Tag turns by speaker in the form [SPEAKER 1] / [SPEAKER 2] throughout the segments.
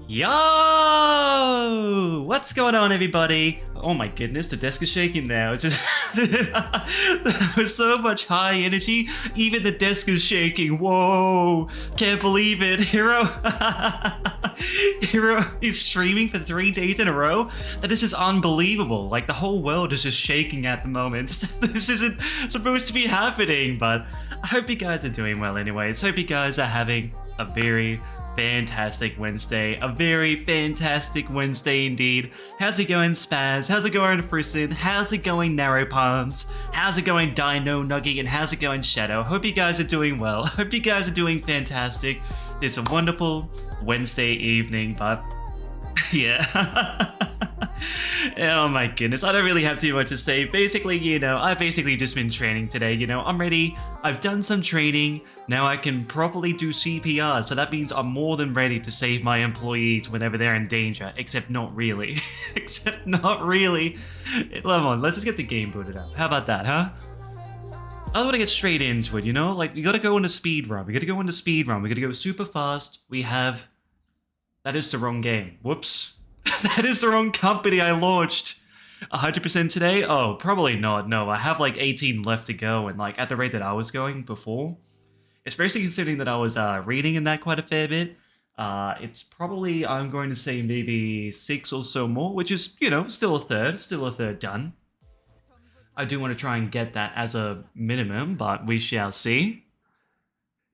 [SPEAKER 1] Yo! What's going on, everybody? Oh my goodness, the desk is shaking now. It's just there was so much high energy, even the desk is shaking. Whoa! Can't believe it, Hiro. Hiro is streaming for 3 days in a row. That is just unbelievable. Like the whole world is just shaking at the moment. This isn't supposed to be happening, but I hope you guys are doing well anyways. Hope you guys are having a very fantastic Wednesday. A very fantastic Wednesday indeed. How's it going, Spaz? How's it going, Frison? How's it going, Narrow Palms? How's it going, Dino Nuggy? And how's it going, Shadow? Hope you guys are doing well. Hope you guys are doing fantastic. It's a wonderful Wednesday evening, but yeah. Oh my goodness, I don't really have too much to say. Basically, I've basically just been training today, I'm ready. I've done some training. Now I can properly do CPR, so that means I'm more than ready to save my employees whenever they're in danger, except not really. Except not really. Come on, let's just get the game booted up. How about that, huh? I want to get straight into it, Like, we gotta go on a speed run. We gotta go super fast. That is the wrong game. Whoops. That is the wrong company I launched. 100% today? Oh, probably not. No, I have like 18 left to go, and like at the rate that I was going before, especially considering that I was reading in that quite a fair bit, it's probably, I'm going to say maybe 6 or so more, which is, still a third done. I do want to try and get that as a minimum, but we shall see.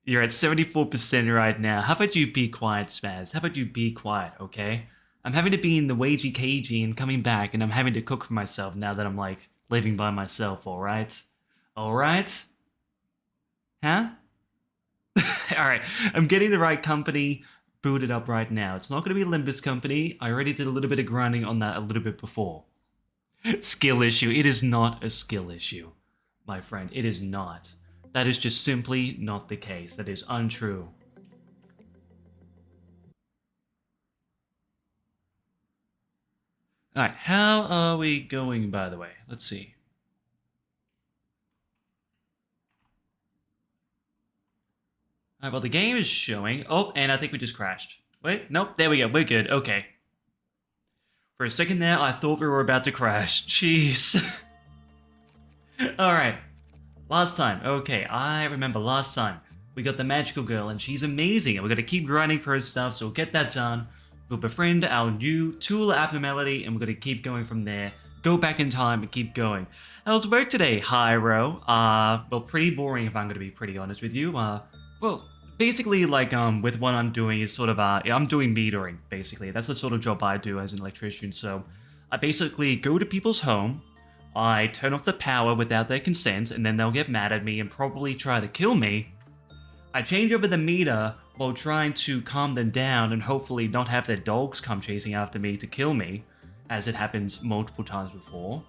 [SPEAKER 1] You're at 74% right now. How about you be quiet, Spaz? How about you be quiet, okay? I'm having to be in the wagie cagey and coming back, and I'm having to cook for myself now that I'm, like, living by myself, alright? Alright? Huh? Alright, I'm getting the right company booted up right now. It's not going to be Limbus Company. I already did a little bit of grinding on that a little bit before. Skill issue. It is not a skill issue, my friend. It is not. That is just simply not the case. That is untrue. Alright, how are we going, by the way? Let's see. Alright, well, the game is showing. Oh, and I think we just crashed. Wait, nope, there we go. We're good. Okay. For a second there, I thought we were about to crash. Jeez. Alright. Last time. Okay, I remember last time. We got the magical girl, and she's amazing, and we're going to keep grinding for her stuff, so we'll get that done. We'll befriend our new tool Abnormality, and we're going to keep going from there. Go back in time and keep going. How's work today, Hiro? Well, pretty boring if I'm going to be pretty honest with you. Well, basically, like, with what I'm doing is sort of, I'm doing metering, basically. That's the sort of job I do as an electrician. So, I basically go to people's home, I turn off the power without their consent, and then they'll get mad at me and probably try to kill me. I change over the meter while trying to calm them down and hopefully not have their dogs come chasing after me to kill me, as it happens multiple times before.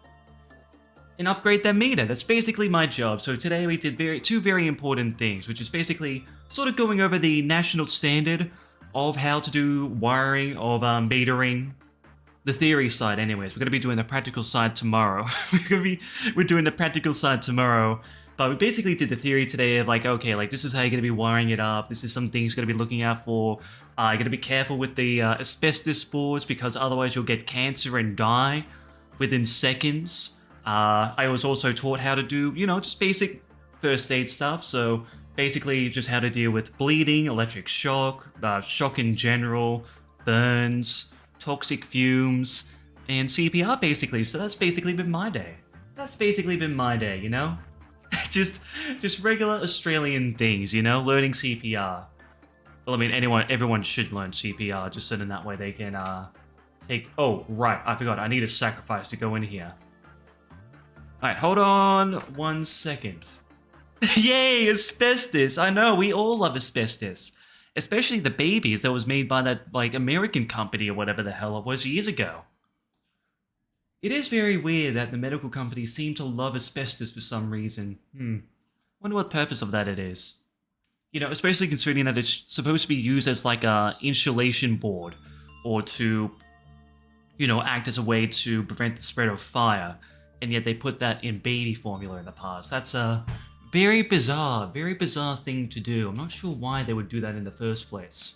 [SPEAKER 1] And upgrade their meter. That's basically my job. So today we did two very important things, which is basically sort of going over the national standard of how to do wiring of metering. The theory side anyways. We're going to be doing the practical side tomorrow. We're doing the practical side tomorrow. But we basically did the theory today of like, okay, like this is how you're going to be wiring it up. This is some things you're going to be looking out for. You're going to be careful with the asbestos spores because otherwise you'll get cancer and die within seconds. I was also taught how to do, just basic first aid stuff. So basically just how to deal with bleeding, electric shock, shock in general, burns, toxic fumes, and CPR basically. So that's basically been my day. just regular Australian things, learning CPR. Well, I mean, everyone should learn CPR, just so in that way they can, take... Oh, right, I forgot, I need a sacrifice to go in here. Alright, hold on 1 second. Yay, asbestos! I know, we all love asbestos. Especially the babies that was made by that, like, American company or whatever the hell it was years ago. It is very weird that the medical companies seem to love asbestos for some reason. Wonder what the purpose of that it is. Especially considering that it's supposed to be used as like a insulation board, or to, act as a way to prevent the spread of fire, and yet they put that in baby formula in the past. That's a very bizarre thing to do. I'm not sure why they would do that in the first place.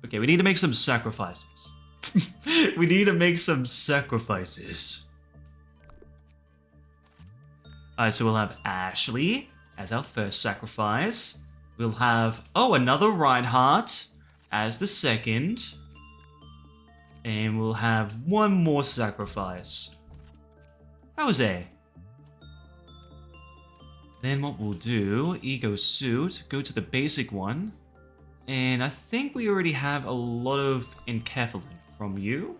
[SPEAKER 1] Okay, we need to make some sacrifices. We need to make some sacrifices. Alright, so we'll have Ashley as our first sacrifice. We'll have, oh, another Reinhardt as the second. And we'll have one more sacrifice. Jose. Then what we'll do, ego suit, go to the basic one. And I think we already have a lot of enkephalin from you.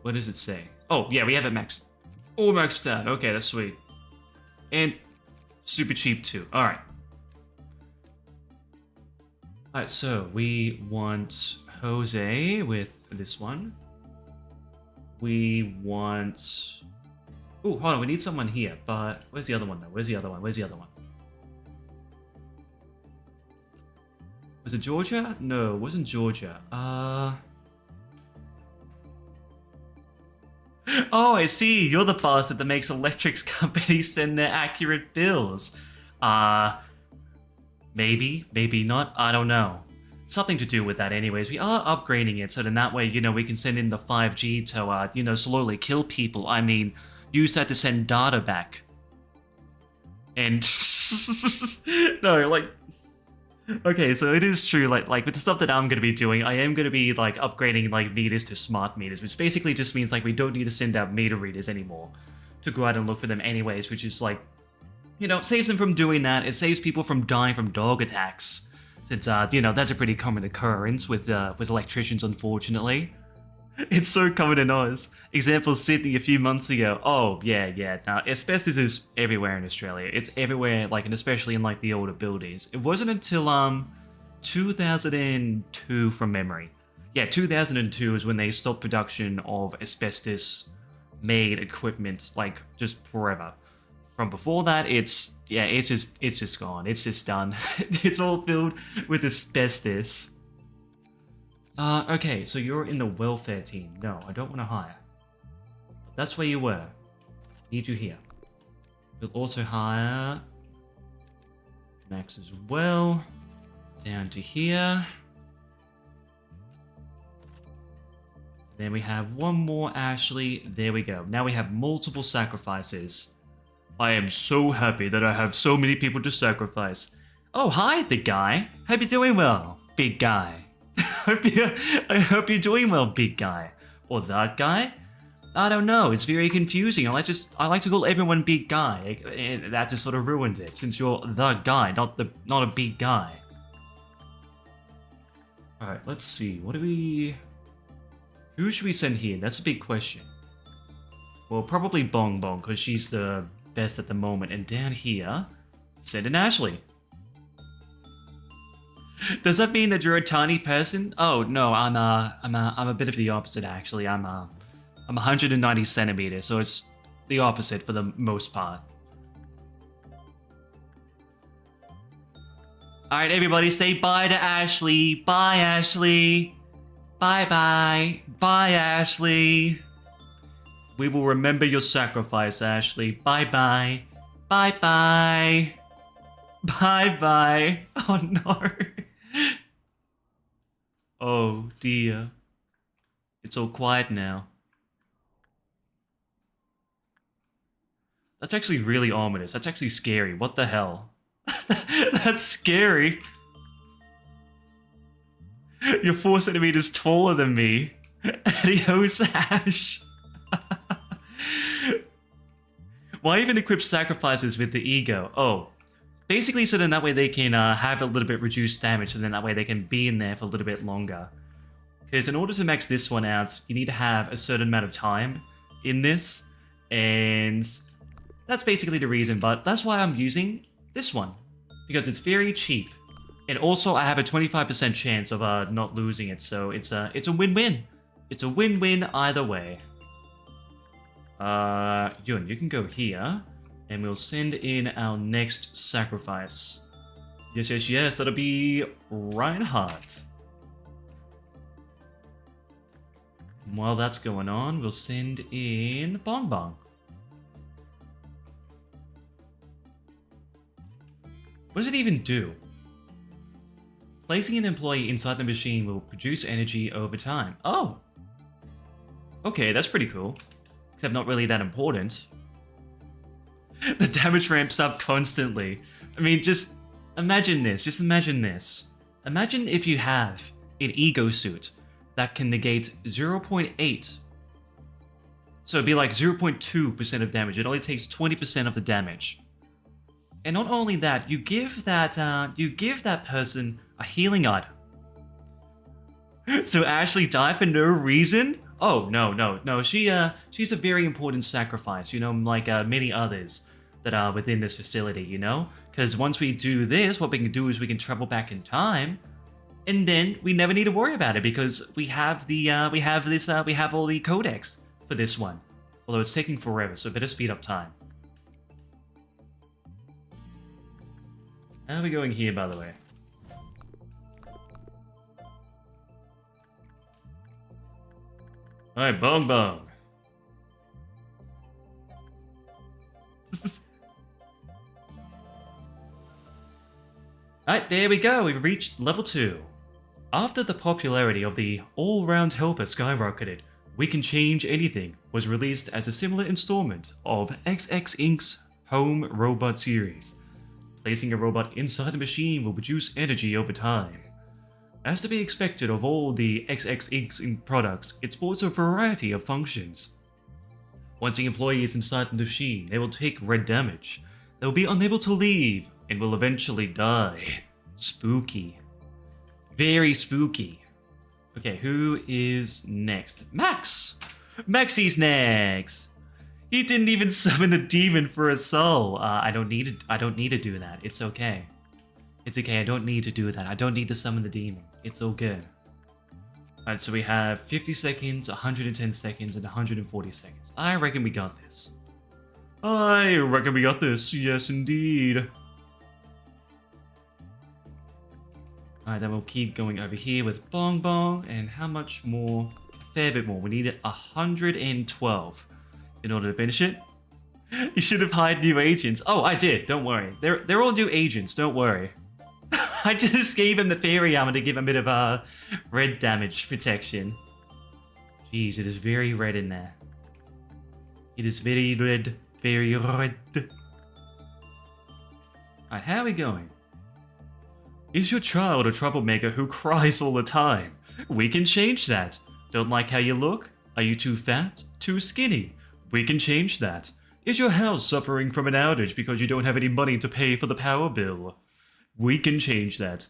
[SPEAKER 1] What does it say? Oh, yeah, we have it maxed. All maxed out. Okay, that's sweet. And super cheap too. Alright. Alright, so we want Jose with this one. We want... Oh, hold on, we need someone here, but where's the other one though? Where's the other one? Where's the other one? Was it Georgia? No, it wasn't Georgia. Oh, I see. You're the bastard that makes electrics companies send their accurate bills. Maybe, maybe not. I don't know. Something to do with that anyways. We are upgrading it so then that way, you know, we can send in the 5G to, you know, slowly kill people. I mean, use that to send data back. And... no, like... Okay, so it is true, like with the stuff that I'm going to be doing, I am going to be, like, upgrading, like, meters to smart meters, which basically just means, like, we don't need to send out meter readers anymore to go out and look for them anyways, which is, like, you know, saves them from doing that. It saves people from dying from dog attacks, since, you know, that's a pretty common occurrence with electricians, unfortunately. It's so common in Oz. Example, Sydney a few months ago. Oh, yeah. Now, asbestos is everywhere in Australia. It's everywhere, like, and especially in, like, the older buildings. It wasn't until, 2002 from memory. Yeah, 2002 is when they stopped production of asbestos-made equipment, like, just forever. From before that, it's just gone. It's just done. It's all filled with asbestos. Okay, so you're in the welfare team. No, I don't want to hire. That's where you were. Need you here. We'll also hire Max as well. Down to here. Then we have one more Ashley. There we go. Now we have multiple sacrifices. I am so happy that I have so many people to sacrifice. Oh, hi, the guy. Hope you're doing well, big guy. I hope you're doing well, big guy. Or that guy? I don't know. It's very confusing. I like to call everyone big guy. And that just sort of ruins it, since you're the guy, not a big guy. All right, let's see. Who should we send here? That's a big question. Well, probably Bong Bong, because she's the best at the moment. And down here, send in Ashley. Does that mean that you're a tiny person? Oh no, I'm a bit of the opposite actually. I'm 190 centimeters, so it's the opposite for the most part. All right, everybody, say bye to Ashley. Bye, Ashley. Bye, bye, bye, Ashley. We will remember your sacrifice, Ashley. Bye, bye, bye, bye, bye, bye. Oh no. Oh dear. It's all quiet now. That's actually really ominous. That's actually scary. What the hell? That's scary. You're 4 centimeters taller than me. Adios, Ash. Why even equip sacrifices with the ego? Oh. Basically, so then that way they can have a little bit reduced damage, so then that way they can be in there for a little bit longer. Because in order to max this one out, you need to have a certain amount of time in this, and that's basically the reason, but that's why I'm using this one. Because it's very cheap. And also, I have a 25% chance of not losing it, so it's a win-win. It's a win-win either way. Yun, you can go here. And we'll send in our next sacrifice. Yes, that'll be Reinhardt. While that's going on, we'll send in Bong Bong. What does it even do? Placing an employee inside the machine will produce energy over time. Oh! Okay, that's pretty cool. Except not really that important. The damage ramps up constantly. I mean, just imagine this. Just imagine this. Imagine if you have an ego suit that can negate 0.8. So it'd be like 0.2% of damage. It only takes 20% of the damage. And not only that, you give that person a healing item. So Ashley die for no reason? Oh, no. She's a very important sacrifice, you know, like many others that are within this facility, you know? Because once we do this, what we can do is we can travel back in time, and then we never need to worry about it because we have we have all the codex for this one. Although it's taking forever, so better speed up time. How are we going here, by the way? Alright, bong bong. Alright, there we go. We've reached level 2. After the popularity of the all-round helper skyrocketed, We Can Change Anything was released as a similar installment of XX Inc.'s Home Robot series. Placing a robot inside a machine will produce energy over time. As to be expected of all the XX Inc. products, it sports a variety of functions. Once the employee is inside the machine, they will take red damage. They will be unable to leave and will eventually die. Spooky. Very spooky. Okay, who is next? Max! Maxie's next! He didn't even summon the demon for a soul. I don't need to do that. It's okay. It's okay, I don't need to do that. I don't need to summon the demon. It's all good. Alright, so we have 50 seconds, 110 seconds, and 140 seconds. I reckon we got this. I reckon we got this. Yes, indeed. Alright, then we'll keep going over here with Bong Bong. And how much more? A fair bit more. We need 112 in order to finish it. You should have hired new agents. Oh, I did. Don't worry. They're all new agents. Don't worry. I just gave him the fairy armor to give him a bit of red damage protection. Jeez, it is very red in there. It is very red. Very red. Alright, how are we going? Is your child a troublemaker who cries all the time? We can change that. Don't like how you look? Are you too fat? Too skinny? We can change that. Is your house suffering from an outage because you don't have any money to pay for the power bill? We can change that.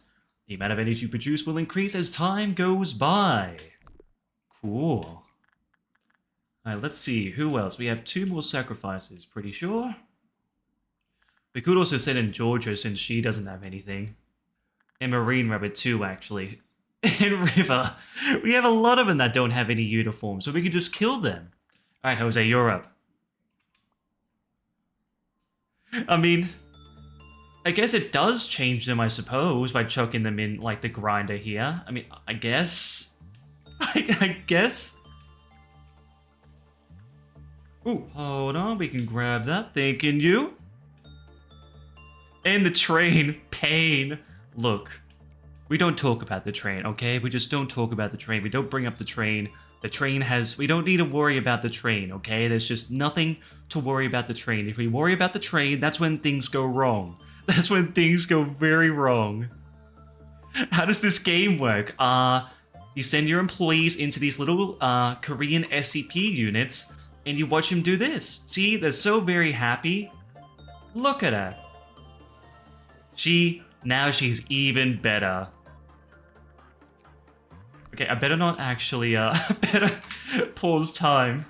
[SPEAKER 1] The amount of energy produced will increase as time goes by. Cool. Alright, let's see. Who else? We have 2 more sacrifices, pretty sure. We could also send in Georgia since she doesn't have anything. And Marine Rabbit too, actually. And River. We have a lot of them that don't have any uniforms, so we can just kill them. Alright, Jose, you're up. I mean, I guess it does change them, I suppose, by chucking them in, like, the grinder here. I mean, I guess. I guess. Ooh, hold on, we can grab that. Thanking you. And the train. Pain. Look, we don't talk about the train, okay? We just don't talk about the train. We don't bring up the train. The train has... We don't need to worry about the train, okay? There's just nothing to worry about the train. If we worry about the train, that's when things go wrong. That's when things go very wrong. How does this game work? You send your employees into these little Korean SCP units, and you watch them do this. See, they're so very happy. Look at her. Now she's even better. Okay, I better not actually, better pause time.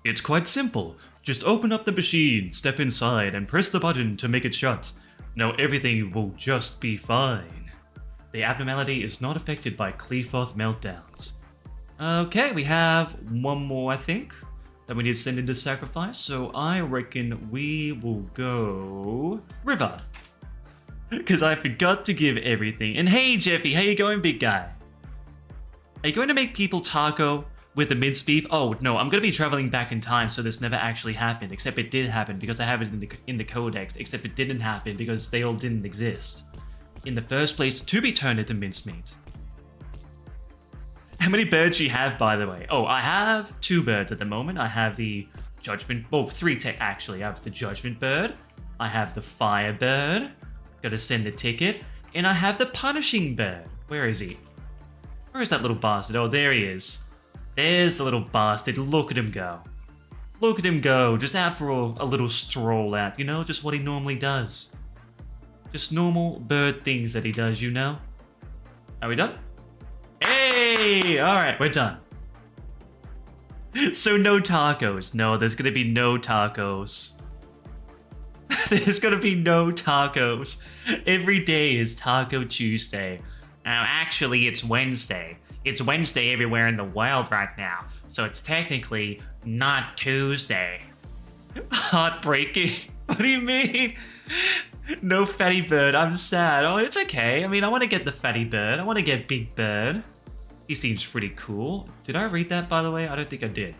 [SPEAKER 1] It's quite simple. Just open up the machine, step inside, and press the button to make it shut. Now everything will just be fine. The abnormality is not affected by Clefoth meltdowns. Okay, we have 1 more, I think, that we need to send into sacrifice, so I reckon we will go... River. Because I forgot to give everything. And hey, Jeffy, how you going, big guy? Are you going to make people taco with the minced beef? Oh, no, I'm going to be traveling back in time, so this never actually happened. Except it did happen, because I have it in the codex. Except it didn't happen, because they all didn't exist. in the first place to be turned into mincemeat. How many birds do you have, by the way? Oh, I have 2 birds at the moment. I have the judgment... Well, 3 tech, actually. I have the judgment bird. I have the fire bird. Gotta send the ticket. And I have the punishing bird. Where is he? Where is that little bastard? Oh, there he is. There's the little bastard. Look at him go. Look at him go. Just out for a little stroll out. You know, just what he normally does. Just normal bird things that he does, you know? Are we done? Hey! Alright, we're done. So no tacos. No, there's gonna be no tacos. There's gonna be no tacos. Every day is Taco Tuesday. Now, actually, it's Wednesday. It's Wednesday everywhere in the world right now. So it's technically not Tuesday. Heartbreaking. What do you mean? No fatty bird. I'm sad. Oh, it's okay. I mean, I want to get the fatty bird. I want to get Big Bird. He seems pretty cool. Did I read that, by the way? I don't think I did.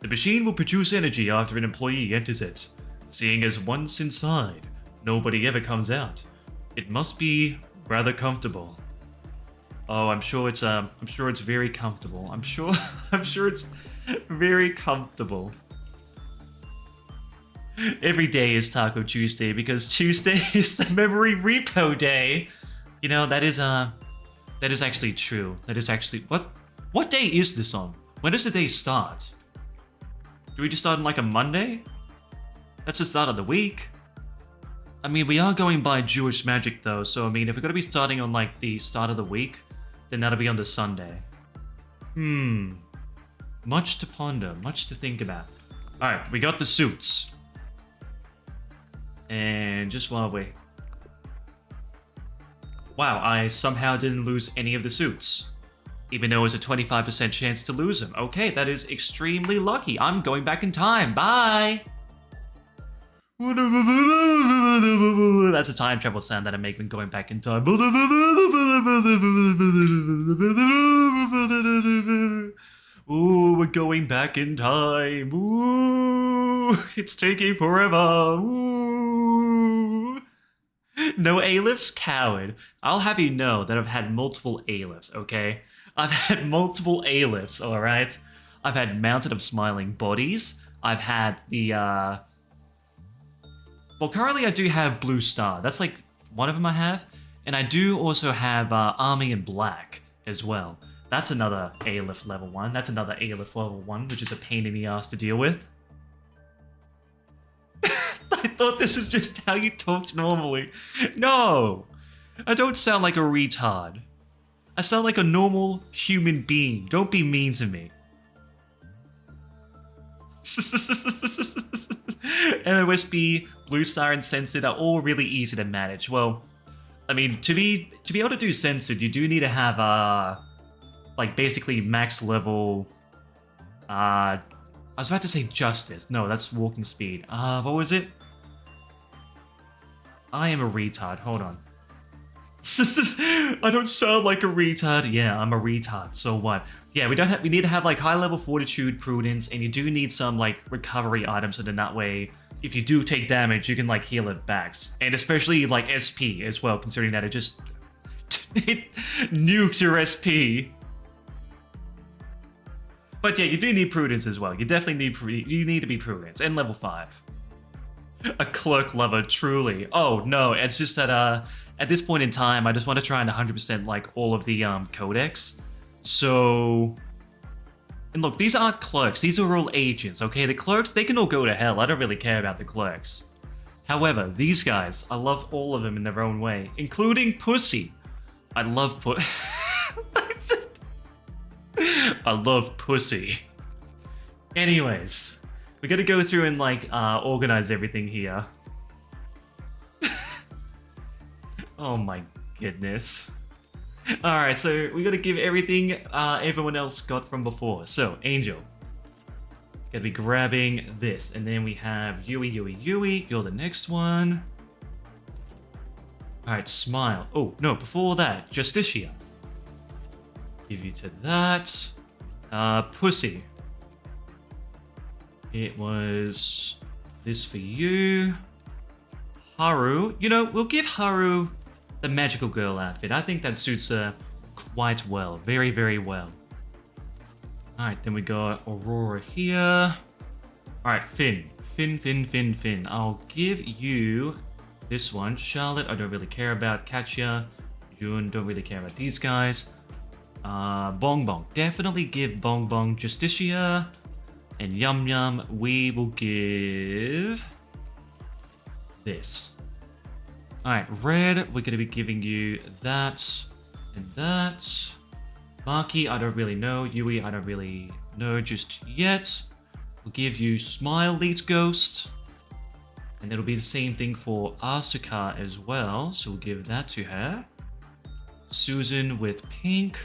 [SPEAKER 1] The machine will produce energy after an employee enters it. Seeing as once inside, nobody ever comes out. It must be rather comfortable. Oh, I'm sure it's very comfortable. I'm sure it's very comfortable. Every day is Taco Tuesday because Tuesday is the memory repo day. You know, that is actually true. That is actually what day is this on? When does the day start? Do we just start on like a Monday? That's the start of the week. I mean, we are going by Jewish magic though, so I mean, if we're gonna be starting on like the start of the week, then that'll be on the Sunday. Much to ponder, much to think about. Alright, we got the suits. And just while we... Wow, I somehow didn't lose any of the suits. Even though it was a 25% chance to lose them. Okay, that is extremely lucky. I'm going back in time. Bye! That's a time travel sound that I make when going back in time. Ooh, we're going back in time. Ooh, it's taking forever. Ooh. No A-lifts? Coward. I'll have you know that I've had multiple A-lifts, okay? I've had multiple A-lifts, alright? I've had Mountain of Smiling Bodies. I've had the, well, currently I do have Blue Star. That's like one of them I have. And I do also have Army in Black as well. That's another A-lift level 1. That's another A-lift level 1, which is a pain in the ass to deal with. I thought this was just how you talked normally. No! I don't sound like a retard. I sound like a normal human being. Don't be mean to me. MOSB, Blue Star, and Censored are all really easy to manage. Well, I mean, to be able to do Censored, you do need to have like basically max level. I was about to say Justice. No, that's walking speed. What was it? I am a retard. Hold on. I don't sound like a retard. Yeah, I'm a retard. So what? Yeah, we need to have like high level fortitude, prudence, and you do need some like recovery items, so then that way, if you do take damage, you can like heal it back. And especially like SP as well, considering that it just it nukes your SP. But yeah, you do need prudence as well. You definitely need to be prudent. And level 5. A clerk lover, truly. Oh no, it's just that at this point in time, I just want to try and 100% like all of the codex. So, and look, these aren't clerks. These are all agents. Okay, the clerks, they can all go to hell. I don't really care about the clerks. However, these guys, I love all of them in their own way, including Pussy. I love I love Pussy. Anyways, we gotta go through and like organize everything here. Oh my goodness. Alright, so we gotta give everything everyone else got from before. So, Angel. Gotta be grabbing this. And then we have Yui. You're the next one. Alright, Smile. Oh, no, before that, Justicia. Give you to that. Pussy. It was this for you. Haru. You know, we'll give Haru the magical girl outfit. I think that suits her quite well. Very, very well. Alright, then we got Aurora here. Alright, Finn. Finn. I'll give you this one. Charlotte, I don't really care about. Katya, June, don't really care about these guys. Bong Bong. Definitely give Bong Bong Justicia. And Yum Yum, we will give this. Alright, Red, we're going to be giving you that and that. Maki, I don't really know. Yui, I don't really know just yet. We'll give you Smile Leads Ghost. And it'll be the same thing for Asuka as well. So we'll give that to her. Susan with Pink.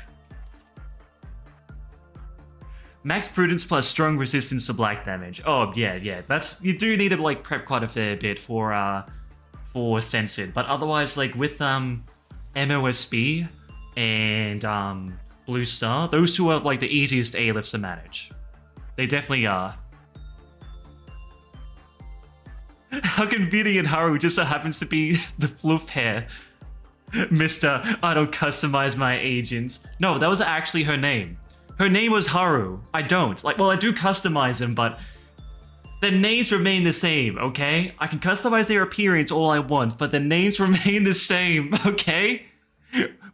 [SPEAKER 1] Max Prudence plus strong resistance to black damage. Oh, yeah. That's, you do need to like prep quite a fair bit for Censored. But otherwise, like with MOSB and Blue Star, those two are like the easiest A-lifts to manage. They definitely are. How convenient Haru just so happens to be the fluff hair. Mr. I don't customize my agents. No, that was actually her name. Her name was Haru. I don't. Like, well, I do customize them, but the names remain the same, okay? I can customize their appearance all I want, but the names remain the same, okay?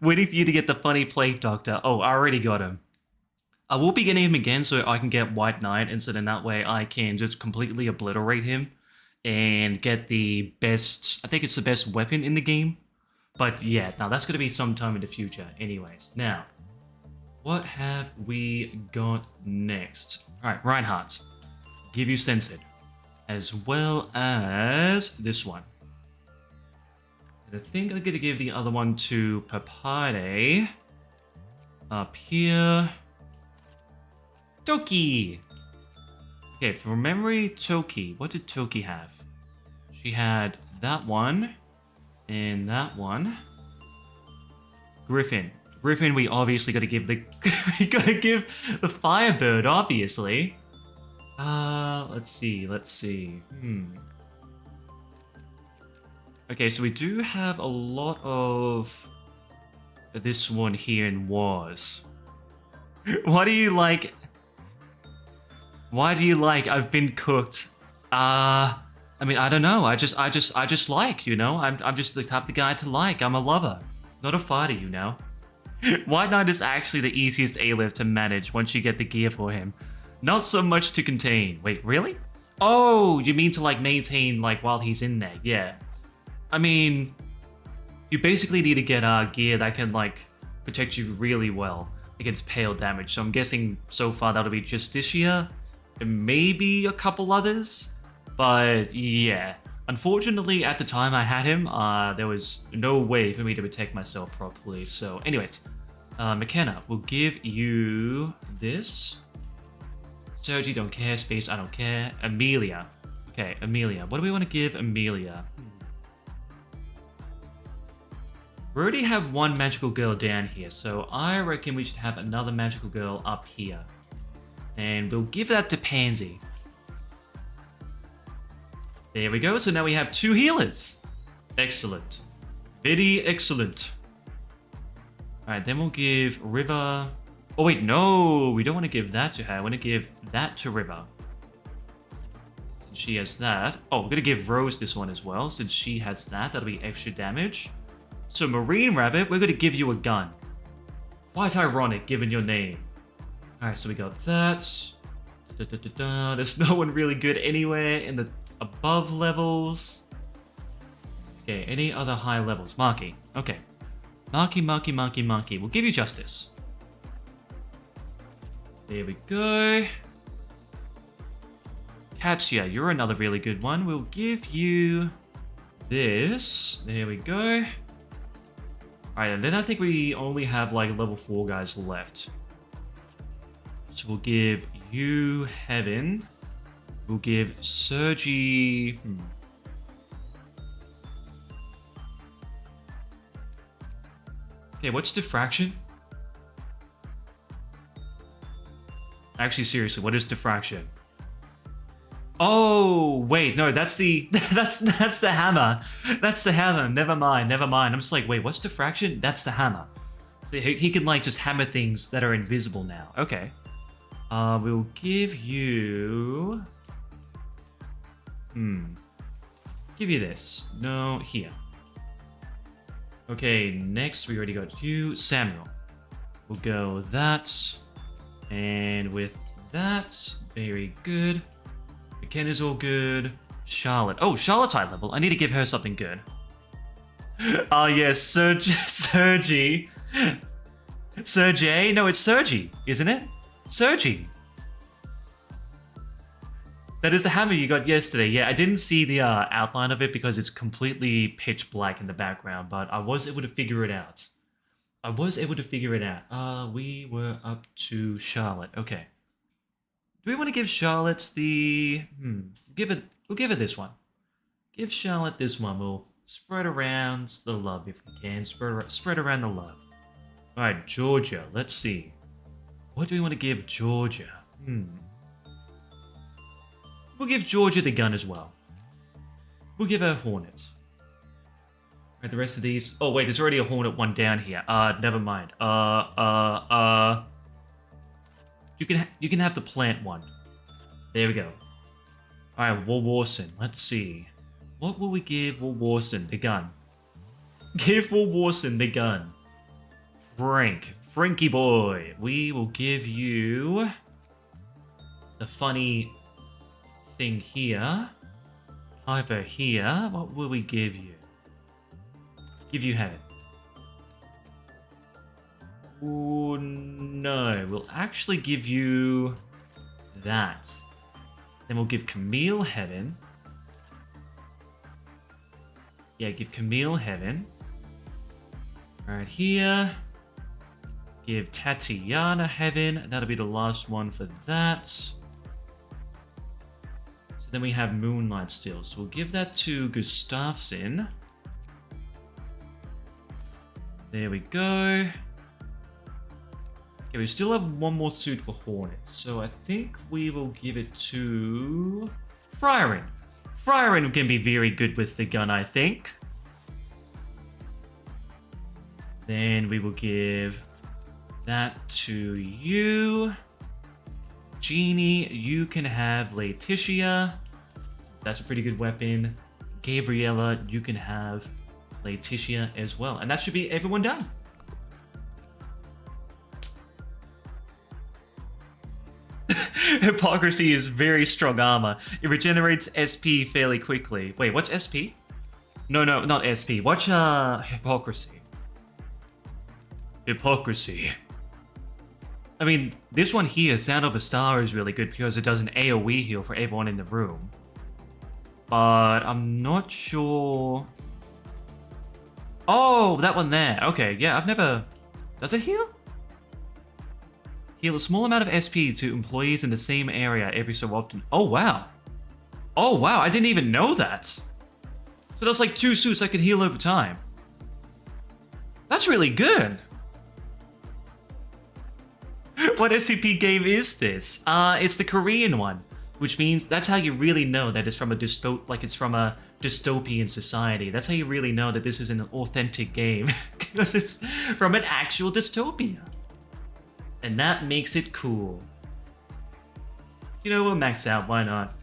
[SPEAKER 1] Waiting for you to get the funny plague doctor. Oh, I already got him. I will be getting him again so I can get White Knight, and so then that way I can just completely obliterate him and get the best, I think it's the best weapon in the game. But yeah, now that's going to be sometime in the future. Anyways, now, what have we got next? Alright, Reinhardt. Give you Censored. As well as this one. And I think I'm going to give the other one to Papade. Up here. Toki! Okay, from memory, Toki. What did Toki have? She had that one. And that one. Griffin. Griffin, we obviously gotta give the... we gotta give the Firebird, obviously. Let's see. Okay, so we do have a lot of this one here in Wars. Why do you like... Why do you like I've been cooked? I mean, I don't know. I just like, you know? I'm just the type of guy to like. I'm a lover, not a fighter, you know? White Knight is actually the easiest A-lift to manage once you get the gear for him. Not so much to contain. Wait, really? Oh, you mean to like maintain like while he's in there? Yeah. I mean, you basically need to get gear that can like protect you really well against pale damage. So I'm guessing so far that'll be Justicia and maybe a couple others. But yeah, unfortunately at the time I had him, there was no way for me to protect myself properly. So anyways, McKenna, we'll give you this. Sergi, don't care. Space, I don't care. Amelia. Okay, Amelia. What do we want to give Amelia? We already have one magical girl down here, so I reckon we should have another magical girl up here. And we'll give that to Pansy. There we go, so now we have 2 healers. Excellent. Very excellent. Alright, then we'll give River... Oh wait, no, we don't want to give that to her. I want to give that to River. Since she has that. Oh, we're going to give Rose this one as well. Since she has that, that'll be extra damage. So Marine Rabbit, we're going to give you a gun. Quite ironic, given your name. Alright, so we got that. There's no one really good anywhere in the above levels. Okay, any other high levels? Maki. Okay. Maki. We'll give you Justice. There we go. Katya, you're another really good one. We'll give you this. There we go. Alright, and then I think we only have like level 4 guys left. So we'll give you Heaven. We'll give Sergi... Okay, what's Diffraction? Actually, seriously, what is Diffraction? Oh, wait, no, that's the that's the hammer. That's the hammer. Never mind, never mind. I'm just like, wait, what's diffraction? That's the hammer. So he can like just hammer things that are invisible now. Okay. We'll give you give you this. No, here. Okay, next we already got you, Samuel. We'll go that. And with that, very good. McKenna's all good. Charlotte. Oh, Charlotte's high level. I need to give her something good. Oh, yes, Sergi. Sergey? No, it's Sergi, isn't it? Sergi. That is the hammer you got yesterday. Yeah, I didn't see the outline of it because it's completely pitch black in the background, but I was able to figure it out. We were up to Charlotte. Okay. Do we want to give Charlotte the... We'll give her this one. Give Charlotte this one. We'll spread around the love if we can. Spread around the love. Alright, Georgia. Let's see. What do we want to give Georgia? We'll give Georgia the gun as well. We'll give her Hornet. Alright, the rest of these... Oh, wait, there's already a Hornet one down here. Never mind. You can have the plant one. There we go. Alright, Warwarson. Let's see. What will we give Warwarson? The gun. Give Warwarson the gun. Frankie boy. We will give you the funny thing here. Over here. What will we give you? Give you heaven. Oh no, we'll actually give you that. Then we'll give Camille heaven. Yeah, give Camille heaven. Right here. Give Tatiana heaven. That'll be the last one for that. So then we have Moonlight still. So we'll give that to Gustafsson. There we go. Okay, we still have one more suit for Hornet, so I think we will give it to Fryerin. Fryerin can be very good with the gun, I think. Then we will give that to you. Jeannie, you can have Laetitia. That's a pretty good weapon. Gabriella, you can have Laetitia as well. And that should be everyone done. Hypocrisy is very strong armor. It regenerates SP fairly quickly. Wait, what's SP? No, not SP. What's Hypocrisy? Hypocrisy. I mean, this one here, Sound of a Star, is really good because it does an AoE heal for everyone in the room. But I'm not sure... Oh, that one there. Okay, yeah, I've never... Does it heal? Heal a small amount of SP to employees in the same area every so often. Oh, wow. Oh, wow, I didn't even know that. So that's like 2 suits I can heal over time. That's really good. What SCP game is this? It's the Korean one, which means that's how you really know that it's from a dystopian society. That's how you really know that this is an authentic game, because it's from an actual dystopia. And that makes it cool. You know, we'll max out, why not?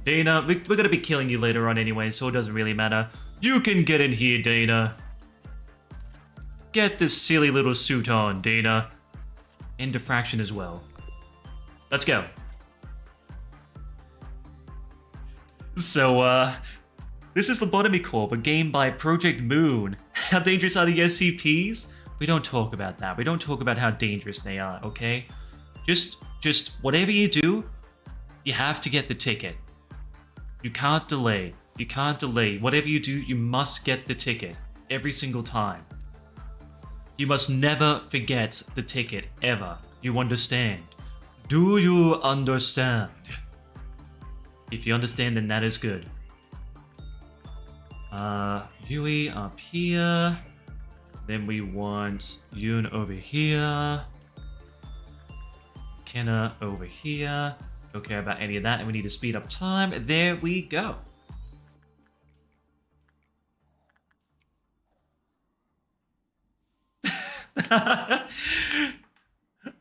[SPEAKER 1] Dana, we're gonna be killing you later on anyway, so it doesn't really matter. You can get in here, Dana. Get this silly little suit on, Dana. And diffraction as well. Let's go. So, this is Lobotomy Corp, a game by Project Moon. How dangerous are the SCPs? We don't talk about that. We don't talk about how dangerous they are, okay? Just whatever you do, you have to get the ticket. You can't delay. You can't delay. Whatever you do, you must get the ticket. Every single time. You must never forget the ticket, ever. You understand? Do you understand? If you understand, then that is good. Yui up here. Then we want Yoon over here. Kenna over here. Don't care about any of that, and we need to speed up time. There we go.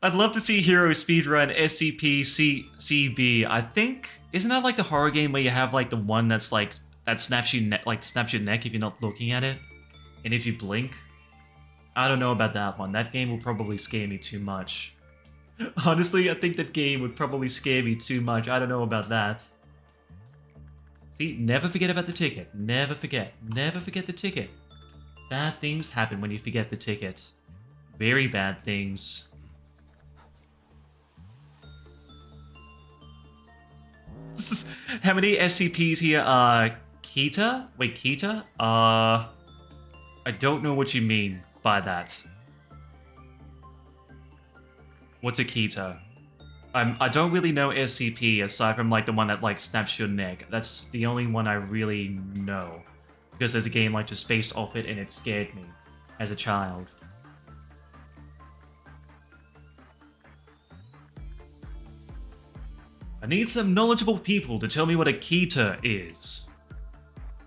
[SPEAKER 1] I'd love to see Hiro speedrun SCP-CB. I think, isn't that like the horror game where you have like the one that's like, that snaps you snaps your neck if you're not looking at it? And if you blink? I don't know about that one. That game will probably scare me too much. Honestly, I think that game would probably scare me too much. I don't know about that. See, never forget about the ticket. Never forget. Never forget the ticket. Bad things happen when you forget the ticket. Very bad things. How many SCPs here are Kita? Wait, Kita? I don't know what you mean by that. What's a Kita? I don't really know SCP aside from like the one that like snaps your neck. That's the only one I really know. Because there's a game like just based off it and it scared me as a child. I need some knowledgeable people to tell me what a Kita is.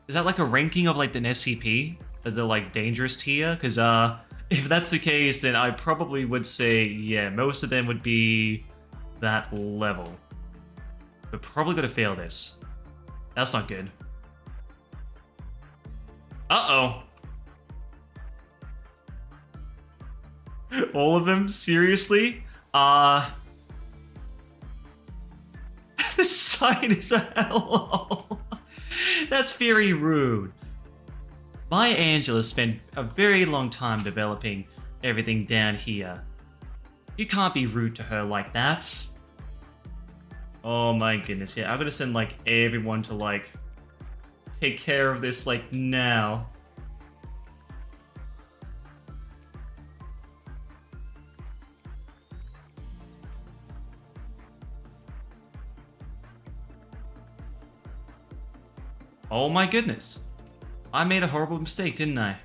[SPEAKER 1] Is that like a ranking of like an SCP? That they're like dangerous tier? Because if that's the case, then I probably would say, yeah, most of them would be that level. We're probably gonna fail this. That's not good. Uh-oh. All of them? Seriously? This sign is a hellhole. That's very rude. My Angela spent a very long time developing everything down here. You can't be rude to her like that. Oh my goodness, yeah, I'm gonna send like everyone to like take care of this like now. Oh my goodness. I made a horrible mistake, didn't I?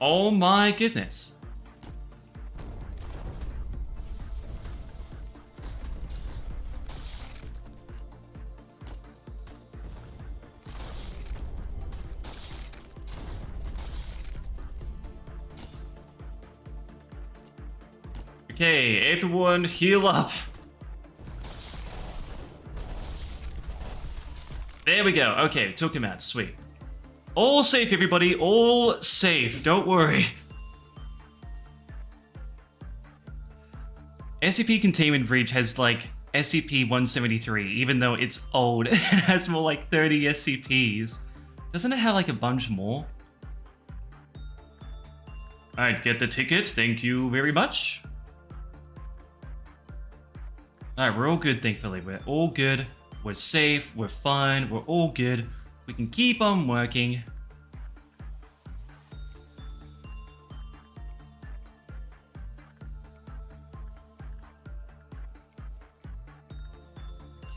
[SPEAKER 1] Oh my goodness. Okay, everyone heal up. There we go. Okay, took him out. Sweet. All safe, everybody. All safe. Don't worry. SCP Containment Breach has like SCP-173, even though it's old. It has more like 30 SCPs. Doesn't it have like a bunch more? Alright, get the tickets. Thank you very much. Alright, we're all good, thankfully. We're all good. We're safe. We're fine. We're all good. We can keep on working.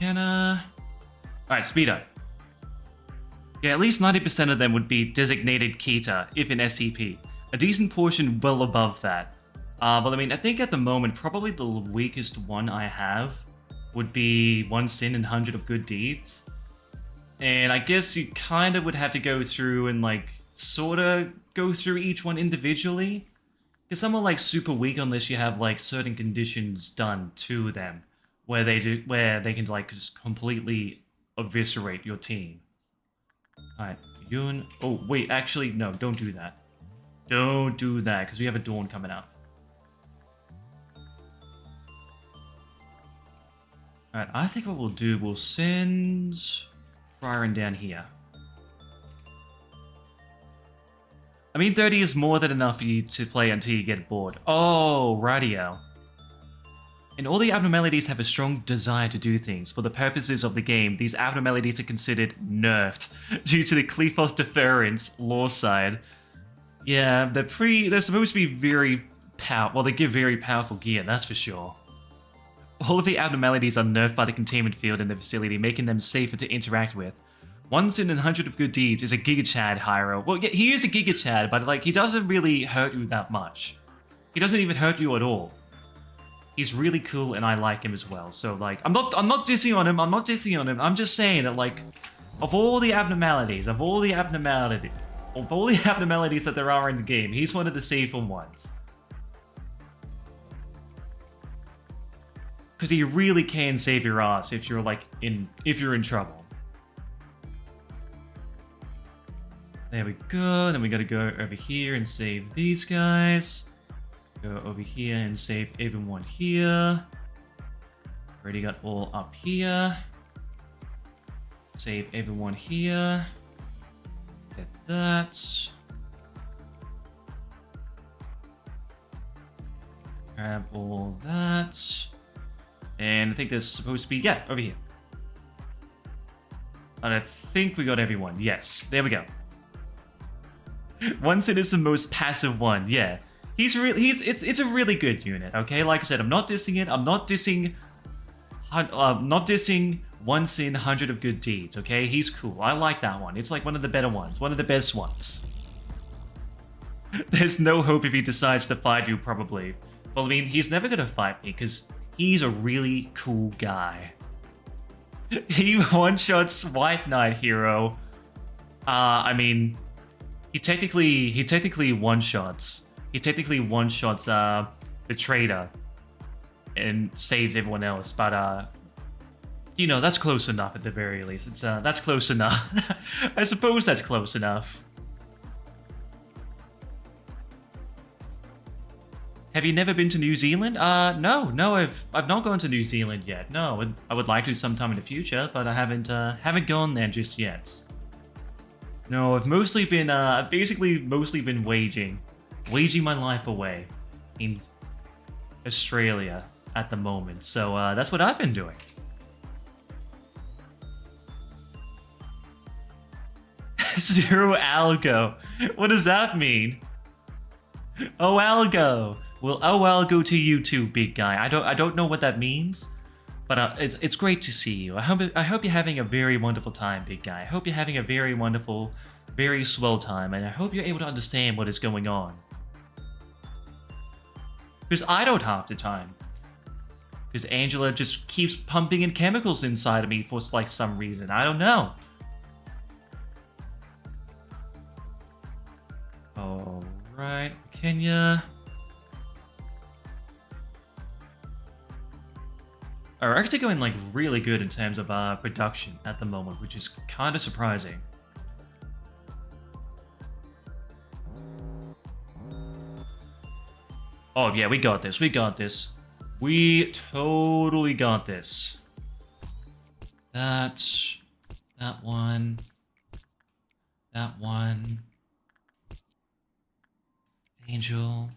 [SPEAKER 1] Alright, speed up. Yeah, at least 90% of them would be designated Kita, if in SCP. A decent portion well above that. But I mean, I think at the moment, probably the weakest one I have would be 1 sin and 100 of good deeds. And I guess you kind of would have to go through and like, sort of go through each one individually. Because some are like super weak unless you have like certain conditions done to them. Where they can like just completely eviscerate your team. Alright, Yun. Oh, wait, actually, no, don't do that. Don't do that, because we have a Dawn coming up. Alright, I think what we'll do, we'll send Friaren down here. I mean, 30 is more than enough for you to play until you get bored. Oh, rightio. And all the abnormalities have a strong desire to do things. For the purposes of the game, these abnormalities are considered nerfed due to the Qliphos deference law side. Yeah, they're supposed to be very Well, they give very powerful gear, that's for sure. All of the abnormalities are nerfed by the containment field in the facility, making them safer to interact with. Once in 100 of good deeds is a Giga Chad, Hiro. Well, yeah, he is a Giga Chad, but like he doesn't really hurt you that much. He doesn't even hurt you at all. He's really cool, and I like him as well. So like, I'm not dissing on him. I'm not dissing on him. I'm just saying that like, of all the abnormalities that there are in the game, he's one of the safer ones. Because he really can save your ass if you're like in trouble. There we go. Then we gotta go over here and save these guys. Go over here and save everyone here. Already got all up here. Save everyone here. Get that. Grab all that. And I think there's supposed to be, yeah, over here. And I think we got everyone. Yes, there we go. Once it is the most passive one, yeah. It's a really good unit, okay? Like I said, I'm not dissing it. I'm not dissing once in 100 of good deeds, okay? He's cool. I like that one. It's like one of the better ones, one of the best ones. There's no hope if he decides to fight you, probably. Well, I mean, he's never gonna fight me because he's a really cool guy. He one-shots White Knight Hero. I mean, he technically one-shots. He technically one-shots the traitor and saves everyone else, but you know, that's close enough at the very least. It's that's close enough. I suppose that's close enough. Have you never been to New Zealand? No, I've not gone to New Zealand yet. No, I would like to sometime in the future, but I haven't gone there just yet. No, I've basically mostly been waging my life away in Australia at the moment. So that's what I've been doing. Zero algo. What does that mean? Oh, algo. Well, oh, algo to you too, big guy. I don't know what that means, but it's great to see you. I hope you're having a very wonderful time, big guy. I hope you're having a very wonderful, very swell time, and I hope you're able to understand what is going on. Because I don't half the time. Because Angela just keeps pumping in chemicals inside of me for like some reason. I don't know. Alright, Kenya. Are actually going like really good in terms of production at the moment, which is kind of surprising. Oh yeah, we got this. We got this. We totally got this. That one. That one. Angel.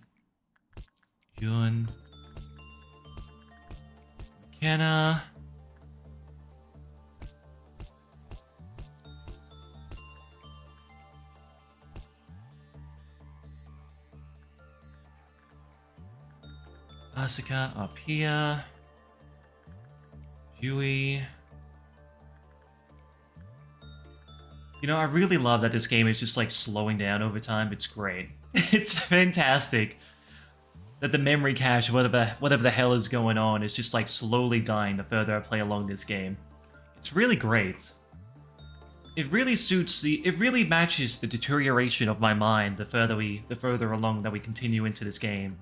[SPEAKER 1] Yun. McKenna. Asuka up here. Yui. You know, I really love that this game is just like slowing down over time. It's great. It's fantastic that the memory cache, whatever the hell is going on, is just like slowly dying the further I play along this game. It's really great. It really it really matches the deterioration of my mind the further along that we continue into this game.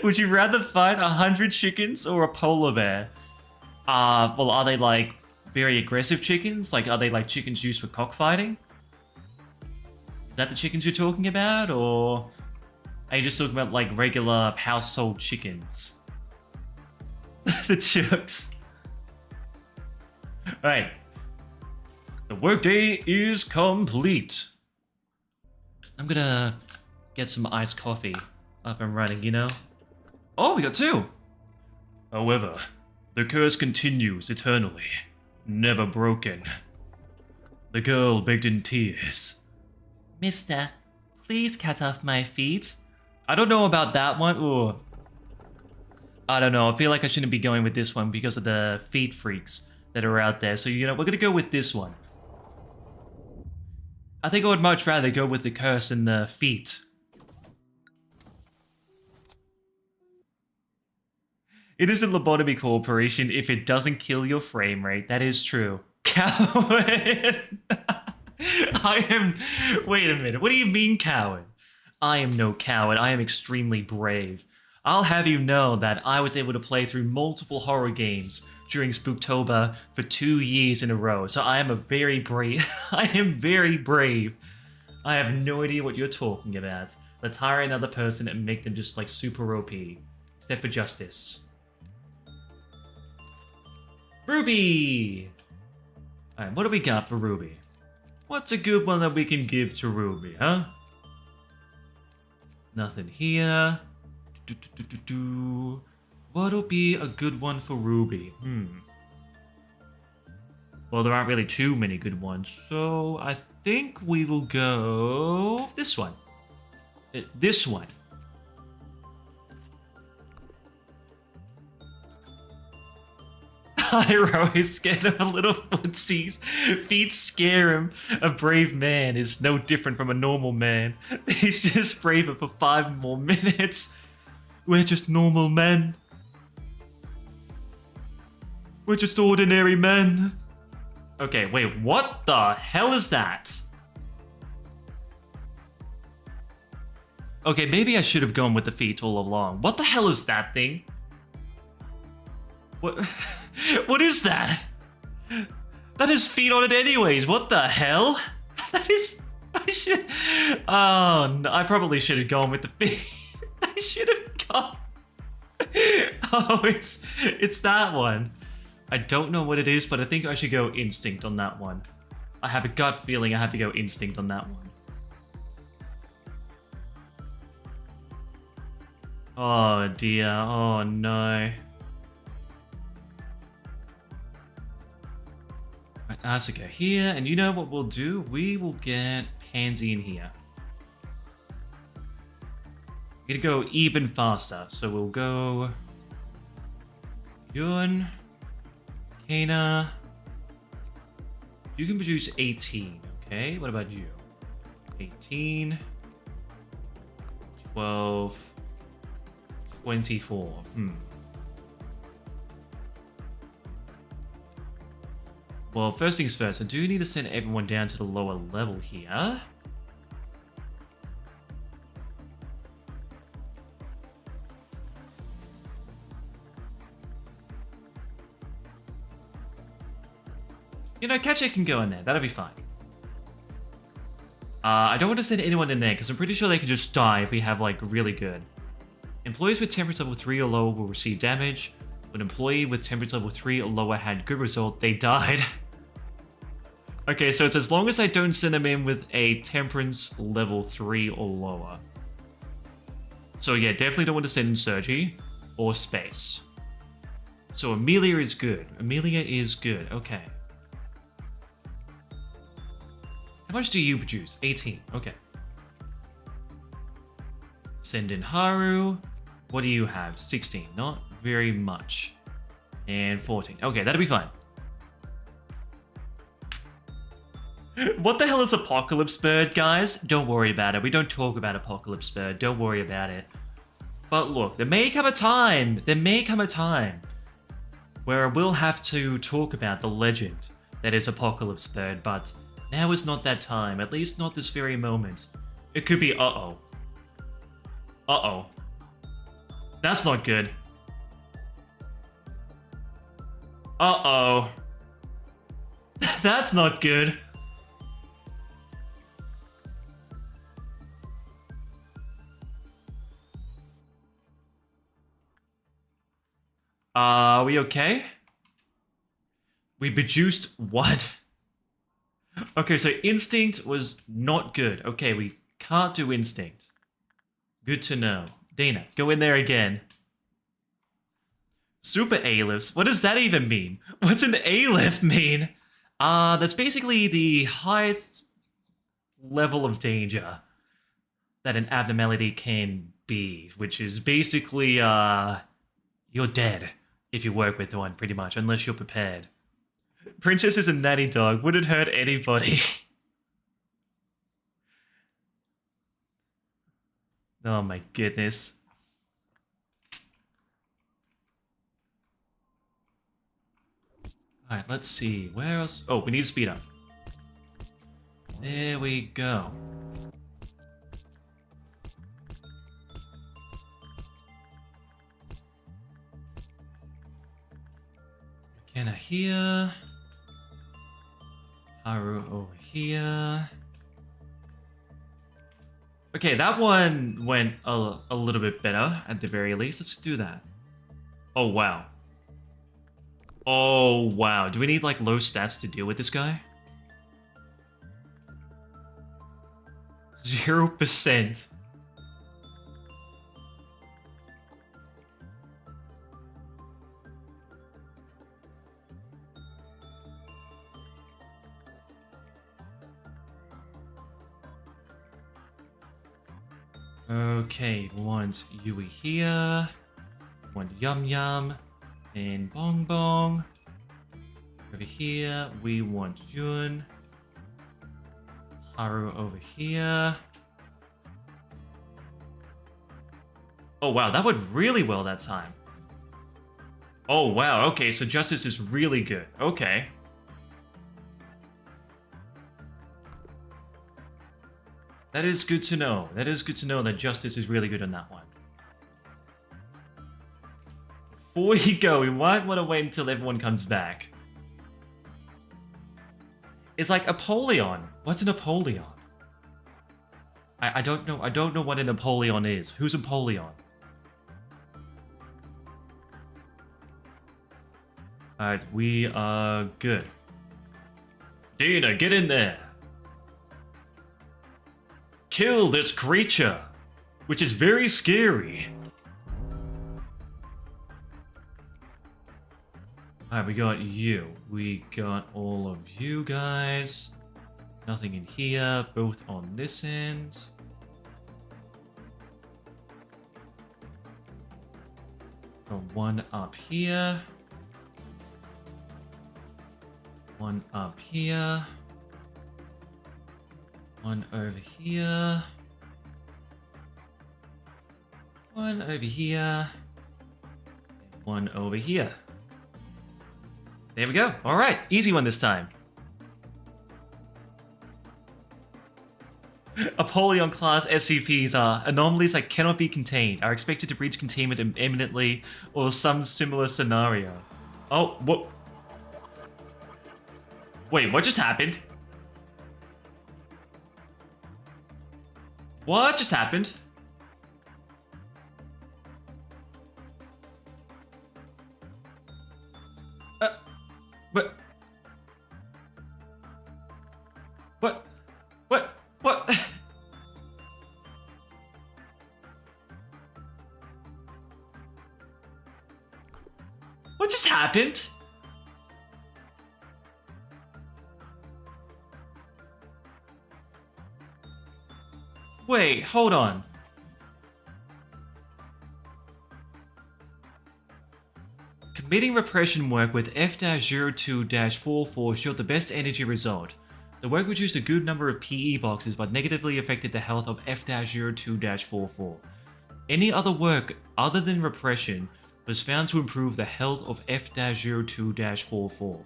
[SPEAKER 1] Would you rather fight 100 chickens or a polar bear? Well, are they like very aggressive chickens? Like, are they like chickens used for cockfighting? Is that the chickens you're talking about? Or are you just talking about like regular household chickens? The chooks. Alright. The workday is complete. I'm gonna get some iced coffee up and running, you know? Oh, we got two! However, the curse continues eternally, never broken. The girl begged in tears. Mister, please cut off my feet. I don't know about that one. Ooh. I don't know. I feel like I shouldn't be going with this one because of the feet freaks that are out there. So, you know, we're going to go with this one. I think I would much rather go with the curse and the feet. It is a Lobotomy Corporation if it doesn't kill your frame rate. That is true. Coward! I am... Wait a minute. What do you mean, coward? I am no coward. I am extremely brave. I'll have you know that I was able to play through multiple horror games during Spooktober for 2 years in a row. So I am a very brave... I am very brave. I have no idea what you're talking about. Let's hire another person and make them just like super OP. Except for Justice. Ruby! Alright, what do we got for Ruby? What's a good one that we can give to Ruby, huh? Nothing here. What'll be a good one for Ruby? Well, there aren't really too many good ones, so I think we will go this one. This one. Hiro is scared of a little footsies. Feet scare him. A brave man is no different from a normal man. He's just braver for 5 more minutes. We're just normal men. We're just ordinary men. Okay, wait, what the hell is that? Okay, maybe I should have gone with the feet all along. What the hell is that thing? What? What is that? That has feet on it anyways. What the hell? That is... I should... Oh, no, I probably should have gone with the feet. I should have gone... Oh, it's that one. I don't know what it is, but I think I should go instinct on that one. I have a gut feeling I have to go instinct on that one. Oh dear, oh no. Right, Asuka here, and you know what we'll do? We will get Pansy in here. We're gonna go even faster, so we'll go... Yun... Kana... You can produce 18, okay? What about you? 18... 12... 24. Well, first things first, I do need to send everyone down to the lower level here. You know, Ketchup can go in there. That'll be fine. I don't want to send anyone in there because I'm pretty sure they can just die if we have, like, really good. Employees with temperance level 3 or lower will receive damage. An employee with temperance level 3 or lower had good result, they died. Okay, so it's as long as I don't send them in with a temperance level 3 or lower. So yeah, definitely don't want to send in Sergi or Space. So Amelia is good. Amelia is good, okay. How much do you produce? 18, okay. Send in Haru. What do you have? 16, not very much. And 14, okay, that'll be fine. What the hell is Apocalypse Bird, guys? Don't worry about it. We don't talk about Apocalypse Bird. Don't worry about it. But look, there may come a time where I will have to talk about the legend that is Apocalypse Bird, but now is not that time, at least not this very moment. It could be uh-oh. Uh-oh. That's not good. Uh-oh. That's not good. Are we okay? We produced what? Okay, so instinct was not good. Okay, we can't do instinct. Good to know. Dana, go in there again. Super A-lifts? What does that even mean? What's an A-lift mean? That's basically the highest level of danger that an abnormality can be, which is basically, you're dead if you work with one, pretty much, unless you're prepared. Princess is a natty dog, wouldn't hurt anybody. Oh my goodness. Alright, let's see. Where else? Oh, we need to speed up. There we go. McKenna here. Haru over here. Okay, that one went a little bit better at the very least. Let's do that. Oh, wow. Oh, wow. Do we need, like, low stats to deal with this guy? 0%. Okay, we want Yui here. We want Yum Yum. And Bong Bong. Over here, we want Yun. Haru over here. Oh wow, that went really well that time. Oh wow, okay, so Justice is really good. Okay. That is good to know. That is good to know that Justice is really good on that one. Before you go, we might want to wait until everyone comes back. It's like Apollyon. What's an Apollyon? I don't know. I don't know what an Apollyon is. Who's Apollyon? Alright, we are good. Dina, get in there. Kill this creature, which is very scary. Alright, we got you. We got all of you guys. Nothing in here, both on this end. Got one up here. One up here. One over here. One over here. And one over here. There we go. All right, easy one this time. Apollyon class SCPs are anomalies that cannot be contained, are expected to breach containment imminently, or some similar scenario. Oh, what? Wait, what just happened? What just happened? What? What? What? What? What just happened? Wait, hold on. Committing repression work with F-02-44 showed the best energy result. The work reduced a good number of PE boxes but negatively affected the health of F-02-44. Any other work other than repression was found to improve the health of F-02-44.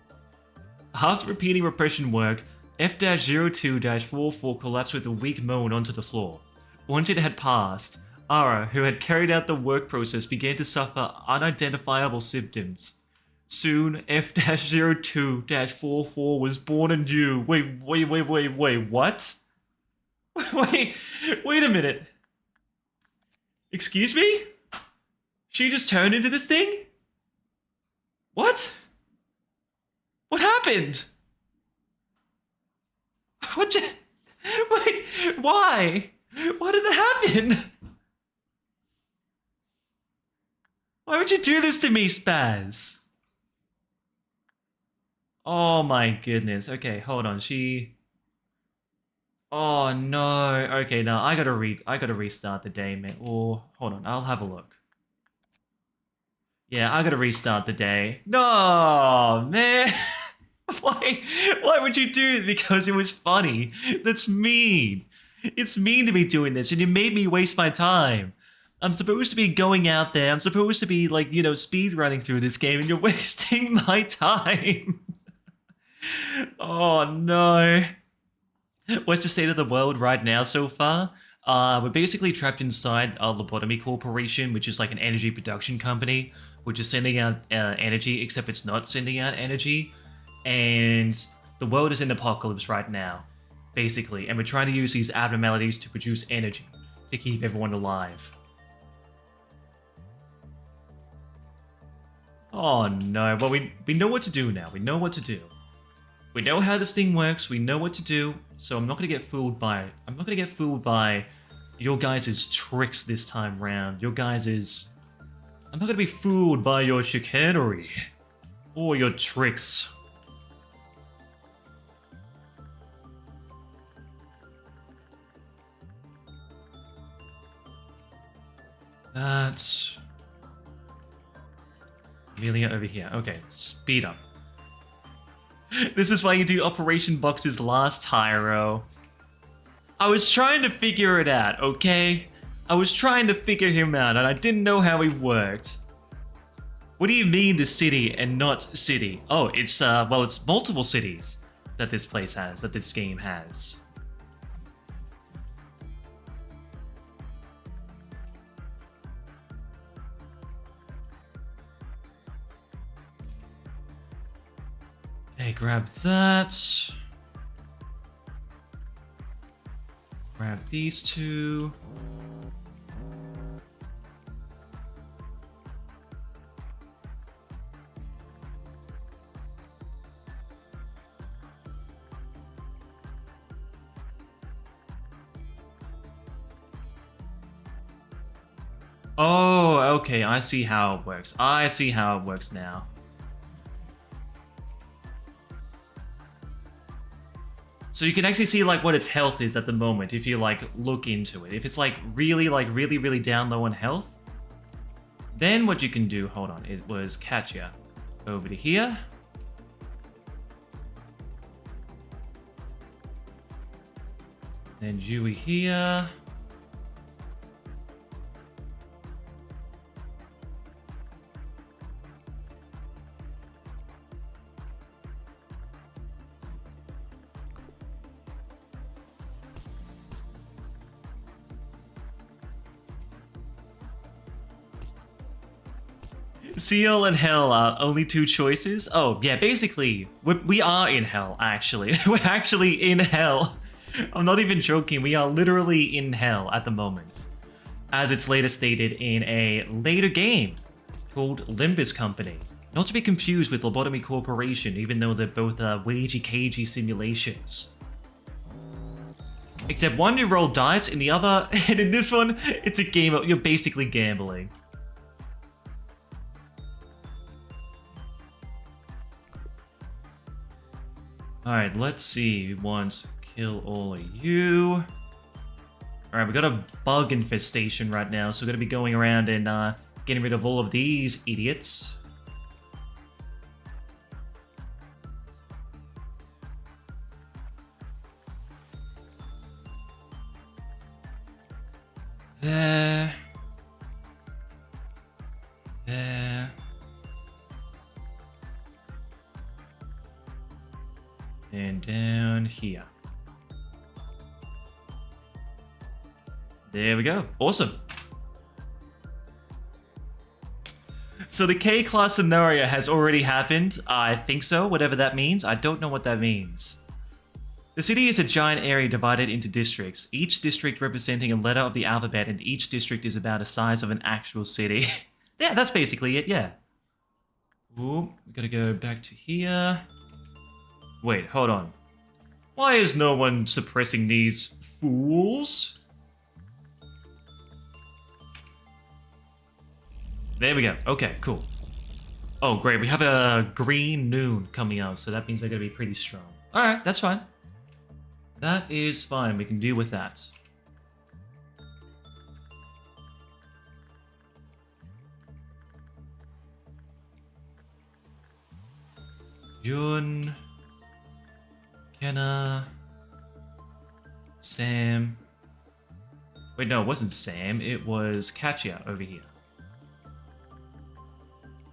[SPEAKER 1] After repeating repression work, F-02-44 collapsed with a weak moan onto the floor. Once it had passed, Ara, who had carried out the work process, began to suffer unidentifiable symptoms. Soon, F-02-44 was born anew. Wait, what? Wait a minute. Excuse me? She just turned into this thing? What? What happened? Wait, why? Why did that happen? Why would you do this to me, Spaz? Oh my goodness. Okay, hold on. Oh no. Okay, now I gotta restart the day, man. Oh, hold on, I'll have a look. Yeah, I gotta restart the day. No, man. Why? Why would you do it? Because it was funny. That's mean. It's mean to be doing this, and you made me waste my time. I'm supposed to be going out there. I'm supposed to be like, speed running through this game, and you're wasting my time. Oh no. What's the state of the world right now so far? We're basically trapped inside Lobotomy Corporation, which is like an energy production company, which is sending out energy, except it's not sending out energy. And the world is in apocalypse right now, basically. And we're trying to use these abnormalities to produce energy to keep everyone alive. Oh no, well we know what to do now. We know what to do. We know how this thing works, we know what to do, so I'm not gonna get fooled by your guys' tricks this time round. I'm not gonna be fooled by your chicanery or your tricks. That's Amelia over here. Okay, speed up. This is why you do Operation Boxes last, Hiro. I was trying to figure it out, okay? I was trying to figure him out, and I didn't know how he worked. What do you mean the city and not city? Oh, it's multiple cities that this place has, that this game has. Okay, grab that. Grab these two. Oh, okay, I see how it works. I see how it works now. So you can actually see like what its health is at the moment if you like look into it. If it's like really down low on health, then what you can do, hold on, it was Katya over to here. Then Yui here. Seal and Hell are only two choices? Oh, yeah, basically, we are in Hell, actually. We're actually in Hell. I'm not even joking, we are literally in Hell at the moment. As it's later stated in a later game called Limbus Company. Not to be confused with Lobotomy Corporation, even though they're both wagie-cagey simulations. Except one you roll dice, in the other, and in this one, it's a game of, you're basically gambling. Alright, let's see. We want to kill all of you. Alright, we got a bug infestation right now, so we're going to be going around and getting rid of all of these idiots. There. There. And down here. There we go. Awesome. So the K-class scenario has already happened. I think so, whatever that means. I don't know what that means. The city is a giant area divided into districts, each district representing a letter of the alphabet, and each district is about the size of an actual city. Yeah, that's basically it, yeah. Ooh, we gotta go back to here. Wait, hold on. Why is no one suppressing these fools? There we go. Okay, cool. Oh, great. We have a green noon coming out, so that means they're going to be pretty strong. Alright, that's fine. That is fine, we can deal with that. Jun, Kenna, Sam. Wait, no, it wasn't Sam, it was Katya over here.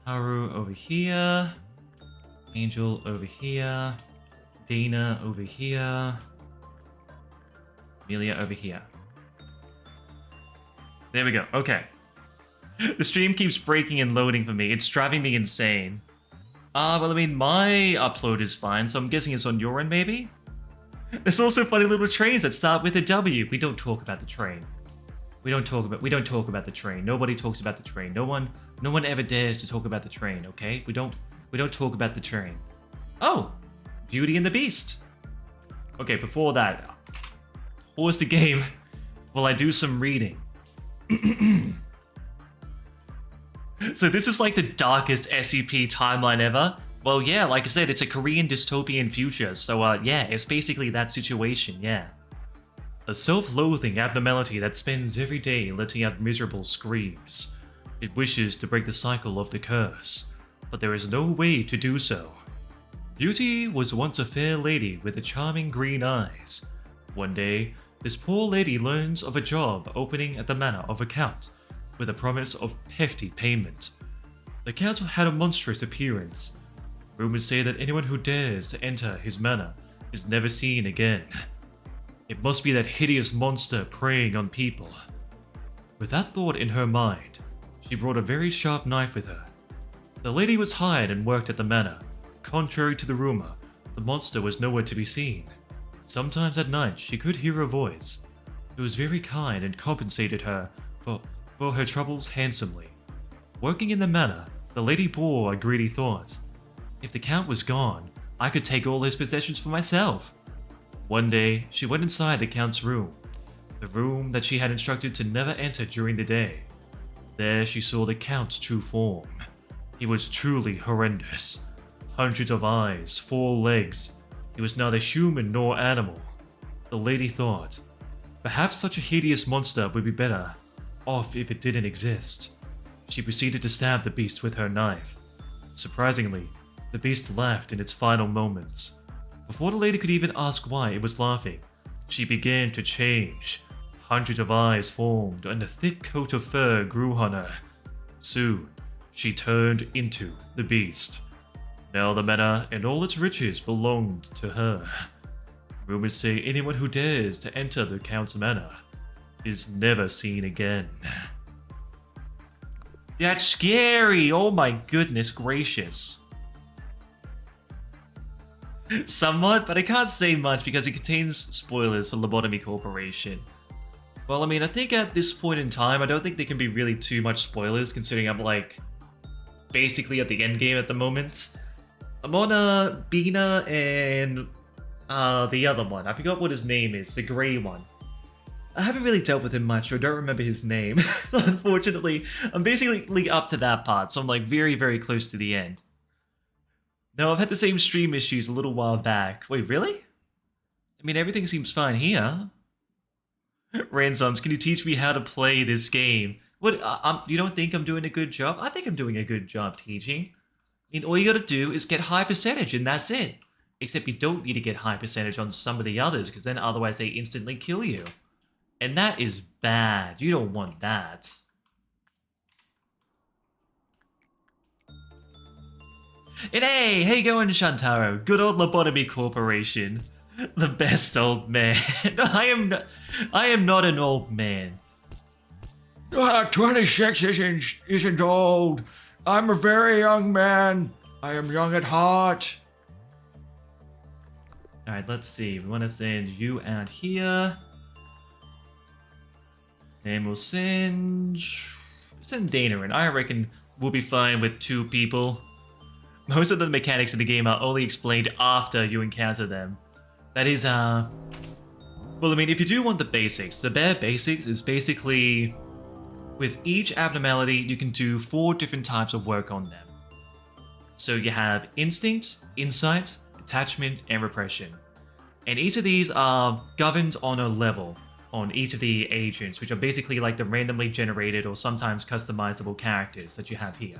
[SPEAKER 1] Haru over here. Angel over here. Dana over here. Amelia over here. There we go, okay. The stream keeps breaking and loading for me. It's driving me insane. Well, I mean, my upload is fine, so I'm guessing it's on your end, maybe? There's also funny little trains that start with a W. We don't talk about the train. We don't talk about the train. Nobody talks about the train. No one ever dares to talk about the train, okay? We don't talk about the train. Oh! Beauty and the Beast. Okay, before that, pause the game while I do some reading. So this is like the darkest SCP timeline ever. Well, yeah, like I said, it's a Korean dystopian future, so yeah, it's basically that situation, yeah. A self-loathing abnormality that spends every day letting out miserable screams. It wishes to break the cycle of the curse, but there is no way to do so. Beauty was once a fair lady with charming green eyes. One day, this poor lady learns of a job opening at the manor of a count, with a promise of hefty payment. The count had a monstrous appearance. Rumors say that anyone who dares to enter his manor is never seen again. It must be that hideous monster preying on people. With that thought in her mind, she brought a very sharp knife with her. The lady was hired and worked at the manor. Contrary to the rumor, the monster was nowhere to be seen. Sometimes at night she could hear a voice. It was very kind and compensated her for her troubles handsomely. Working in the manor, the lady bore a greedy thought. If the count was gone, I could take all his possessions for myself. One day, she went inside the count's room, the room that she had instructed to never enter during the day. There she saw the count's true form. He was truly horrendous. Hundreds of eyes, 4 legs. He was neither human nor animal. The lady thought, perhaps such a hideous monster would be better off if it didn't exist. She proceeded to stab the beast with her knife. Surprisingly, the beast laughed in its final moments. Before the lady could even ask why it was laughing, she began to change. Hundreds of eyes formed and a thick coat of fur grew on her. Soon, she turned into the beast. Now the manor and all its riches belonged to her. Rumors say anyone who dares to enter the count's manor is never seen again. That's scary! Oh my goodness gracious. Somewhat, but I can't say much because it contains spoilers for Lobotomy Corporation. Well, I mean, I think at this point in time, I don't think there can be really too much spoilers considering I'm like basically at the end game at the moment. I'm on Bina and the other one. I forgot what his name is, the grey one. I haven't really dealt with him much, so I don't remember his name. Unfortunately, I'm basically up to that part, so I'm like very, very close to the end. No, I've had the same stream issues a little while back. Wait, really? I mean, everything seems fine here. Ransoms, can you teach me how to play this game? What, you don't think I'm doing a good job? I think I'm doing a good job teaching. I mean, all you gotta do is get high percentage and that's it. Except you don't need to get high percentage on some of the others, because then otherwise they instantly kill you. And that is bad. You don't want that. And hey, how you going, Shantaro? Good old Lobotomy Corporation. The best old man. I am not an old man.
[SPEAKER 2] 26 isn't old. I'm a very young man. I am young at heart.
[SPEAKER 1] Alright, let's see. We want to send you out here. And we'll send Dana in. I reckon we'll be fine with 2 people. Most of the mechanics of the game are only explained after you encounter them. That is, well, I mean, if you do want the basics, the bare basics is basically, with each abnormality, you can do 4 different types of work on them. So you have instinct, insight, attachment, and repression. And each of these are governed on a level on each of the agents, which are basically like the randomly generated or sometimes customizable characters that you have here.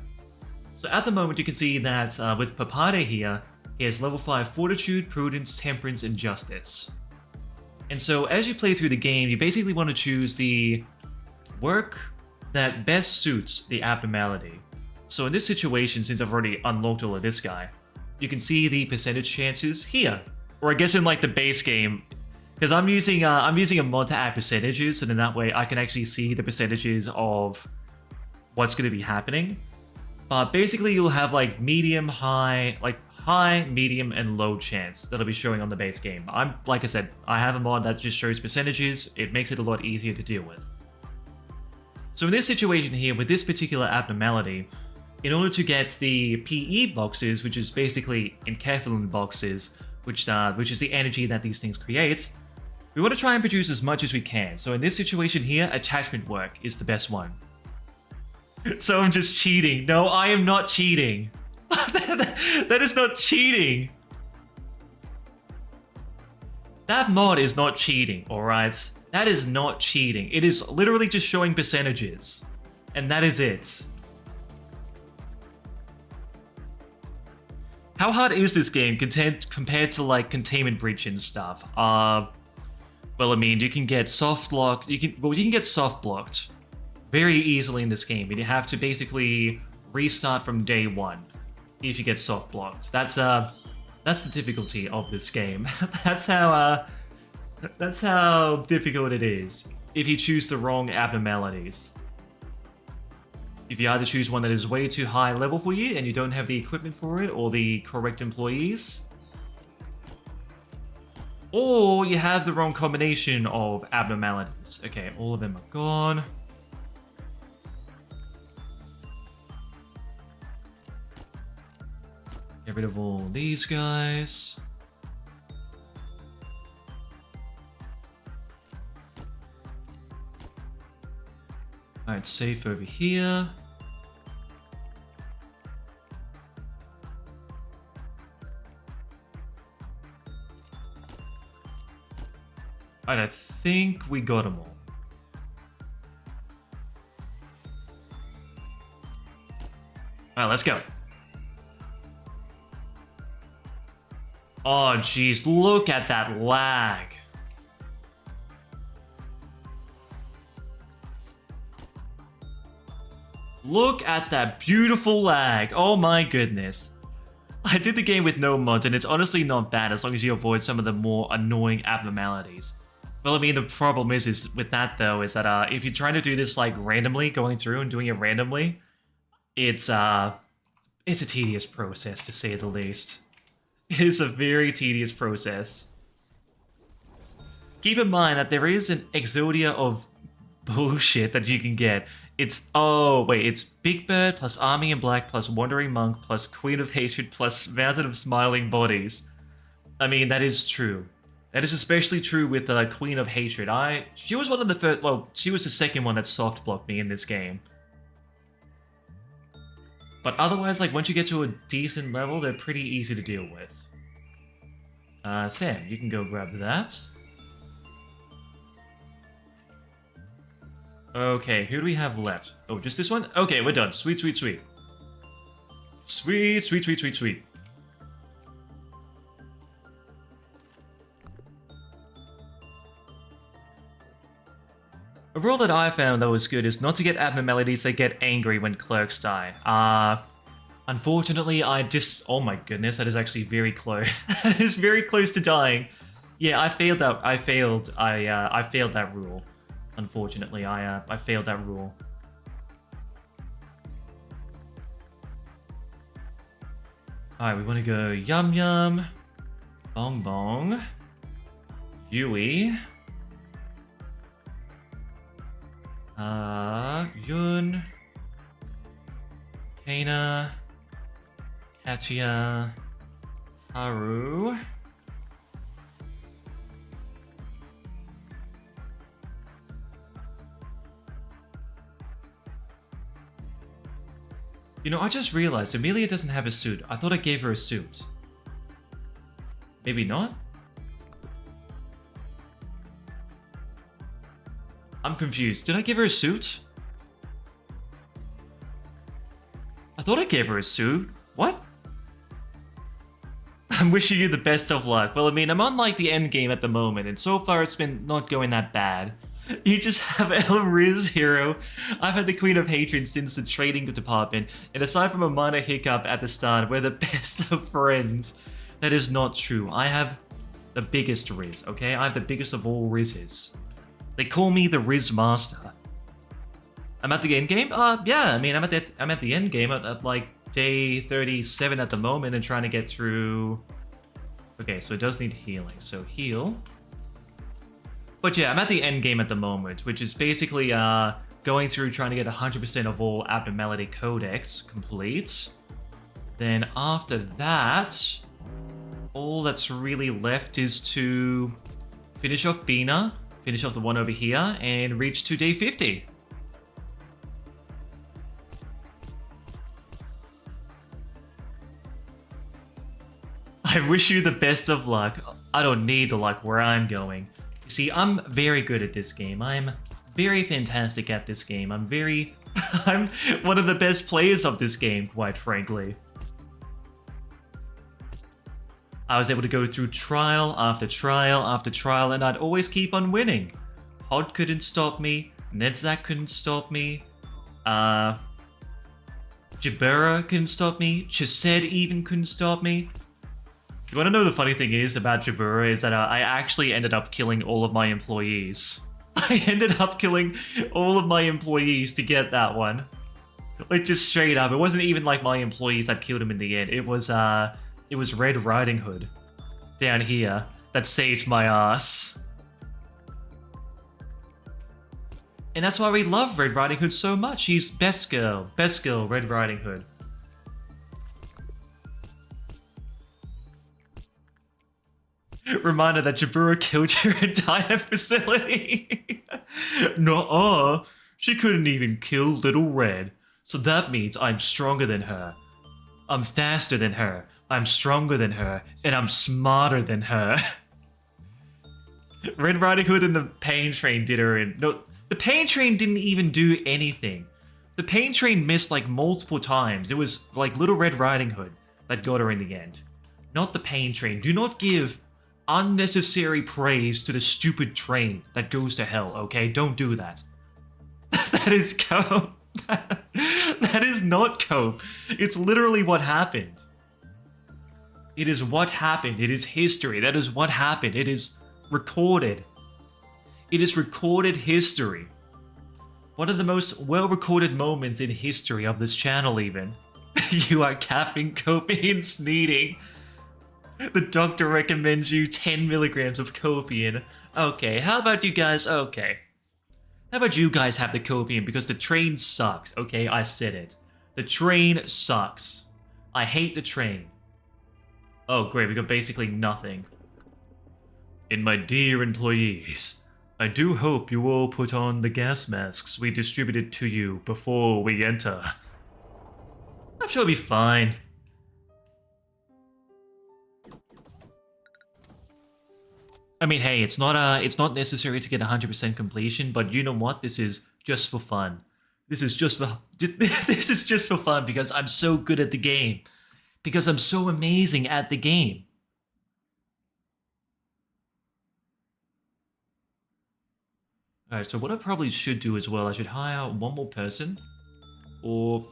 [SPEAKER 1] So at the moment, you can see that with Papade here, he has level 5 Fortitude, Prudence, Temperance, and Justice. And so as you play through the game, you basically want to choose the work that best suits the abnormality. So in this situation, since I've already unlocked all of this guy, you can see the percentage chances here. Or I guess in like the base game, because I'm using a mod to add percentages, and in that way I can actually see the percentages of what's going to be happening. But basically you'll have like medium, high, medium, and low chance that'll be showing on the base game. Like I said, I have a mod that just shows percentages. It makes it a lot easier to deal with. So in this situation here, with this particular abnormality, in order to get the PE boxes, which is basically enkephalin boxes, which is the energy that these things create, we want to try and produce as much as we can. So in this situation here, attachment work is the best one. So I'm just cheating. No, I am not cheating. That is not cheating. That mod is not cheating, alright? That is not cheating. It is literally just showing percentages. And that is it. How hard is this game compared to like Containment Breach and stuff? Well, I mean, you can get soft locked. You can get soft blocked very easily in this game, and you have to basically restart from day one if you get soft blocked. That's the difficulty of this game. That's how difficult it is if you choose the wrong abnormalities. If you either choose one that is way too high level for you and you don't have the equipment for it or the correct employees, or you have the wrong combination of abnormalities. Okay, all of them are gone. Get rid of all these guys. Alright, safe over here. Alright, I think we got them all. Alright, let's go. Oh, jeez, look at that lag. Look at that beautiful lag. Oh my goodness. I did the game with no mods, and it's honestly not bad as long as you avoid some of the more annoying abnormalities. Well, I mean, the problem is with that though, is that if you're trying to do this like randomly, going through and doing it randomly, it's a tedious process to say the least. It is a very tedious process. Keep in mind that there is an exodia of bullshit that you can get. It's Big Bird plus Army in Black plus Wandering Monk plus Queen of Hatred plus Mountain of Smiling Bodies. I mean, that is true. That is especially true with Queen of Hatred. She was one of the first, well, she was the second one that soft blocked me in this game. But otherwise, like, once you get to a decent level, they're pretty easy to deal with. Sam, you can go grab that. Okay, who do we have left? Oh, just this one? Okay, we're done. Sweet, sweet, sweet. Sweet, sweet, sweet, sweet, sweet. A rule that I found that was good is not to get abnormalities that get angry when clerks die. Unfortunately, oh my goodness, that is actually very close. That is very close to dying. Yeah, I failed that. I failed that rule. Unfortunately, I failed that rule. Alright, we want to go Yum Yum, Bong Bong, Yui, Yun, Kana, Katia, Haru, you know, I just realized Amelia doesn't have a suit. I thought I gave her a suit. Maybe not? I'm confused. Did I give her a suit? I thought I gave her a suit. What? I'm wishing you the best of luck. Well, I mean, I'm on like the end game at the moment, and so far it's been not going that bad. You just have El Riz, Hiro. I've had the Queen of Hatred since the trading department, and aside from a minor hiccup at the start, we're the best of friends. That is not true. I have the biggest Riz, okay? I have the biggest of all Rizes. They call me the Riz Master. I'm at the end game? Yeah, I mean, I'm at the end game at like day 37 at the moment and trying to get through... Okay, so it does need healing, so heal. But yeah, I'm at the end game at the moment, which is basically going through trying to get 100% of all Abnormality Codex complete. Then after that, all that's really left is to finish off Bina, finish off the one over here, and reach to day 50. I wish you the best of luck. I don't need the luck where I'm going. You see, I'm very good at this game. I'm very fantastic at this game. I'm one of the best players of this game, quite frankly. I was able to go through trial after trial after trial, and I'd always keep on winning. Pod couldn't stop me. Nedzak couldn't stop me. Jabura couldn't stop me. Chesed even couldn't stop me. You want to know the funny thing is about Jabura is that I actually ended up killing all of my employees. I ended up killing all of my employees to get that one. Like, just straight up. It wasn't even like my employees that killed him in the end. It was Red Riding Hood down here that saved my ass. And that's why we love Red Riding Hood so much. She's best girl, Red Riding Hood. Reminder that Jabura killed your entire facility. Nuh-uh. She couldn't even kill Little Red. So that means I'm stronger than her. I'm faster than her. I'm stronger than her. And I'm smarter than her. Red Riding Hood and the Pain Train did her in. No, the Pain Train didn't even do anything. The Pain Train missed like multiple times. It was like Little Red Riding Hood that got her in the end. Not the Pain Train. Do not give unnecessary praise to the stupid train that goes to hell, okay? Don't do that. That is cope. That is not cope. It's literally what happened. It is what happened. It is history. That is what happened. It is recorded. It is recorded history. One of the most well-recorded moments in history of this channel, even. You are capping, coping, and sneezing. The doctor recommends you 10 milligrams of copium. Okay, how about you guys? Okay. How about you guys have the copium because the train sucks. Okay, I said it. The train sucks. I hate the train. Oh, great, we got basically nothing. And my dear employees, I do hope you all put on the gas masks we distributed to you before we enter. I'm sure it'll be fine. I mean, hey, it's not necessary to get 100% completion, but you know what? This is just for fun. This is just for fun because I'm so good at the game. Because I'm so amazing at the game. Alright, so what I probably should do as well, I should hire one more person. Or,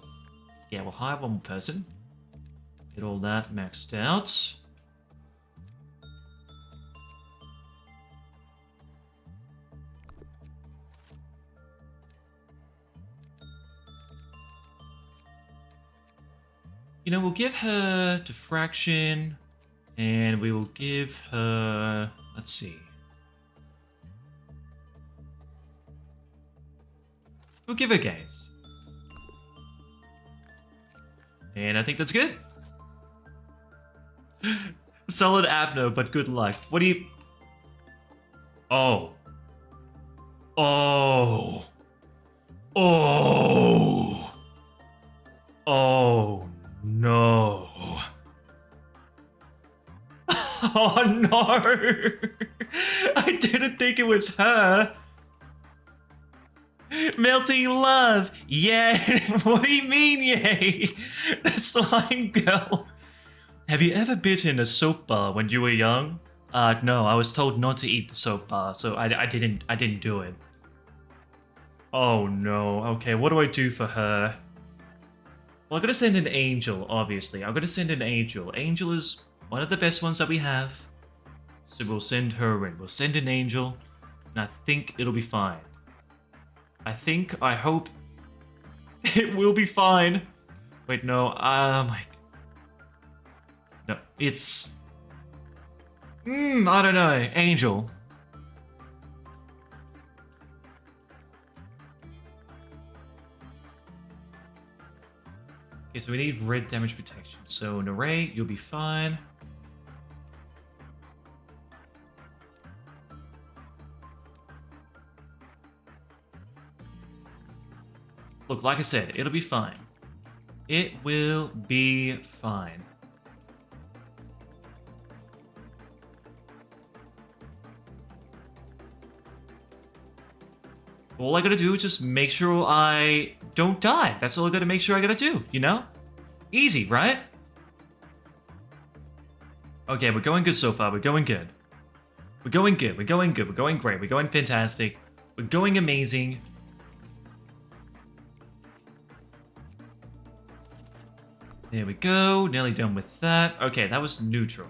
[SPEAKER 1] yeah, we'll hire one more person. Get all that maxed out. You know, we'll give her diffraction, and we will give her, let's see. We'll give her gaze. And I think that's good. Solid Abno, but good luck. What do you... Oh. Oh. Oh. Oh. No. Oh no. I didn't think it was her. Melting love! Yeah! What do you mean, yay? That's the line, girl. Have you ever bitten a soap bar when you were young? No, I was told not to eat the soap bar, so I didn't do it. Oh no, okay, what do I do for her? Well, I'm gonna send an angel, obviously. I'm gonna send an angel. Angel is one of the best ones that we have. So we'll send her in. We'll send an angel, and I think it'll be fine. I hope it will be fine. Wait, no, no, it's... I don't know, angel. Okay, so we need red damage protection. So, Narray, you'll be fine. Look, like I said, it'll be fine. It will be fine. All I gotta do is just make sure I don't die. That's all I gotta make sure I gotta do, you know? Easy, right? Okay, we're going good so far. We're going good. We're going good. We're going good. We're going great. We're going fantastic. We're going amazing. There we go. Nearly done with that. Okay, that was neutral.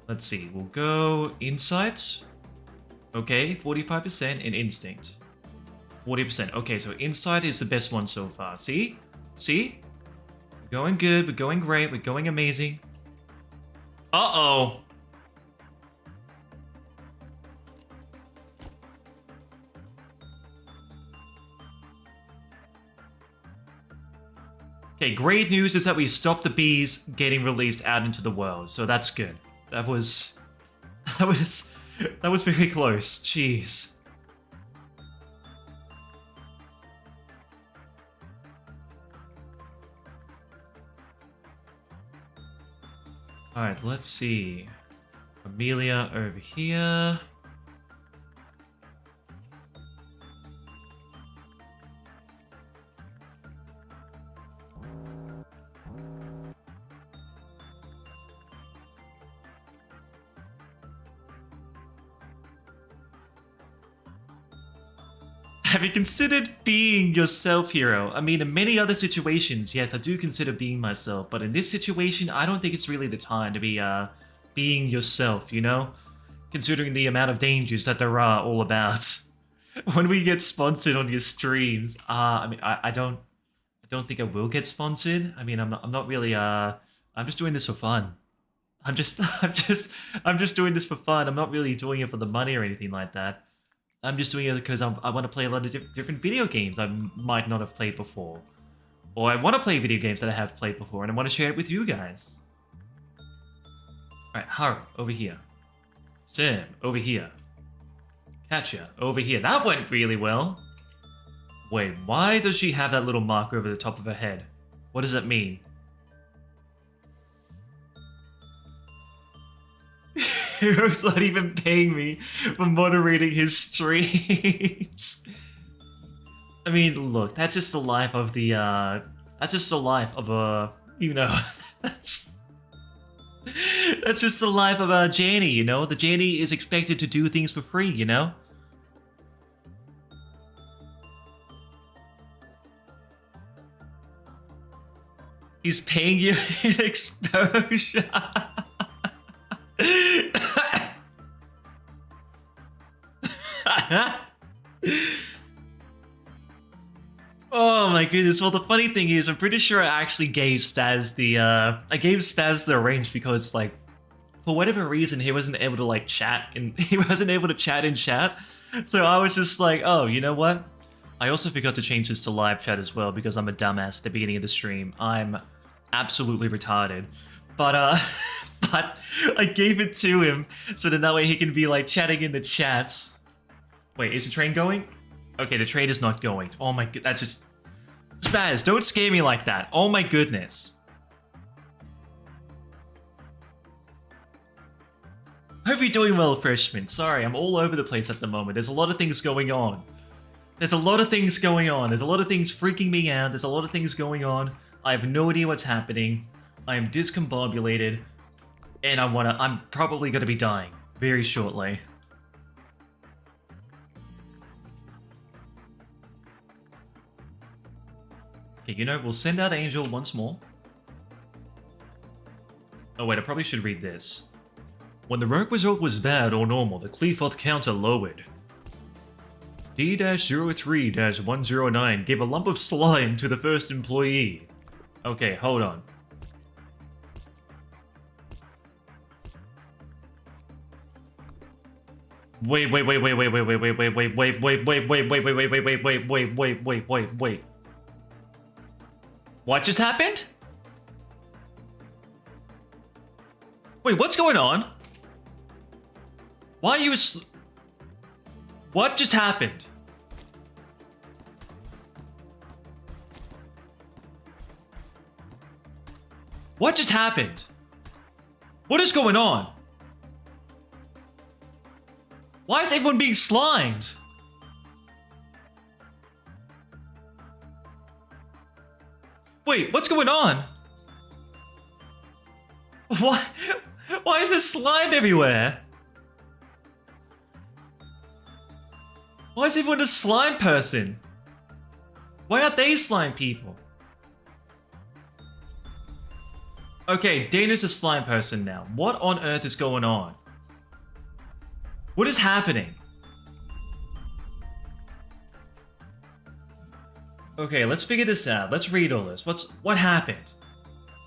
[SPEAKER 1] Let's see. We'll go insight. Okay, 45% and instinct. 40%. Okay, so insight is the best one so far. See? See? We're going good. We're going great. We're going amazing. Uh-oh. Okay, great news is that we stopped the bees getting released out into the world, so that's good. That was very close. Jeez. Alright, let's see. Amelia over here. Have you considered being yourself, Hiro? I mean, in many other situations, yes, I do consider being myself, but in this situation, I don't think it's really the time to be, being yourself, you know? Considering the amount of dangers that there are all about. When we get sponsored on your streams, I mean, I don't think I will get sponsored. I mean, I'm not really, I'm just doing this for fun. I'm just doing this for fun. I'm not really doing it for the money or anything like that. I'm just doing it because I want to play a lot of different video games I might not have played before. Or I want to play video games that I have played before, and I want to share it with you guys. Alright, Hiro, over here. Sam, over here. Katya, over here. That went really well. Wait, why does she have that little mark over the top of her head? What does that mean? Hiro's not even paying me for moderating his streams. I mean, look, that's just the life of the, that's just the life of a, you know, that's just the life of a Janie, you know? The Janie is expected to do things for free, you know? He's paying you in exposure. Oh my goodness. Well, the funny thing is, I'm pretty sure I actually gave Spaz the range because, like, for whatever reason, he wasn't able to, like, chat in chat. So I was just like, oh, you know what? I also forgot to change this to live chat as well because I'm a dumbass at the beginning of the stream. I'm absolutely retarded. But but I gave it to him so that way he can be, like, chatting in the chats. Wait, is the train going? Okay, the train is not going. Oh my god, that's just... Spaz, don't scare me like that. Oh my goodness. Hope you're doing well, freshman. Sorry, I'm all over the place at the moment. There's a lot of things going on. There's a lot of things going on. There's a lot of things freaking me out. There's a lot of things going on. I have no idea what's happening. I am discombobulated. And I'm probably gonna be dying very shortly. Okay, you know, we'll send out Angel once more. Oh wait, I probably should read this. When the work result was bad or normal, the Cleafoth counter lowered. D-03-109 gave a lump of slime to the first employee. Okay, hold on. Wait. What just happened? Wait, what's going on? Why are you What just happened? What just happened? What is going on? Why is everyone being slimed? Wait, what's going on? Why is there slime everywhere? Why is everyone a slime person? Why aren't they slime people? Okay, Dana's a slime person now. What on earth is going on? What is happening? Okay, let's figure this out. Let's read all this. What happened?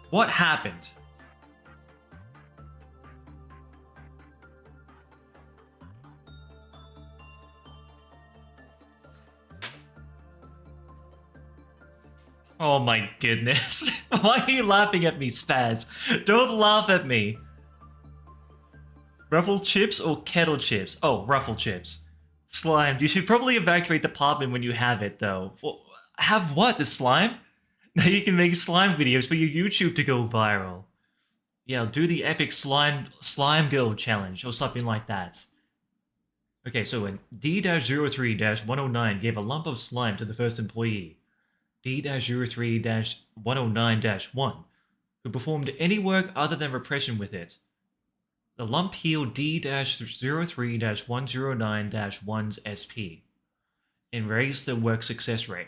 [SPEAKER 1] What happened? Oh my goodness. Why are you laughing at me, Spaz? Don't laugh at me. Ruffle chips or kettle chips? Oh, ruffle chips. Slimed. You should probably evacuate the apartment when you have it, though. Well, have what? The slime? Now you can make slime videos for your YouTube to go viral. Yeah, I'll do the epic slime girl challenge or something like that. Okay, so when D-03-109 gave a lump of slime to the first employee, D-03-109-1, who performed any work other than repression with it. The lump healed D-03-109-1's SP and raised the work success rate.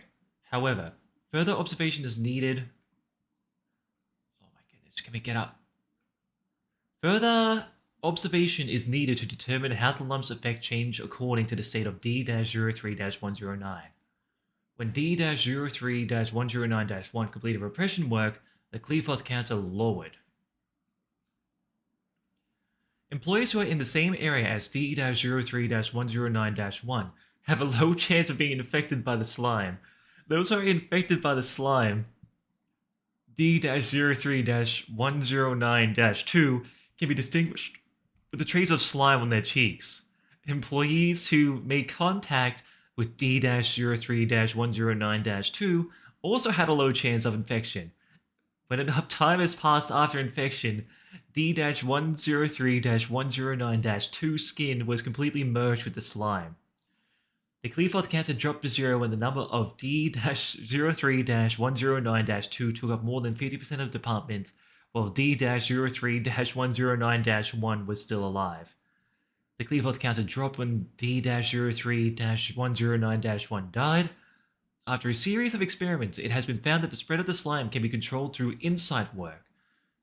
[SPEAKER 1] However, further observation is needed. Oh my goodness, can we get up? Further observation is needed to determine how the lump's effect change according to the state of D-03-109. When D-03-109-1 completed repression work, the Cleafoth counter lowered. Employees who are in the same area as D-03-109-1 have a low chance of being infected by the slime. Those who are infected by the slime, D-03-109-2, can be distinguished with the trace of slime on their cheeks. Employees who made contact with D-03-109-2 also had a low chance of infection. When enough time has passed after infection, D-103-109-2 skin was completely merged with the slime. The Cleafoth counter dropped to 0 when the number of D-03-109-2 took up more than 50% of the department, while D-03-109-1 was still alive. The Cleafoth counter dropped when D-03-109-1 died. After a series of experiments, it has been found that the spread of the slime can be controlled through insight work.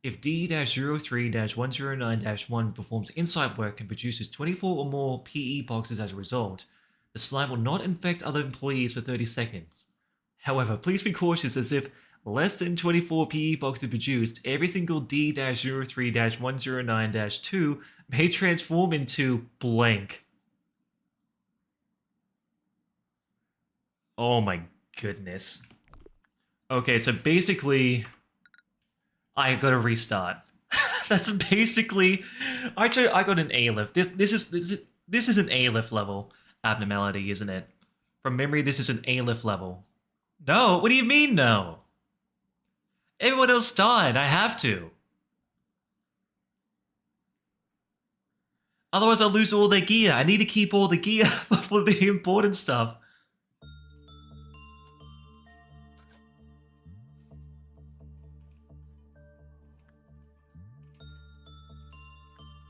[SPEAKER 1] If D-03-109-1 performs insight work and produces 24 or more PE boxes as a result, the slime will not infect other employees for 30 seconds. However, please be cautious, as if less than 24 PE boxes produced, every single D-03-109-2 may transform into blank. Oh my goodness. Okay, so basically, I gotta restart. That's basically, I got an A-lift. This is an A-lift level abnormality, isn't it? From memory, this is an A-lift level. No, what do you mean no? Everyone else died. I have to. Otherwise, I'll lose all their gear. I need to keep all the gear for the important stuff.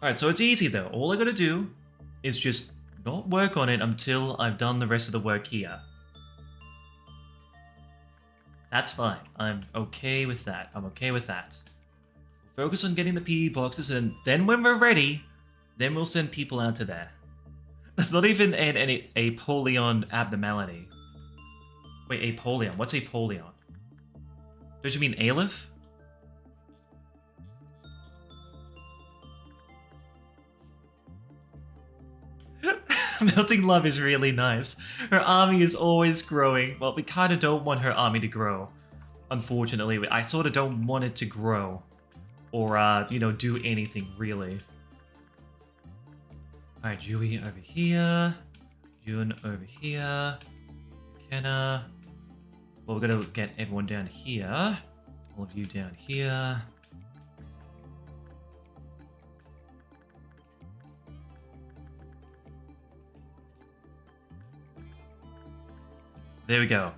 [SPEAKER 1] Alright, so it's easy though. All I gotta do is just not work on it until I've done the rest of the work here. That's fine. I'm okay with that. I'm okay with that. Focus on getting the PE boxes, and then when we're ready, then we'll send people out to there. That's not even an Apollyon abnormality. Wait, Apollyon? What's Apollyon? Don't you mean Aleph? Melting Love is really nice. Her army is always growing. Well, we kind of don't want her army to grow. Unfortunately, I sort of don't want it to grow. Or, you know, do anything, really. Alright, Yui over here. Yun over here. McKenna. Well, we're gonna get everyone down here. All of you down here. There we go.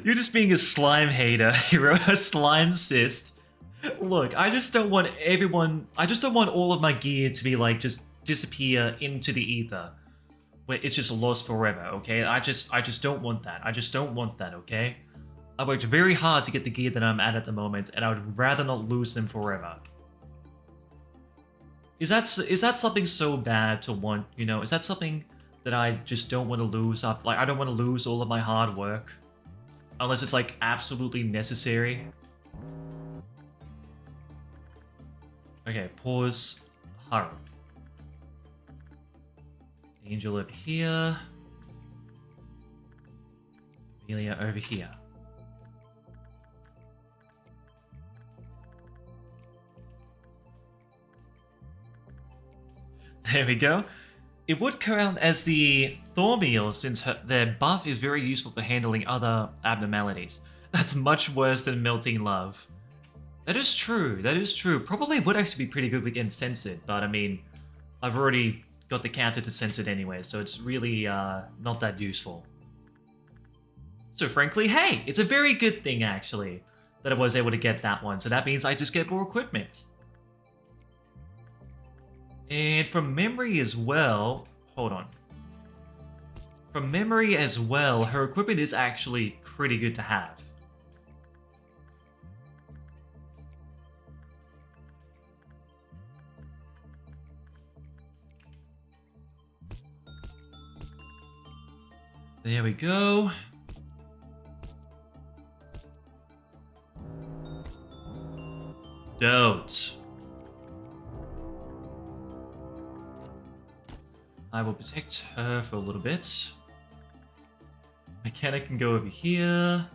[SPEAKER 1] You're just being a slime hater, Hiro. A slime cyst. Look, I just don't want everyone... I just don't want all of my gear to be, like, just disappear into the ether. Where it's just lost forever, okay? I just don't want that. I just don't want that, okay? I worked very hard to get the gear that I'm at the moment, and I would rather not lose them forever. Is that something so bad to want, you know? Is that something that I just don't want to lose up? Like, I don't want to lose all of my hard work. Unless it's, like, absolutely necessary. Okay, pause. Hiro. Angel over here. Amelia over here. There we go. It would count as the Thormeal since their buff is very useful for handling other abnormalities. That's much worse than Melting Love. That is true, that is true. Probably would actually be pretty good against Sense It, but I mean, I've already got the counter to Sense It anyway, so it's really not that useful. So frankly, hey, it's a very good thing actually that I was able to get that one, so that means I just get more equipment. And from memory as well, hold on. From memory as well, her equipment is actually pretty good to have. There we go. Don't. I will protect her for a little bit. McKenna can go over here.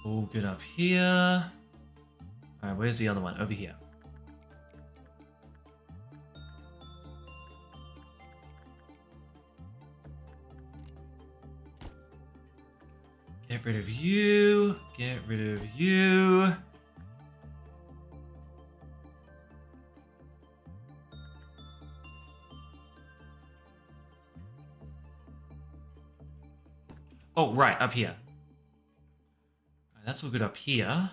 [SPEAKER 1] All good up here. Alright, where's the other one? Over here. Get rid of you. Get rid of you. Oh, right, up here. Right, that's all good up here.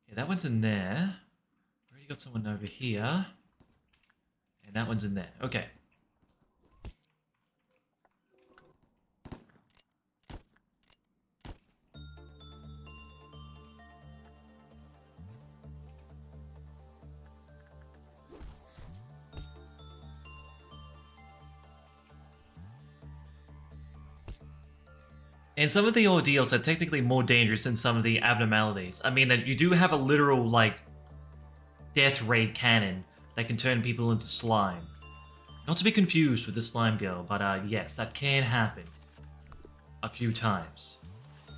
[SPEAKER 1] Okay, that one's in there. Already got someone over here. And that one's in there. Okay. And some of the ordeals are technically more dangerous than some of the abnormalities. I mean, that you do have a literal, like, death ray cannon that can turn people into slime. Not to be confused with the slime girl, but yes, that can happen. A few times.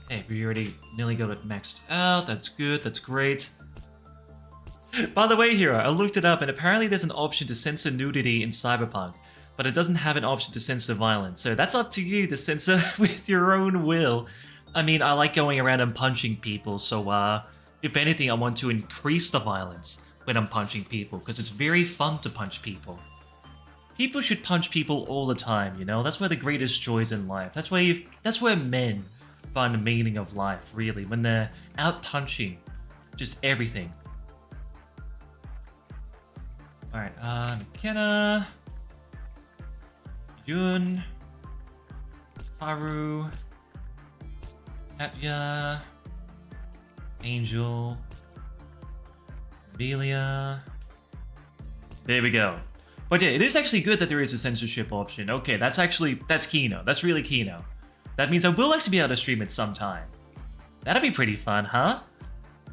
[SPEAKER 1] Hey, we already nearly got it maxed out. That's good, that's great. By the way, Hiro, I looked it up and apparently there's an option to censor nudity in Cyberpunk, but it doesn't have an option to censor violence, so that's up to you to censor with your own will. I mean, I like going around and punching people, so If anything, I want to increase the violence when I'm punching people, because it's very fun to punch people. People should punch people all the time, you know? That's where the greatest joys in life. That's where men find the meaning of life, really, when they're out punching just everything. Alright, McKenna, Yun, Haru, Katya, Angel, Amelia. There we go. But yeah, it is actually good that there is a censorship option. Okay, that's Kino. That's really Kino. That means I will actually be able to stream it sometime. That'd be pretty fun, huh?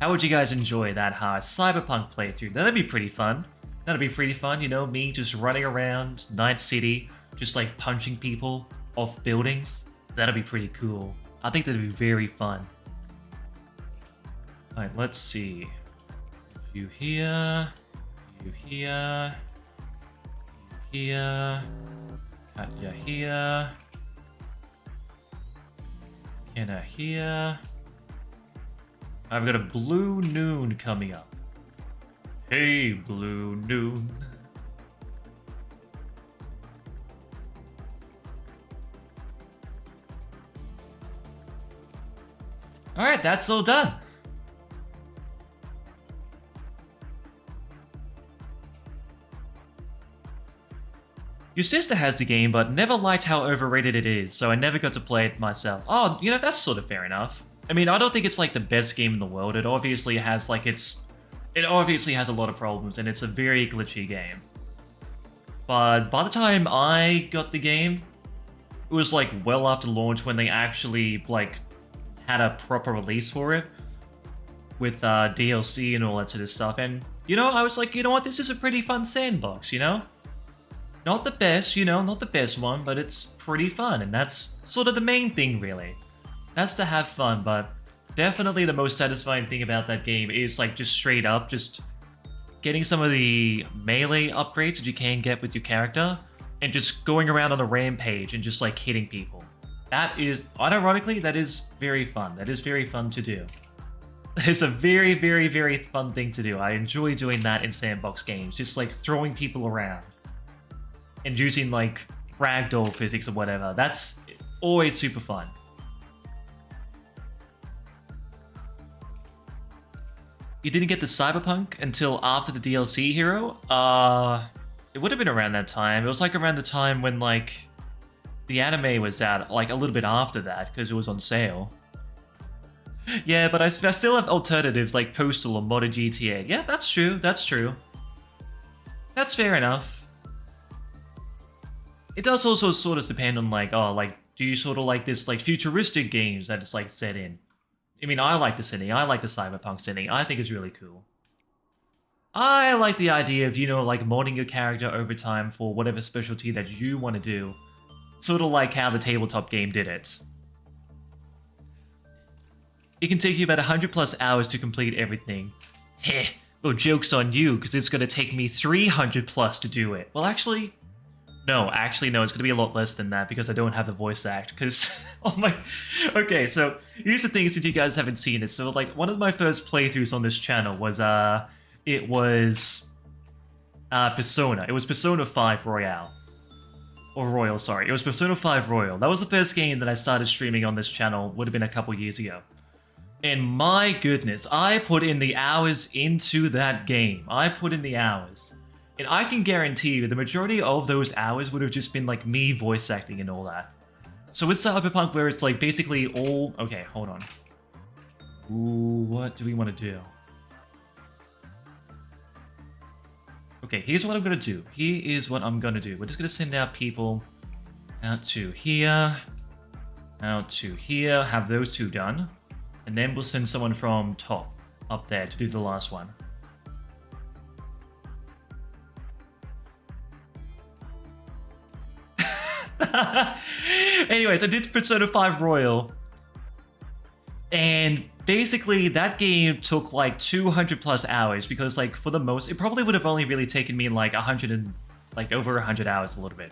[SPEAKER 1] How would you guys enjoy that, huh? Cyberpunk playthrough. That'd be pretty fun. That'd be pretty fun, you know, me just running around Night City, just like punching people off buildings. That'd be pretty cool. I think that'd be very fun. Alright, let's see. You here. You here. Here. Katya here. Kenna here. I've got a Blue Noon coming up. Hey, Blue Noon. Alright, that's all done. Your sister has the game, but never liked how overrated it is, so I never got to play it myself. Oh, you know, that's sort of fair enough. I mean, I don't think it's like the best game in the world. It obviously has like it obviously has a lot of problems, and it's a very glitchy game. But by the time I got the game, it was like well after launch when they actually like had a proper release for it with DLC and all that sort of stuff. And you know, I was like, you know what, this is a pretty fun sandbox, you know? Not the best, you know, not the best one, but it's pretty fun, and that's sort of the main thing, really. That's to have fun, but definitely the most satisfying thing about that game is like just straight up, just getting some of the melee upgrades that you can get with your character, and just going around on a rampage and just like hitting people. That is, unironically, that is very fun. That is very fun to do. It's a very, very, very fun thing to do. I enjoy doing that in sandbox games, just like throwing people around and using like ragdoll physics or whatever. That's always super fun. You didn't get the Cyberpunk until after the DLC, Hiro? It would have been around that time. It was like around the time when like the anime was out, like a little bit after that, because it was on sale. Yeah, but I still have alternatives like Postal or modded GTA. Yeah, that's true, that's true. That's fair enough. It does also sort of depend on like, oh, like, do you sort of like this like futuristic games that it's like set in? I mean, I like the setting, I like the cyberpunk setting, I think it's really cool. I like the idea of, you know, like modding your character over time for whatever specialty that you want to do. Sort of like how the tabletop game did it. It can take you about 100 plus hours to complete everything. Heh, well, joke's on you, because it's going to take me 300 plus to do it. Well, actually, no, it's going to be a lot less than that because I don't have the voice act, because, oh my... Okay, so, here's the thing, since you guys haven't seen it. So, like, one of my first playthroughs on this channel was, it was, Persona. It was Persona 5 Royale. Or Royal, sorry. It was Persona 5 Royal. That was the first game that I started streaming on this channel, would have been a couple years ago. And my goodness, I put in the hours into that game. I put in the hours. And I can guarantee you the majority of those hours would have just been like me voice acting and all that. So with Cyberpunk, where it's like basically all... Okay, hold on. Ooh, what do we want to do? Okay, here's what I'm going to do. Here is what I'm going to do. We're just going to send out people out to here, have those two done. And then we'll send someone from top up there to do the last one. Anyways, I did Persona 5 Royal. And basically that game took like 200 plus hours because like for the most, it probably would have only really taken me like 100 and over 100 hours a little bit.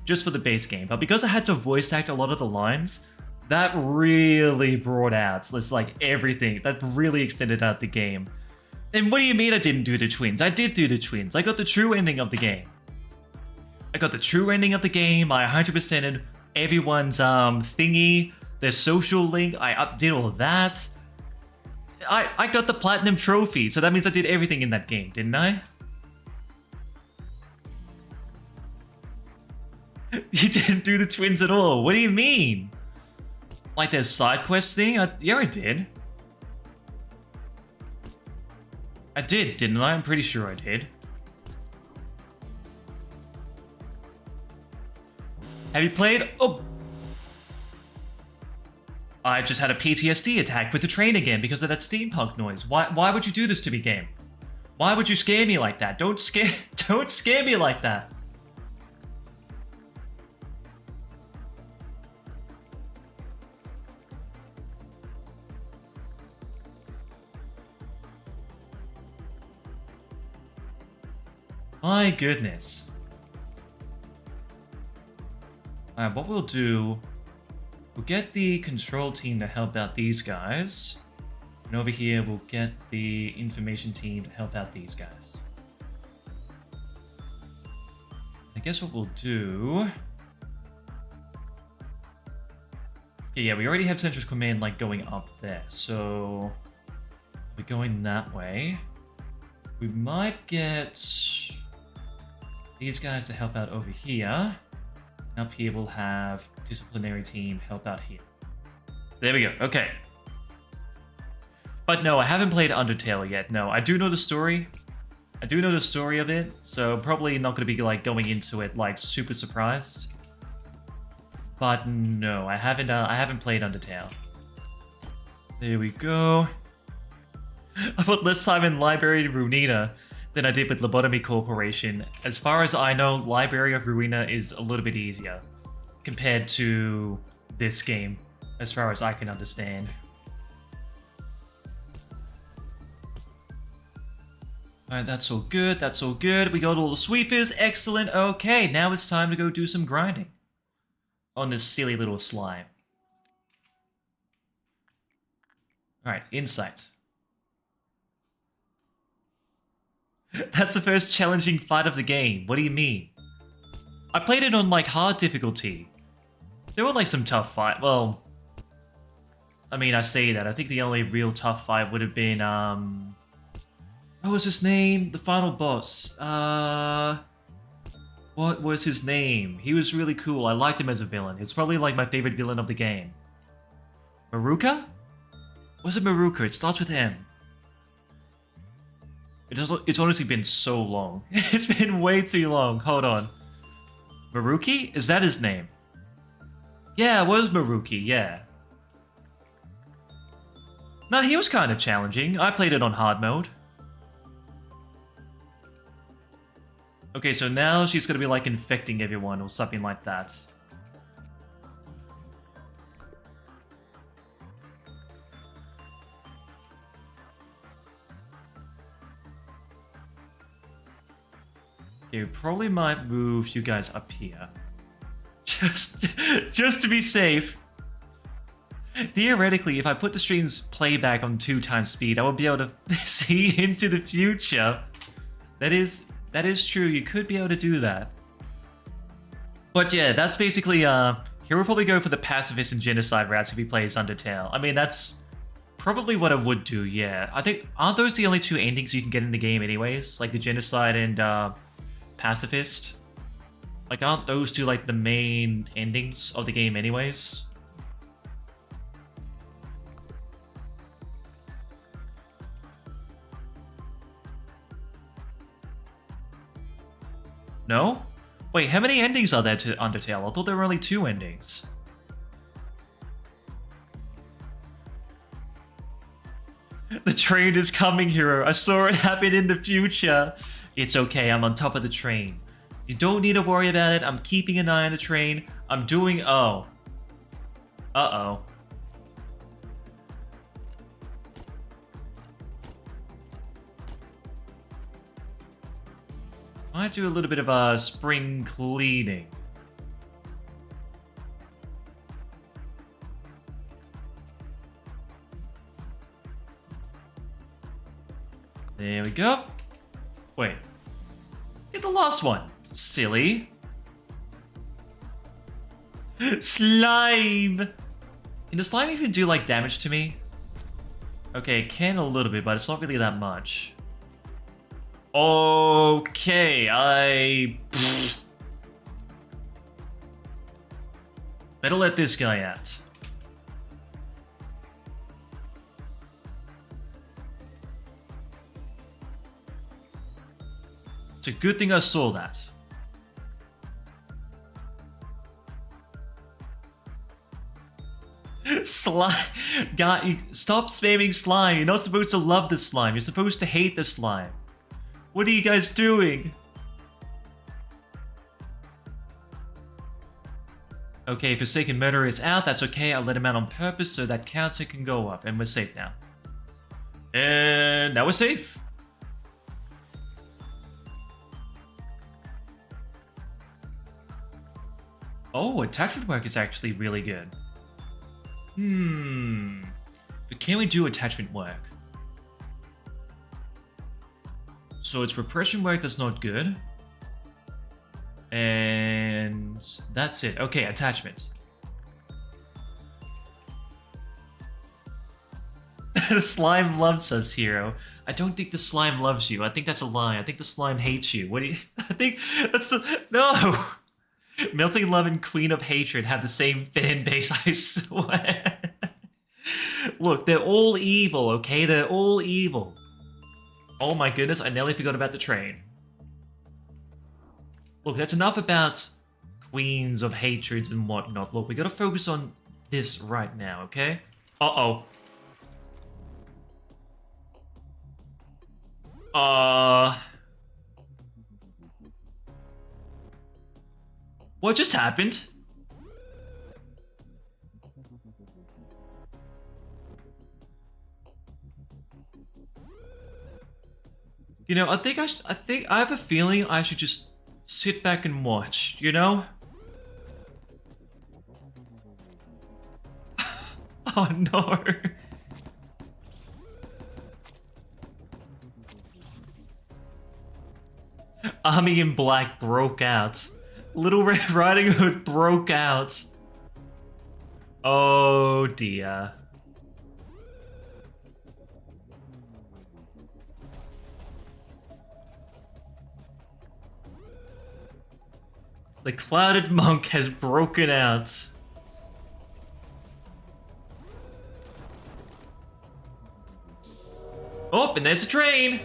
[SPEAKER 1] Just for the base game. But because I had to voice act a lot of the lines, That really brought out this, like, everything. That really extended out the game. And what do you mean I didn't do the twins? I did do the twins. I got the true ending of the game. I 100%ed everyone's thingy, their social link. I did all of that. I got the platinum trophy, so that means I did everything in that game, didn't I? You didn't do the twins at all. What do you mean? Like their side quest thing? Yeah, I did. I did, didn't I? I'm pretty sure I did. Have you played? Oh! I just had a PTSD attack with the train again because of that steampunk noise. Why would you do this to me, game? Why would you scare me like that? Don't scare me like that. My goodness. Alright, what we'll do, we'll get the control team to help out these guys. And over here, we'll get the information team to help out these guys. I guess what we'll do... Yeah, we already have Central Command, like, going up there. So, we're going that way. We might get these guys to help out over here. Up here we'll have disciplinary team help out here. There we go. Okay. But no, I haven't played Undertale yet. No, I do know the story. I do know the story of it, so probably not going to be like going into it like super surprised. But no, I haven't played Undertale. There we go. I put less time in Library of Ruina than I did with Lobotomy Corporation. As far as I know, Library of Ruina is a little bit easier compared to this game, as far as I can understand. Alright, that's all good, that's all good. We got all the sweepers, excellent. Okay, now it's time to go do some grinding on this silly little slime. Alright, insight. That's the first challenging fight of the game. What do you mean? I played it on, like, hard difficulty. There were, like, some tough fight. Well, I mean, I say that. I think the only real tough fight would have been, what was his name? The final boss. What was his name? He was really cool. I liked him as a villain. It's probably, like, my favorite villain of the game. Maruka? Was it Maruka? It starts with M. It's honestly been so long. It's been way too long. Hold on. Maruki? Is that his name? Yeah, it was Maruki, yeah. No, he was kind of challenging. I played it on hard mode. Okay, so now she's gonna be like infecting everyone or something like that. Okay, we probably might move you guys up here. Just to be safe. Theoretically, if I put the stream's playback on 2x speed, I would be able to see into the future. That is true, you could be able to do that. But yeah, that's basically, Hiro will probably go for the pacifist and genocide routes if he plays Undertale. I mean, that's probably what I would do, yeah. I think, aren't those the only two endings you can get in the game anyways? Like the genocide and, pacifist? Like, aren't those two, like, the main endings of the game anyways? No? Wait, how many endings are there to Undertale? I thought there were only 2 endings. The train is coming, Hiro. I saw it happen in the future. It's okay, I'm on top of the train. You don't need to worry about it. I'm keeping an eye on the train. I'm doing... Oh. Uh-oh. Might do a little bit of spring cleaning. There we go. Wait. Get the last one. Silly. Slime! Can the slime even do, like, damage to me? Okay, it can a little bit, but it's not really that much. Okay, better let this guy out. It's a good thing I saw that. Slime. God, stop spamming slime. You're not supposed to love the slime. You're supposed to hate the slime. What are you guys doing? Okay, Forsaken Murderer is out. That's okay. I'll let him out on purpose so that counter can go up. And we're safe now. And now we're safe. Oh, attachment work is actually really good. But can we do attachment work? So it's repression work that's not good. And that's it. Okay, attachment. The slime loves us, Hiro. I don't think the slime loves you. I think that's a lie. I think the slime hates you. What do you... I think that's the... No! Melting Love and Queen of Hatred have the same fan base, I swear. Look, they're all evil, okay? They're all evil. Oh my goodness, I nearly forgot about the train. Look, that's enough about Queens of Hatreds and whatnot. Look, we gotta focus on this right now, okay? Uh-oh. What just happened? You know, I think I have a feeling I should just sit back and watch, you know? Oh no. Army in Black broke out. Little Red Riding Hood broke out. Oh dear. The Clouded Monk has broken out. Oh, and there's a train!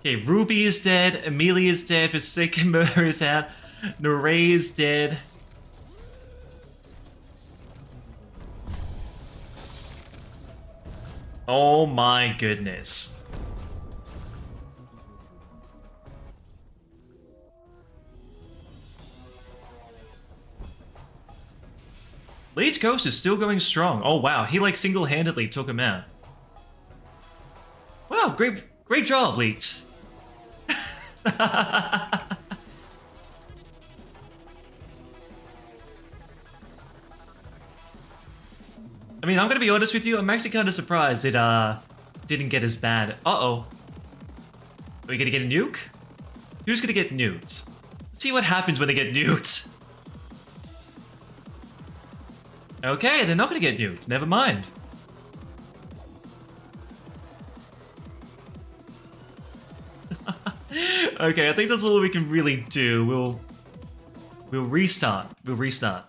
[SPEAKER 1] Okay, Ruby is dead, Amelia is dead, Forsaken Murder is out, Noree is dead. Oh my goodness. Leeds Ghost is still going strong. Oh wow, he like single-handedly took him out. Wow, great job, Leeds. I mean, I'm gonna be honest with you, I'm actually kind of surprised it didn't get as bad. Uh-oh. Are we gonna get a nuke? Who's gonna get nuked? Let's see what happens when they get nuked. Okay, they're not gonna get nuked. Never mind. Okay, I think that's all we can really do. We'll restart. We'll restart.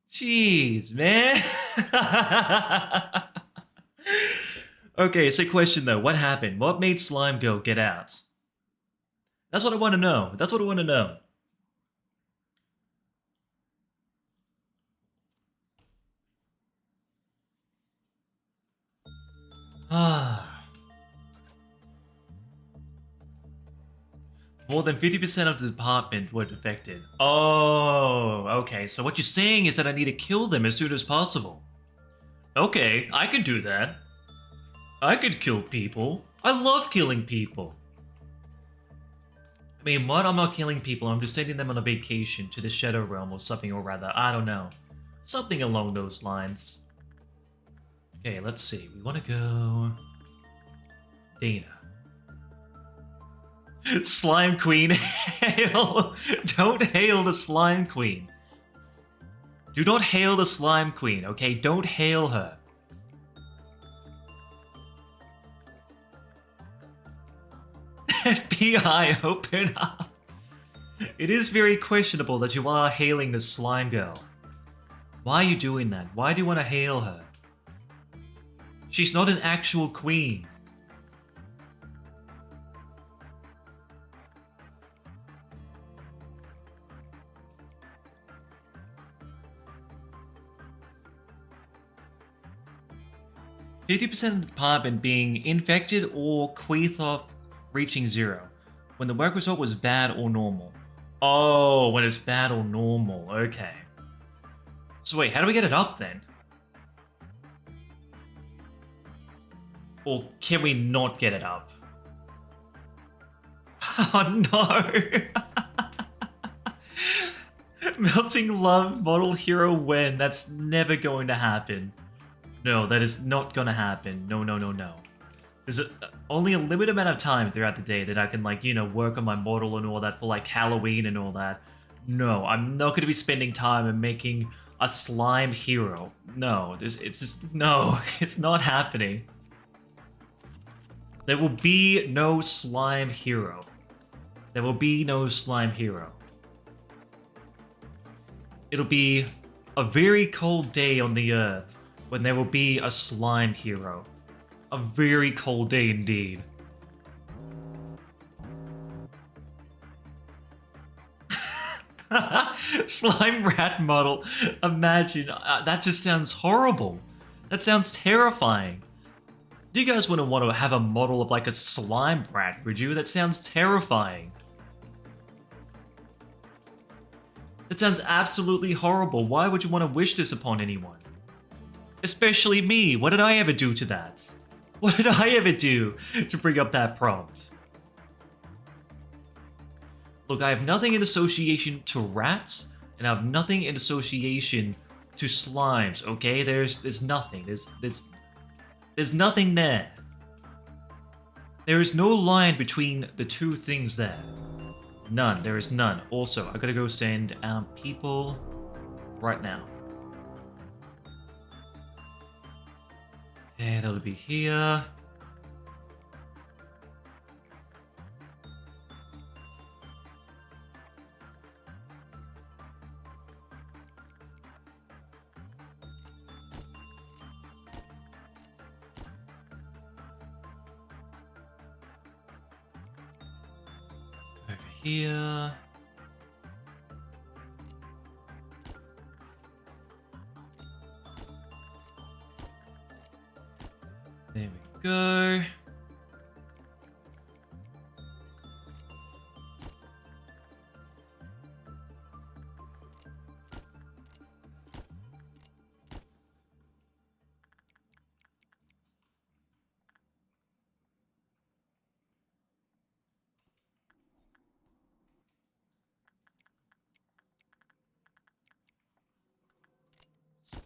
[SPEAKER 1] Jeez, man. Okay, so question though, what happened? What made Slime Girl get out? That's what I want to know. That's what I want to know. Ah. More than 50% of the department were affected. Oh, okay. So what you're saying is that I need to kill them as soon as possible. Okay, I can do that. I could kill people. I love killing people. mean, what? I'm not killing people. I'm just sending them on a vacation to the Shadow Realm or something, or rather, I don't know. Something along those lines. Okay, let's see. We want to go... Dana. Slime Queen, hail! Don't hail the Slime Queen. Do not hail the Slime Queen, okay? Don't hail her. FBI, open up. It is very questionable that you are hailing the Slime Girl. Why are you doing that? Why do you want to hail her? She's not an actual queen. %50% of the department being infected or Queethoff reaching 0. When the work result was bad or normal. Oh, when it's bad or normal. Okay. So wait, how do we get it up then? Or can we not get it up? Oh no! Melting love model hero when? That's never going to happen. No, that is not gonna happen. No, no, no, no. There's only a limited amount of time throughout the day that I can, like, you know, work on my model and all that for, like, Halloween and all that. No, I'm not gonna be spending time and making a slime hero. No, it's just, no, it's not happening. There will be no slime hero. There will be no slime hero. It'll be a very cold day on the earth when there will be a slime hero. A very cold day indeed. Slime rat model. Imagine. That just sounds horrible. That sounds terrifying. Do you guys want to have a model of like a slime rat, would you? That sounds terrifying. That sounds absolutely horrible. Why would you want to wish this upon anyone? Especially me. What did I ever do to that? What did I ever do to bring up that prompt? Look, I have nothing in association to rats, and I have nothing in association to slimes, okay? There's nothing. There's nothing there. There is no line between the two things there. None. There is none. Also, I gotta go send people right now. Okay, that'll be here. Over here. There we go.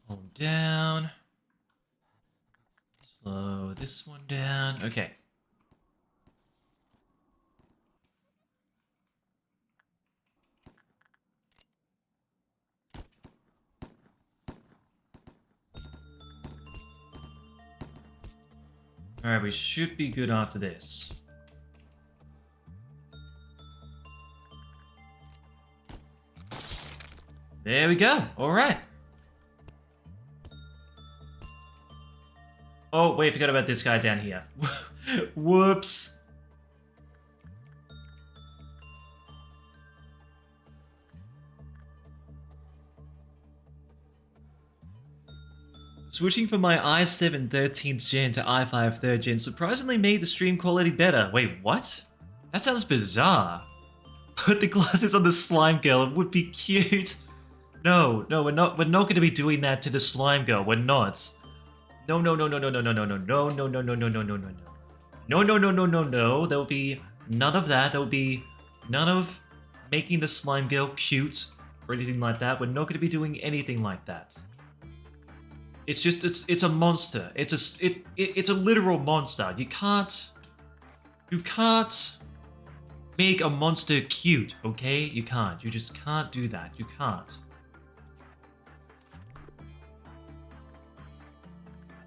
[SPEAKER 1] Slow down. Slow this one down. Okay. Alright, we should be good after this. There we go. Alright. Oh, wait, forgot about this guy down here. Whoops. Switching from my i7 13th gen to i5 3rd gen surprisingly made the stream quality better. Wait, what? That sounds bizarre. Put the glasses on the slime girl, it would be cute. No, we're not gonna be doing that to the slime girl, we're not. No, no, no, no, no, no, no, no, no, no, no, no, no, no, no, no, no, no. No, no, no, no, no, no. There will be none of that. There will be None of making the slime girl cute or anything like that. We're not going to be doing anything like that. It's just it's a monster. It's a literal monster. You can't make a monster cute, okay? You can't. You just can't do that. You can't.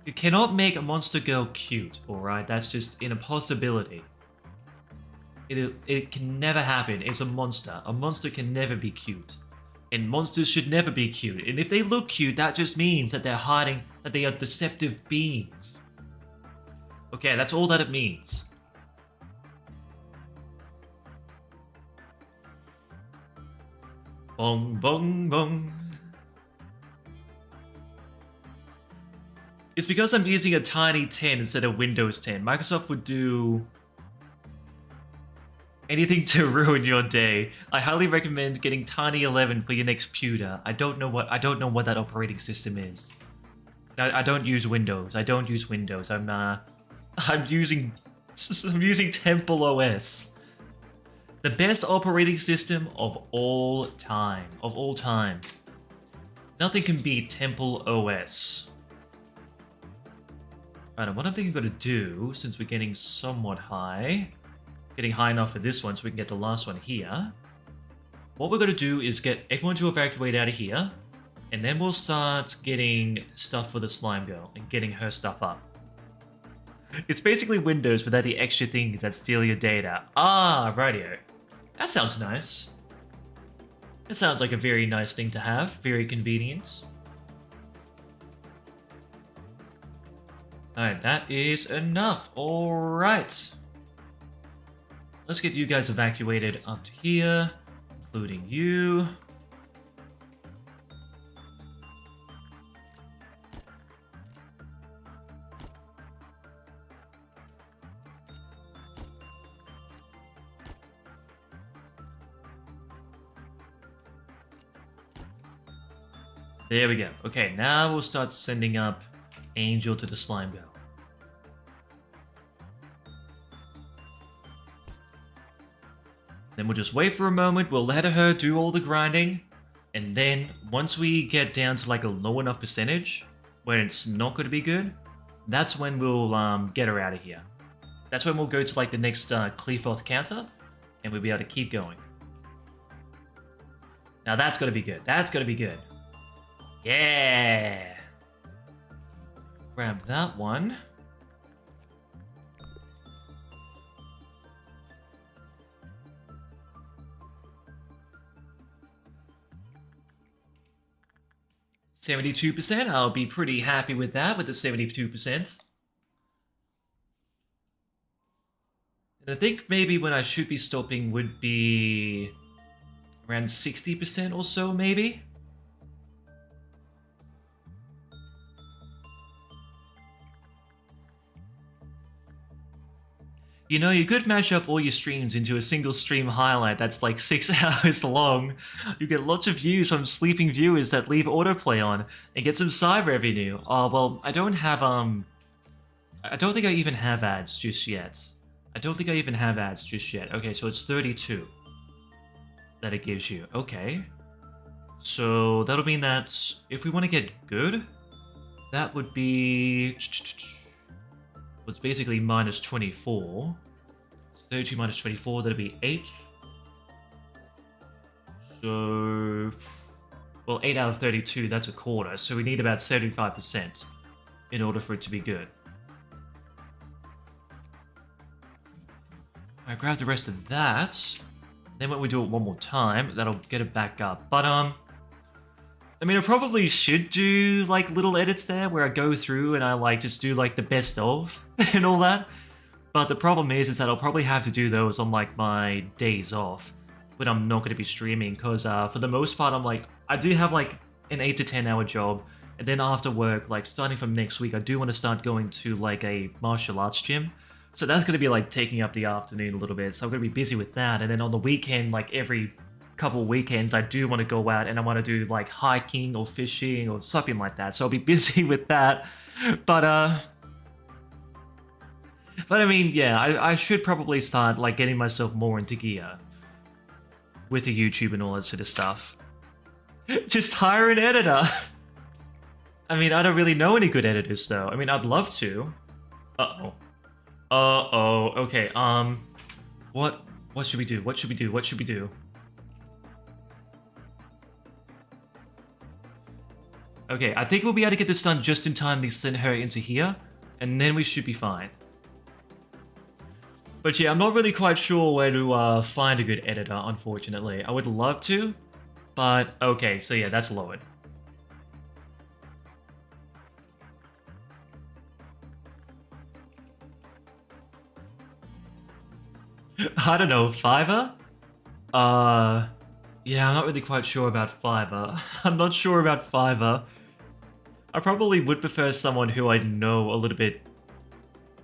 [SPEAKER 1] You cannot make a monster girl cute, alright? That's just an impossibility. It can never happen. It's a monster. A monster can never be cute. And monsters should never be cute. And if they look cute, that just means that they're hiding, that they are deceptive beings. Okay, that's all that it means. Bong, bong, bong. It's because I'm using a tiny 10 instead of Windows 10. Microsoft would do anything to ruin your day. I highly recommend getting Tiny 11 for your next computer. I don't know what that operating system is. I don't use Windows. I don't use Windows. I'm using Temple OS. The best operating system of all time. Of all time. Nothing can beat Temple OS. Alright, what I'm thinking I'm gonna do, since we're getting somewhat high, getting high enough for this one so we can get the last one here. What we're gonna do is get everyone to evacuate out of here, and then we'll start getting stuff for the slime girl and getting her stuff up. It's basically Windows without the extra things that steal your data. Ah, rightio. That sounds nice. That sounds like a very nice thing to have. Very convenient. Alright, that is enough. Alright. Let's get you guys evacuated up to here, including you. There we go. Okay, now we'll start sending up Angel to the slime girl. Then we'll just wait for a moment, we'll let her do all the grinding, and then once we get down to like a low enough percentage where it's not going to be good, that's when we'll get her out of here. That's when we'll go to like the next Cleafoth counter, and we'll be able to keep going. Now that's going to be good. That's going to be good. Yeah! Grab that one. %. I'll be pretty happy with that, with the 72%. And I think maybe when I should be stopping would be around 60% or so, maybe. You know, you could mash up all your streams into a single stream highlight that's like 6 hours long. You get lots of views from sleeping viewers that leave autoplay on and get some side revenue. Oh, well, I don't have, I don't think I even have ads just yet. Okay, so it's 32 that it gives you. Okay. So that'll mean that if we want to get good, that would be... Well, it's basically minus 24. So 32 minus 24, that'll be 8. So... Well, 8 out of 32, that's a quarter. So we need about 75% in order for it to be good. I grab the rest of that. Then when we do it one more time, that'll get it back up. But, I mean, I probably should do, like, little edits there where I go through and I, like, just do, like, the best of and all that. But the problem is that I'll probably have to do those on, like, my days off when I'm not going to be streaming. Because, for the most part, I'm, like, I do have, like, an 8 to 10 hour job. And then after work, like, starting from next week, I do want to start going to, like, a martial arts gym. So that's going to be, like, taking up the afternoon a little bit. So I'm going to be busy with that. And then on the weekend, like, every couple weekends I do want to go out and I want to do like hiking or fishing or something like that, so I'll be busy with that. But I mean, yeah, I should probably start like getting myself more into gear. with the YouTube and all that sort of stuff. Just hire an editor. I mean, I don't really know any good editors though. I mean, I'd love to. Uh-oh. Uh-oh. Okay, what should we do? What should we do? What should we do? Okay, I think we'll be able to get this done just in time to send her into here, and then we should be fine. But yeah, I'm not really quite sure where to find a good editor, unfortunately. I would love to, but okay, so yeah, that's lowered. I don't know, Fiverr? Yeah, I'm not really quite sure about Fiverr. I'm not sure about Fiverr. I probably would prefer someone who I know a little bit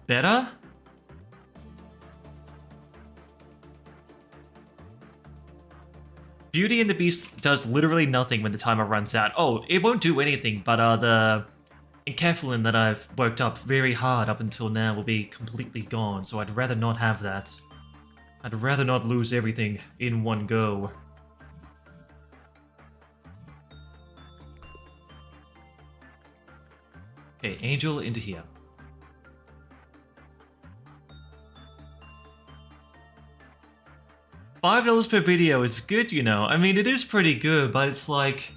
[SPEAKER 1] better. Beauty and the Beast does literally nothing when the timer runs out. Oh, it won't do anything, but the enkephalin that I've worked up very hard up until now will be completely gone, so I'd rather not have that. I'd rather not lose everything in one go. Okay, Angel into here. $5 per video is good, you know. I mean, it is pretty good, but it's like,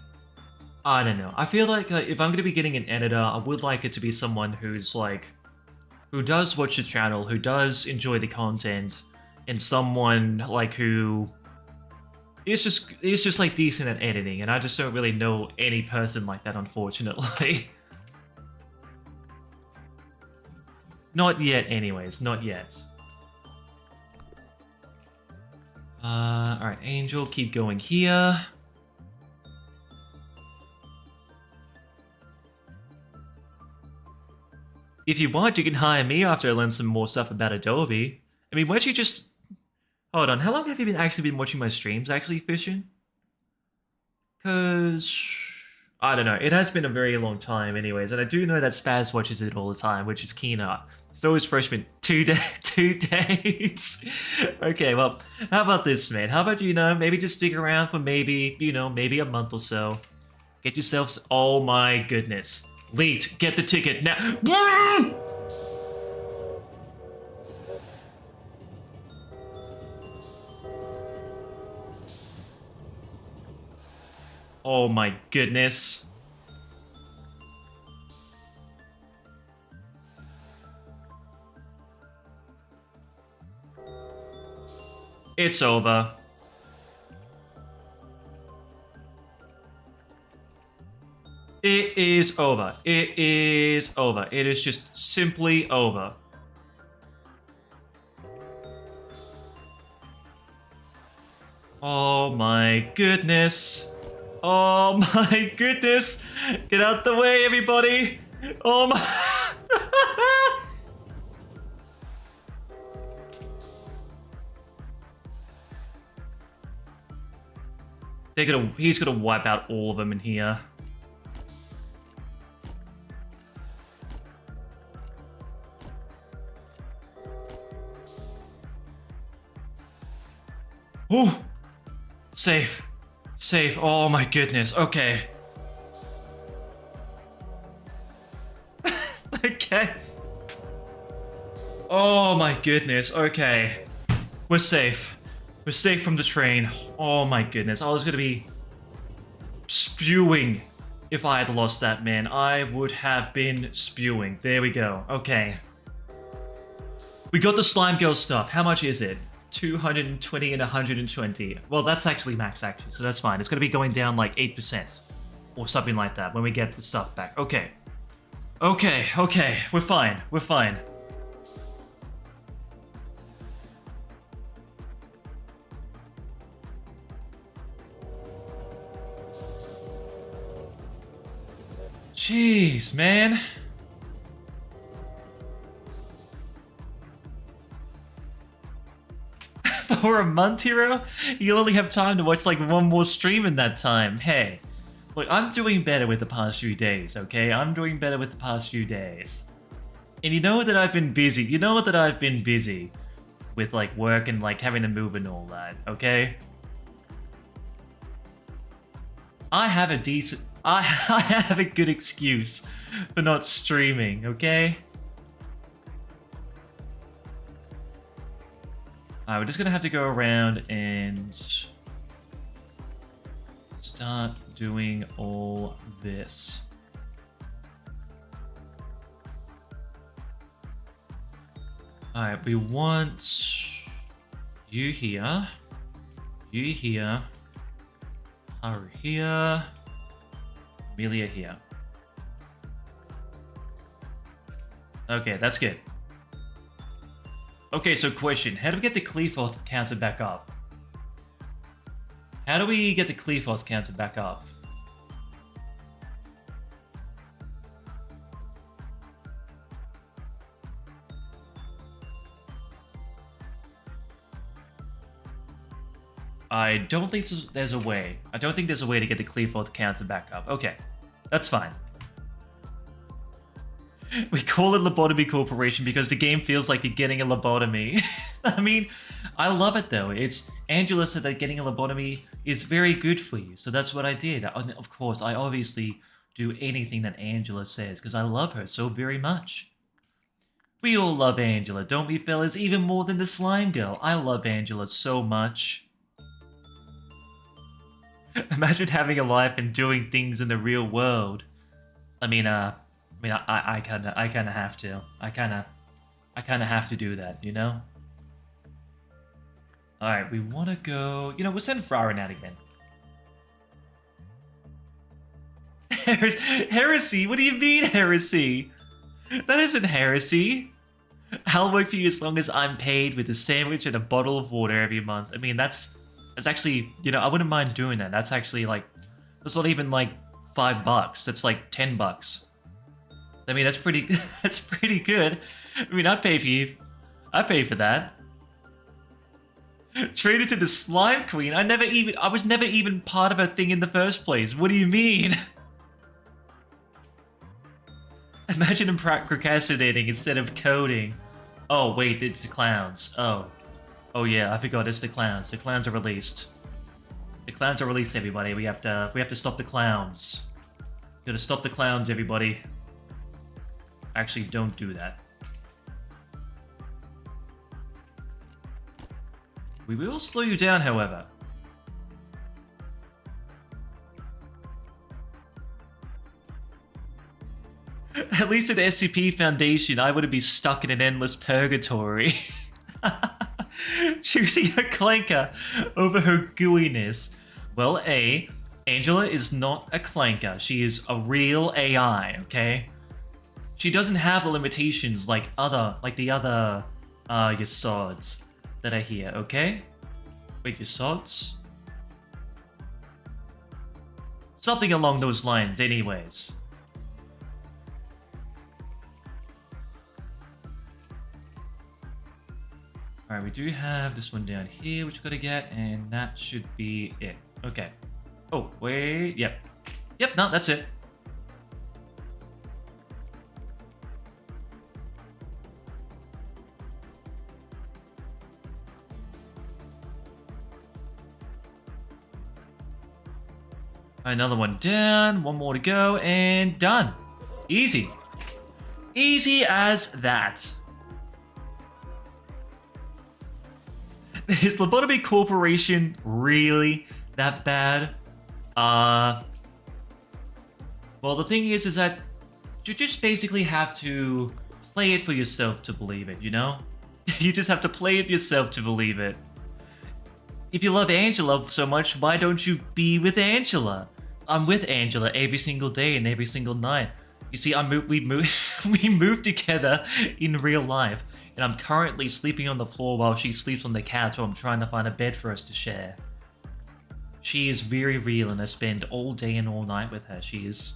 [SPEAKER 1] I don't know. I feel like if I'm going to be getting an editor, I would like it to be someone who's like, who does watch the channel, who does enjoy the content, and someone like who is just like decent at editing. And I just don't really know any person like that, unfortunately. Not yet, anyways. Not yet. Alright, Angel, keep going here. If you want, you can hire me after I learn some more stuff about Adobe. I mean, why don't you just... Hold on, how long have you actually been watching my streams, actually, Fishin? Because... I don't know, it has been a very long time anyways, and I do know that Spaz watches it all the time, which is Keener. So is Freshman. 2 days. Okay, well, how about this, man? How about, you know, maybe just stick around for maybe, you know, maybe a month or so. Get yourselves... Oh my goodness. Leet, get the ticket now. Oh my goodness. It's over. It is over. It is over. It is just simply over. Oh my goodness. Oh my goodness! Get out the way, everybody! Oh my... He's gonna wipe out all of them in here. Oh! Safe. Safe. Oh my goodness. Okay. Okay. Oh my goodness. Okay. We're safe. We're safe from the train. Oh my goodness. I was gonna be spewing if I had lost that, man. I would have been spewing. There we go. Okay. We got the slime girl stuff. How much is it? 220 and 120. Well, that's actually max, actually, so that's fine. It's going to be going down like 8% or something like that when we get the stuff back. Okay. Okay, okay. We're fine. We're fine. Jeez, man. For a month, Hiro? You'll only have time to watch like one more stream in that time. Hey, look, I'm doing better with the past few days, okay? I'm doing better with the past few days. And you know that I've been busy. You know that I've been busy with like work and like having to move and all that, okay? I have a decent... I have a good excuse for not streaming, okay? Alright, we're just gonna have to go around and start doing all this. Alright, we want you here, Haru here, Amelia here. Okay, that's good. Okay, so question. How do we get the Cleaforth counter back up? How do we get the Cleaforth counter back up? I don't think there's a way. I don't think there's a way to get the Cleaforth counter back up. Okay, that's fine. We call it Lobotomy Corporation because the game feels like you're getting a lobotomy. I mean, I love it though. It's Angela said that getting a lobotomy is very good for you, so that's what I did. And of course, I obviously do anything that Angela says because I love her so very much. We all love Angela, don't we, fellas? Even more than the slime girl. I love Angela so much. Imagine having a life and doing things in the real world. I kind of have to. I kind of have to do that, you know? Alright, we want to go... You know, we'll send Farron out again. Heresy? What do you mean, heresy? That isn't heresy. I'll work for you as long as I'm paid with a sandwich and a bottle of water every month. I mean, that's actually... You know, I wouldn't mind doing that. That's actually, like... That's not even, like, $5. That's, like, $10. I mean, that's pretty good. I mean, I'd pay for you. I'd pay for that. Traded to the Slime Queen? I was never even part of a thing in the first place. What do you mean? Imagine him procrastinating instead of coding. Oh, wait, it's the clowns. Oh yeah, I forgot, it's the clowns. The clowns are released. The clowns are released, everybody. We have to stop the clowns. Gotta stop the clowns, everybody. Actually, don't do that. We will slow you down, however. At least at SCP Foundation, I wouldn't be stuck in an endless purgatory. Choosing a clanker over her gooiness. Well, Angela is not a clanker. She is a real AI, okay? She doesn't have the limitations like the other Yasods that are here, okay? Wait, Yasods? Something along those lines, anyways. Alright, we do have this one down here, which we gotta get, and that should be it. Okay. Oh, wait, yep. Yep, no, that's it. Another one down, one more to go, and done. Easy. Easy as that. Is Lobotomy Corporation really that bad? Well, the thing is that you just basically have to play it for yourself to believe it, you know? You just have to play it yourself to believe it. If you love Angela so much, why don't you be with Angela? I'm with Angela every single day and every single night. You see, we moved together in real life, and I'm currently sleeping on the floor while she sleeps on the couch while I'm trying to find a bed for us to share. She is very real, and I spend all day and all night with her. She is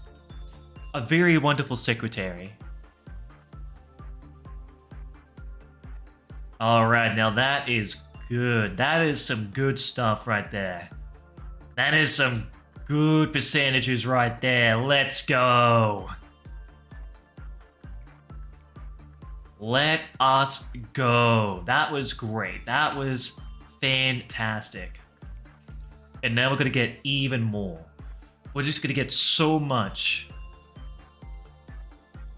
[SPEAKER 1] a very wonderful secretary. Alright, now that is good. That is some good stuff right there. That is some good percentages right there. Let's go. Let us go. That was great. That was fantastic. And now we're going to get even more. We're just gonna get so much.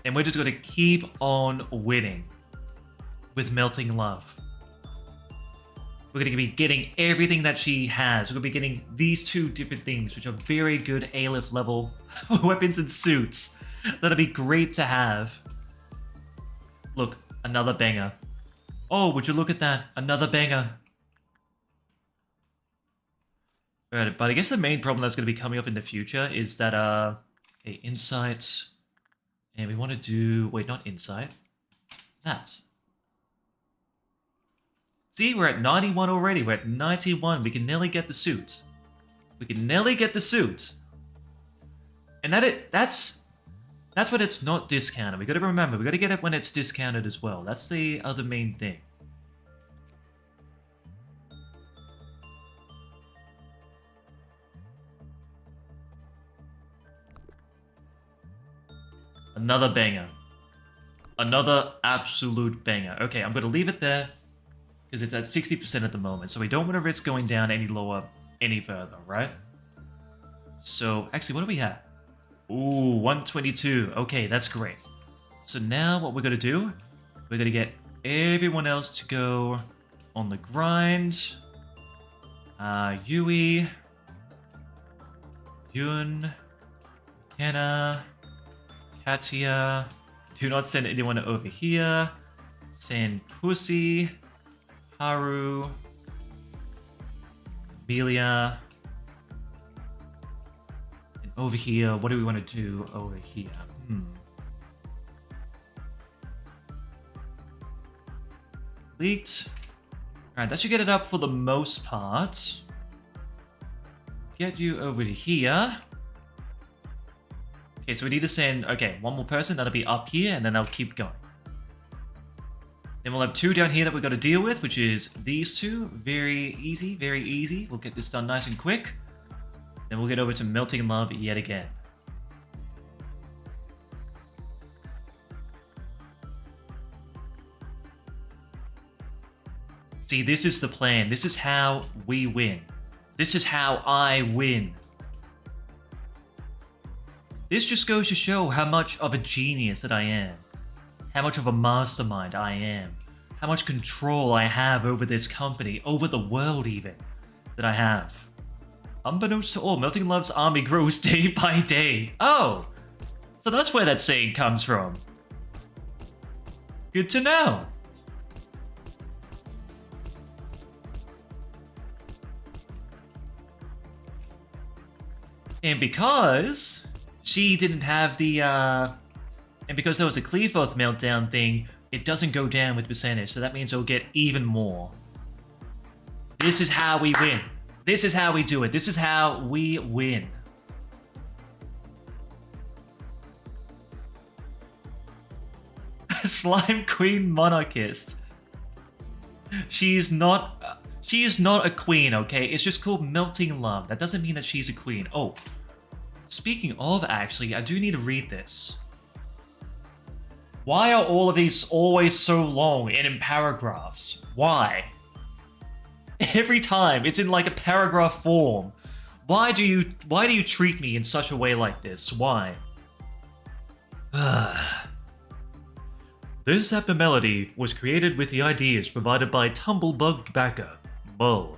[SPEAKER 1] And we're just gonna keep on winning with Melting Love. We're gonna be getting everything that she has. We're gonna be getting these two different things, which are very good A-lift level weapons and suits. That'll be great to have. Look, another banger. Oh, would you look at that? Another banger. Right, but I guess the main problem that's gonna be coming up in the future is that, okay, insight. And we want to do, wait, not insight. That. See, we're at 91 already. We're at 91. We can nearly get the suit. We can nearly get the suit. And that's when it's not discounted. We got to remember, we got to get it when it's discounted as well. That's the other main thing. Another banger. Another absolute banger. Okay, I'm going to leave it there. Because it's at 60% at the moment. So we don't want to risk going down any lower, any further, right? So, actually, what do we have? Ooh, 122. Okay, that's great. So now what we're going to do, we're going to get everyone else to go on the grind. Yui, Yun, Kenna, Katia. Do not send anyone over here. Send Pussy. Haru, Amelia, and over here, what do we want to do over here? Leaked. Alright, that should get it up for the most part. Get you over to here. Okay, so we need to send, okay, one more person, that'll be up here, and then I'll keep going. Then we'll have two down here that we've got to deal with, which is these two. Very easy, very easy. We'll get this done nice and quick. Then we'll get over to Melting Love yet again. See, this is the plan. This is how we win. This is how I win. This just goes to show how much of a genius that I am. How much of a mastermind I am. How much control I have over this company, over the world even, that I have. Unbeknownst to all, Melting Love's army grows day by day. Oh! So that's where that saying comes from. Good to know. And because she didn't have the, and because there was a Cleaforth meltdown thing, it doesn't go down with percentage, so that means it'll get even more. This is how we win. This is how we do it. This is how we win. Slime Queen Monarchist. She's not a queen, okay? It's just called Melting Love. That doesn't mean that she's a queen. Oh, speaking of, actually, I do need to read this. Why are all of these always so long and in paragraphs? Why? Every time it's in like a paragraph form. Why do you treat me in such a way like this? Why? This abnormality was created with the ideas provided by Tumblebug Backer, Bull,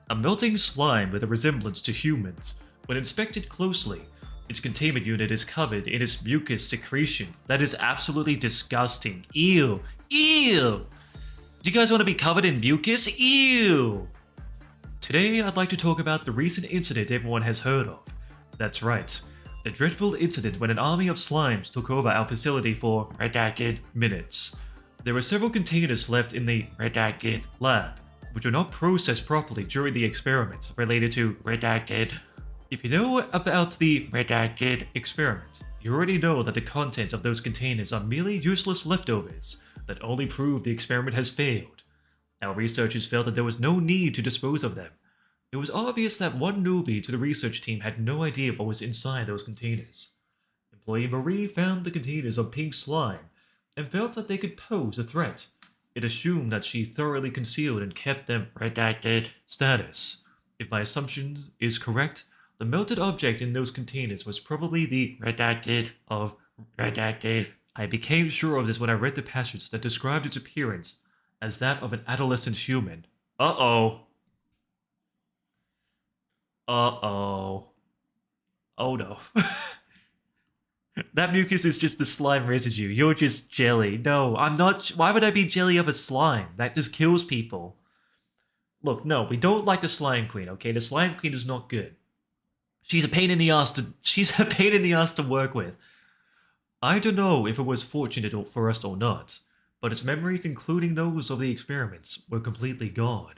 [SPEAKER 1] a melting slime with a resemblance to humans. When inspected closely, its containment unit is covered in its mucus secretions. That is absolutely disgusting. Ew. Ew. Do you guys want to be covered in mucus? Ew. Today, I'd like to talk about the recent incident everyone has heard of. That's right. The dreadful incident when an army of slimes took over our facility for redacted minutes. There were several containers left in the redacted lab, which were not processed properly during the experiments related to redacted. If you know about the redacted experiment, you already know that the contents of those containers are merely useless leftovers that only prove the experiment has failed. Our researchers felt that there was no need to dispose of them. It was obvious that one newbie to the research team had no idea what was inside those containers. Employee Marie found the containers of pink slime and felt that they could pose a threat. It assumed that she thoroughly concealed and kept them redacted status. If my assumption is correct, The melted object in those containers was probably the redacted of redacted. I became sure of this when I read the passage that described its appearance as that of an adolescent human. Uh-oh. Uh-oh. Oh no. That mucus is just the slime residue. You're just jelly. No, I'm not. Why would I be jelly of a slime? That just kills people. Look, no, we don't like the slime queen, okay? The slime queen is not good. She's a pain in the ass to work with. I don't know if it was fortunate for us or not, but its memories, including those of the experiments, were completely gone.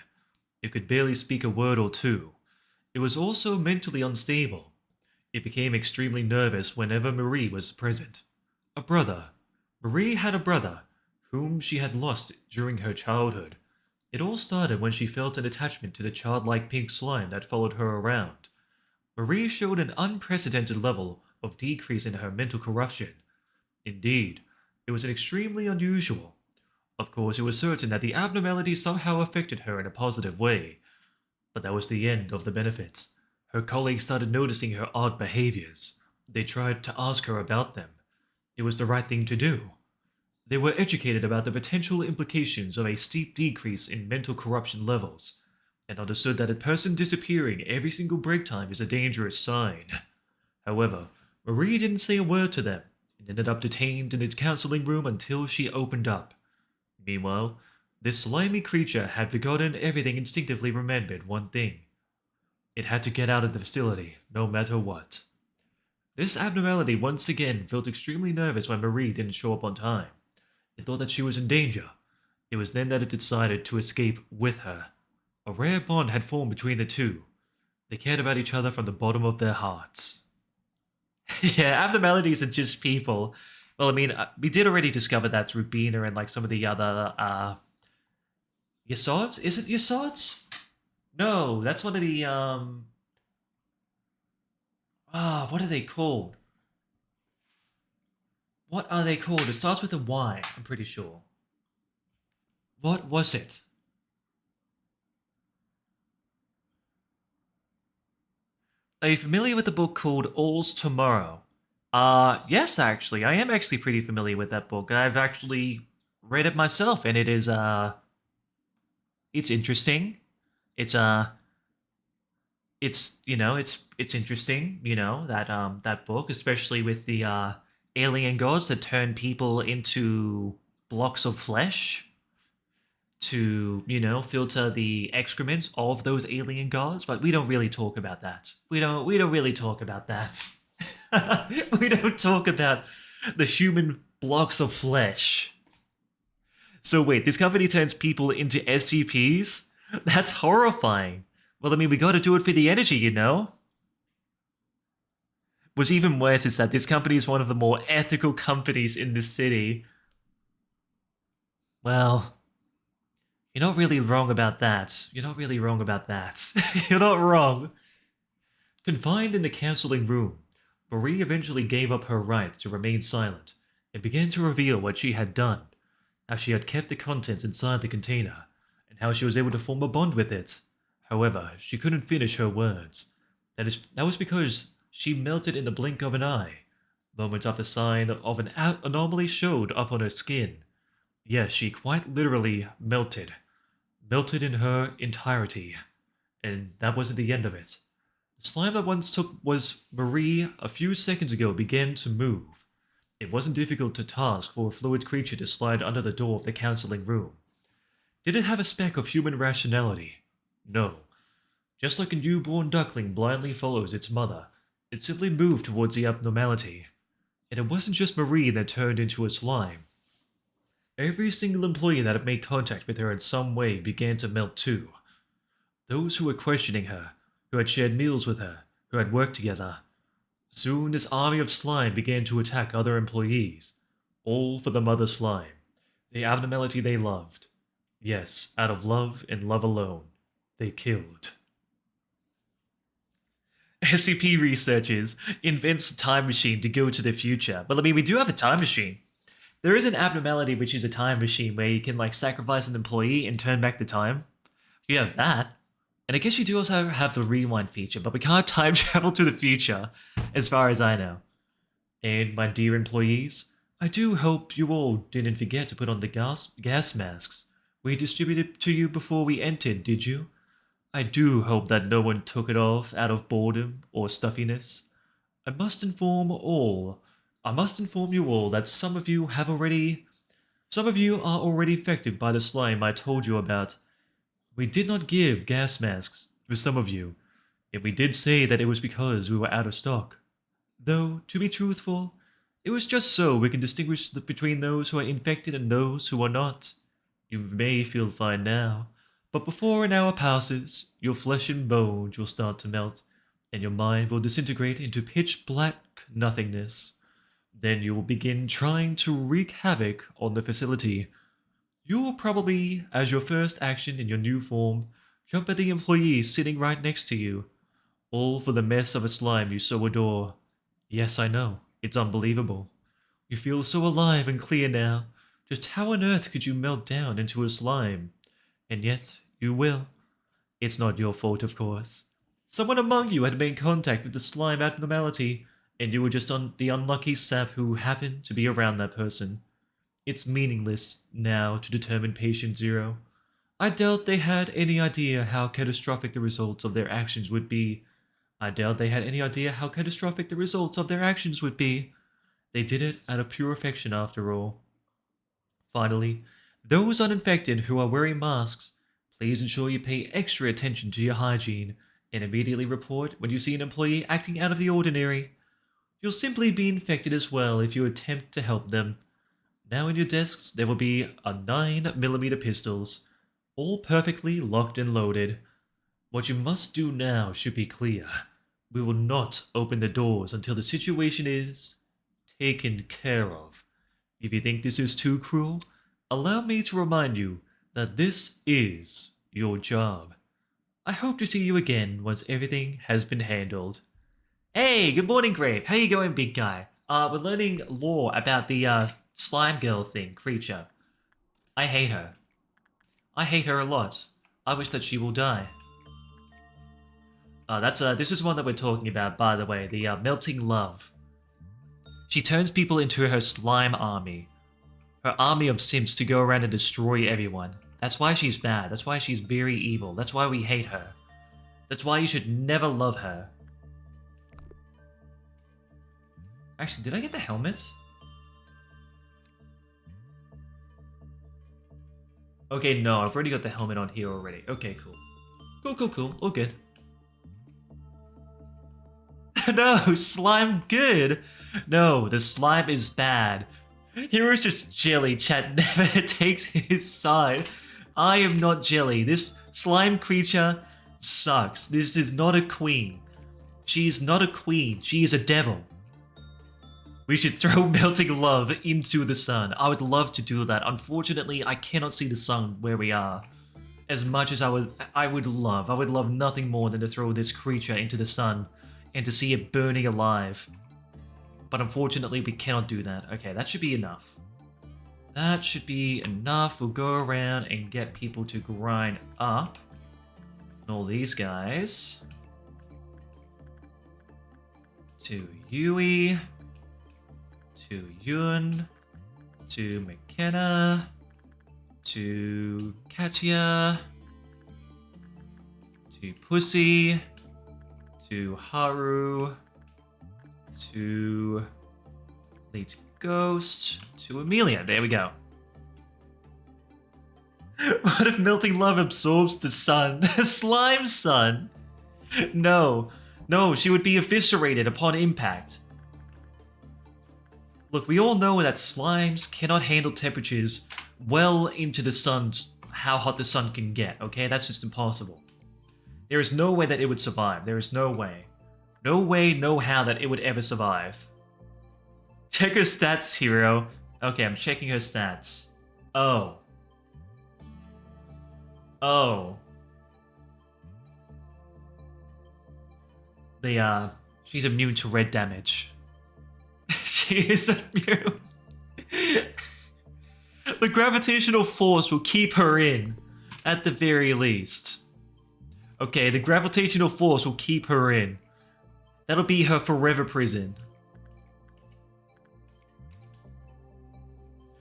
[SPEAKER 1] It could barely speak a word or two. It was also mentally unstable. It became extremely nervous whenever Marie was present. A brother. Marie had a brother, whom she had lost during her childhood. It all started when she felt an attachment to the childlike pink slime that followed her around. Marie showed an unprecedented level of decrease in her mental corruption. Indeed, it was extremely unusual. Of course, it was certain that the abnormality somehow affected her in a positive way. But that was the end of the benefits. Her colleagues started noticing her odd behaviors. They tried to ask her about them. It was the right thing to do. They were educated about the potential implications of a steep decrease in mental corruption levels, and understood that a person disappearing every single break time is a dangerous sign. However, Marie didn't say a word to them, and ended up detained in the counseling room until she opened up. Meanwhile, this slimy creature had forgotten everything, instinctively remembered one thing. It had to get out of the facility, no matter what. This abnormality once again felt extremely nervous when Marie didn't show up on time. It thought that she was in danger. It was then that it decided to escape with her. A rare bond had formed between the two. They cared about each other from the bottom of their hearts. Yeah, abnormalities are just people. Well, I mean, we did already discover that through Bina and like some of the other, Yasods? Is it Yasods? No, that's one of the, what are they called? What are they called? It starts with a Y, I'm pretty sure. What was it? Are you familiar with the book called All's Tomorrow? Yes, actually. I am actually pretty familiar with that book. I've actually read it myself, and it is, it's interesting. It's interesting, that book, especially with the, alien gods that turn people into blocks of flesh to, filter the excrements of those alien gods, but we don't really talk about that. We don't really talk about that. We don't talk about the human blocks of flesh. So wait, this company turns people into SCPs? That's horrifying. Well, I mean, we gotta do it for the energy, What's even worse is that this company is one of the more ethical companies in the city. Well, you're not really wrong about that. You're not really wrong about that. You're not wrong. Confined in the counseling room, Marie eventually gave up her right to remain silent and began to reveal what she had done, how she had kept the contents inside the container, and how she was able to form a bond with it. However, she couldn't finish her words. That was because she melted in the blink of an eye. Moments after sign of an anomaly showed up on her skin. Yes, she quite literally melted. Melted in her entirety. And that wasn't the end of it. The slime that once was Marie a few seconds ago began to move. It wasn't difficult to task for a fluid creature to slide under the door of the counseling room. Did it have a speck of human rationality? No. Just like a newborn duckling blindly follows its mother, it simply moved towards the abnormality. And it wasn't just Marie that turned into a slime. Every single employee that had made contact with her in some way began to melt too. Those who were questioning her, who had shared meals with her, who had worked together. Soon this army of slime began to attack other employees, all for the mother slime, the abnormality they loved. Yes, out of love and love alone, they killed. SCP researchers invents a time machine to go to the future. Well, I mean, we do have a time machine. There is an abnormality which is a time machine where you can, like, sacrifice an employee and turn back the time. You have that. And I guess you do also have the rewind feature, but we can't time travel to the future, as far as I know. And my dear employees, I do hope you all didn't forget to put on the gas masks we distributed to you before we entered, did you? I do hope that no one took it off out of boredom or stuffiness. I must inform you all that some of you are already affected by the slime I told you about. We did not give gas masks for some of you, and we did say that it was because we were out of stock. Though, to be truthful, it was just so we can distinguish between those who are infected and those who are not. You may feel fine now, but before an hour passes, your flesh and bones will start to melt, and your mind will disintegrate into pitch black nothingness. Then you will begin trying to wreak havoc on the facility. You will probably, as your first action in your new form, jump at the employees sitting right next to you, all for the mess of a slime you so adore. Yes, I know, it's unbelievable. You feel so alive and clear now. Just how on earth could you melt down into a slime? And yet, you will. It's not your fault, of course. Someone among you had made contact with the slime abnormality, and you were just the unlucky sap who happened to be around that person. It's meaningless now to determine patient zero. I doubt they had any idea how catastrophic the results of their actions would be. They did it out of pure affection after all. Finally, those uninfected who are wearing masks, please ensure you pay extra attention to your hygiene and immediately report when you see an employee acting out of the ordinary. You'll simply be infected as well if you attempt to help them. Now in your desks there will be a 9mm pistols, all perfectly locked and loaded. What you must do now should be clear. We will not open the doors until the situation is taken care of. If you think this is too cruel, allow me to remind you that this is your job. I hope to see you again once everything has been handled. Hey, good morning, Grave. How you going, big guy? We're learning lore about the slime girl creature. I hate her. I hate her a lot. I wish that she will die. This is one that we're talking about, by the way, the melting love. She turns people into her slime army. Her army of simps to go around and destroy everyone. That's why she's bad. That's why she's very evil. That's why we hate her. That's why you should never love her. Actually, did I get the helmet? Okay, no, I've already got the helmet on here already. Okay, cool. Cool. All good. No, slime good. No, the slime is bad. Hiro's just jelly, chat never takes his side. I am not jelly. This slime creature sucks. This is not a queen. She is not a queen. She is a devil. We should throw melting love into the sun. I would love to do that. Unfortunately, I cannot see the sun where we are. As much as I would love nothing more than to throw this creature into the sun and to see it burning alive. But unfortunately, we cannot do that. Okay, that should be enough. That should be enough. We'll go around and get people to grind up. All these guys. To Yui. To Yun. To McKenna. To Katya. To Pussy. To Haru. To Late Ghost. To Amelia. There we go. What if melting love absorbs the sun? The slime sun? No. No, she would be eviscerated upon impact. Look, we all know that slimes cannot handle temperatures well into the sun, how hot the sun can get, okay? That's just impossible. There is no way that it would survive. There is no way. No way, no how that it would ever survive. Check her stats, Hiro. Okay, I'm checking her stats. Oh. Oh. She's immune to red damage. She is immune. The gravitational force will keep her in, at the very least. Okay, the gravitational force will keep her in. That'll be her forever prison.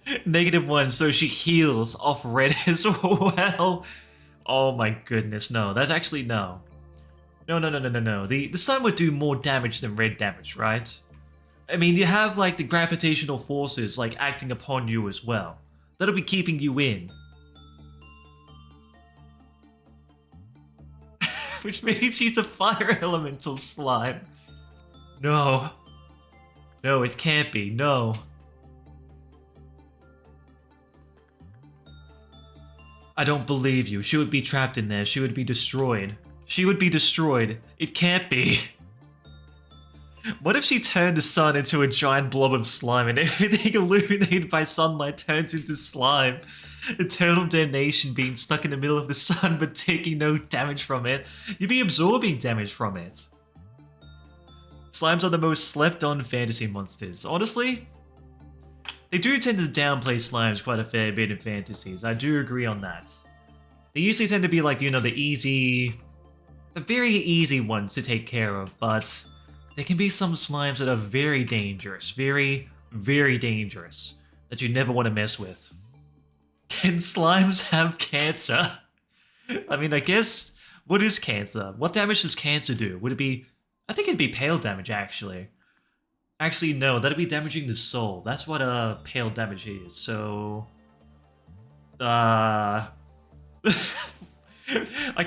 [SPEAKER 1] -1, so she heals off red as well. Oh my goodness, no. That's actually no. No. The sun would do more damage than red damage, right? I mean, you have like the gravitational forces like acting upon you as well. That'll be keeping you in. Which means she's a fire elemental slime. No. No, it can't be. No. I don't believe you. She would be trapped in there. She would be destroyed. She would be destroyed. It can't be. What if she turned the sun into a giant blob of slime and everything illuminated by sunlight turns into slime? Eternal damnation, being stuck in the middle of the sun but taking no damage from it. You'd be absorbing damage from it. Slimes are the most slept on fantasy monsters. Honestly, they do tend to downplay slimes quite a fair bit in fantasies. I do agree on that. They usually tend to be like, you know, the very easy ones to take care of, but there can be some slimes that are very dangerous. Very, very dangerous. That you never want to mess with. Can slimes have cancer? I mean, I guess, what is cancer? What damage does cancer do? Would it be... I think it'd be pale damage, actually. Actually, no, that'd be damaging the soul. That's what pale damage is, so... I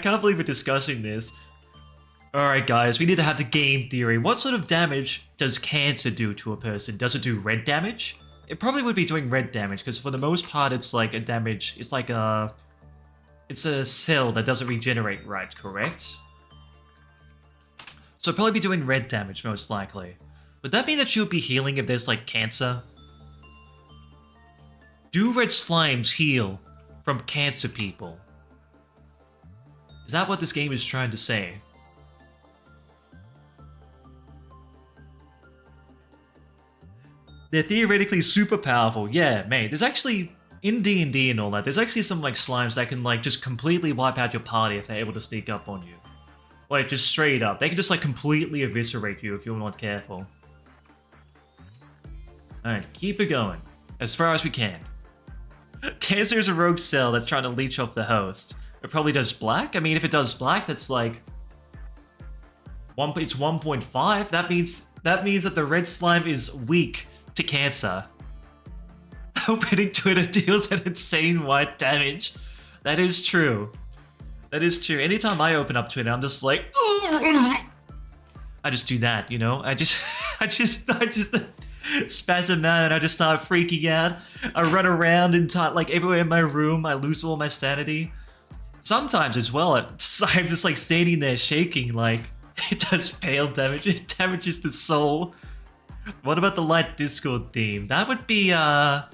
[SPEAKER 1] can't believe we're discussing this. Alright guys, we need to have the game theory. What sort of damage does cancer do to a person? Does it do red damage? It probably would be doing red damage, because for the most part it's like a damage... It's like a... It's a cell that doesn't regenerate right, correct? So it'd probably be doing red damage, most likely. Would that mean that she would be healing if there's, like, cancer? Do red slimes heal from cancer people? Is that what this game is trying to say? They're theoretically super powerful. Yeah, mate, there's actually... In D&D and all that, there's actually some, like, slimes that can, like, just completely wipe out your party if they're able to sneak up on you. Like, just straight up. They can just, like, completely eviscerate you if you're not careful. Alright, keep it going. As far as we can. Cancer is a rogue cell that's trying to leech off the host. It probably does black? I mean, if it does black, that's like... It's 1.5. That means that the red slime is weak to cancer. Opening Twitter deals an insane white damage. That is true. That is true. Anytime I open up Twitter, I'm just like... I just do that, you know? I just spasm out and I just start freaking out. I run around and like everywhere in my room. I lose all my sanity. Sometimes as well, I'm just like standing there shaking like it does pale damage. It damages the soul. What about the light Discord theme? That would be the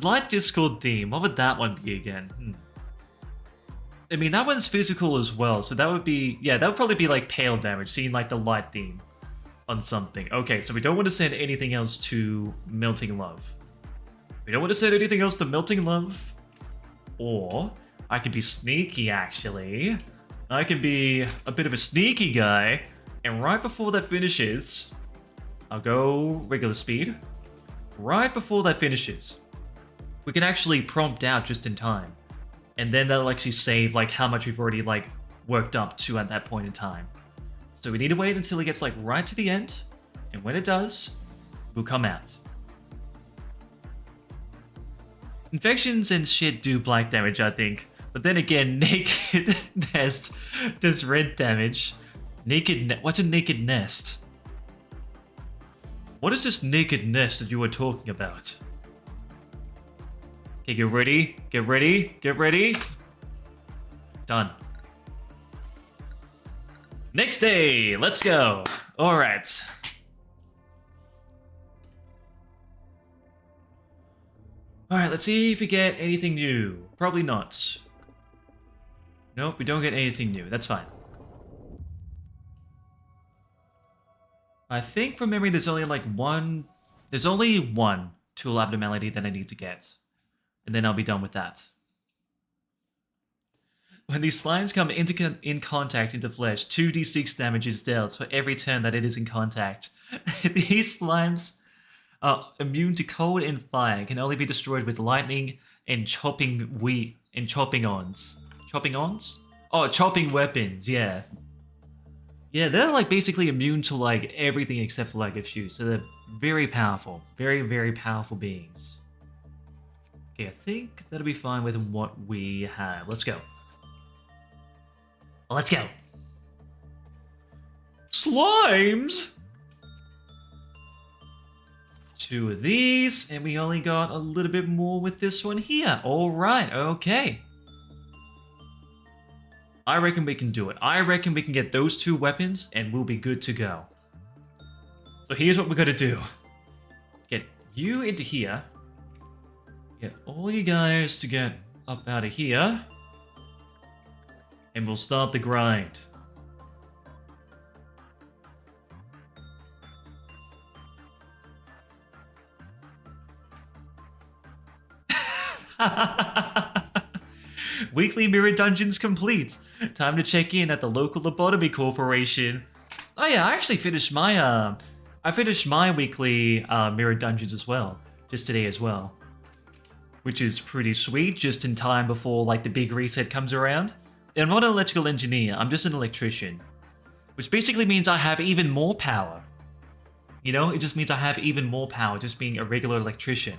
[SPEAKER 1] light Discord theme. What would that one be again? I mean, that one's physical as well, so that would be... Yeah, that would probably be like pale damage, seeing like the light theme on something. Okay, so we don't want to send anything else to Melting Love. We don't want to send anything else to Melting Love. Or, I could be sneaky, actually. I could be a bit of a sneaky guy, and right before that finishes, I'll go regular speed. Right before that finishes, we can actually prompt out just in time. And then that'll actually save like how much we've already like worked up to at that point in time. So we need to wait until it gets like right to the end, and when it does, we'll come out. Infections and shit do black damage, I think. But then again, Naked Nest does red damage. What's a Naked Nest? What is this Naked Nest that you were talking about? Okay, get ready, get ready, get ready. Done. Next day, let's go. All right. All right, let's see if we get anything new. Probably not. Nope, we don't get anything new. That's fine. I think from memory, there's only like one... There's only one tool abnormality that I need to get. And then I'll be done with that. When these slimes come in contact into flesh, 2d6 damage is dealt for every turn that it is in contact. These slimes are immune to cold and fire, can only be destroyed with lightning and chopping ons. Chopping ons? Oh, chopping weapons, yeah. Yeah, they're like basically immune to like everything except for like a few, so they're very powerful. Very, very powerful beings. Okay, I think that'll be fine with what we have. Let's go. Let's go. Slimes! 2 of these, and we only got a little bit more with this one here. Alright, okay. I reckon we can do it. I reckon we can get those 2 weapons, and we'll be good to go. So here's what we're gonna do. Get you into here. Get all you guys to get up out of here. And we'll start the grind. Weekly mirror dungeons complete. Time to check in at the local Lobotomy Corporation. Oh yeah, I actually finished my weekly mirror dungeons as well, just today as well, which is pretty sweet. Just in time before like the big reset comes around. I'm not an electrical engineer, I'm just an electrician. Which basically means I have even more power. You know, it just means I have even more power just being a regular electrician.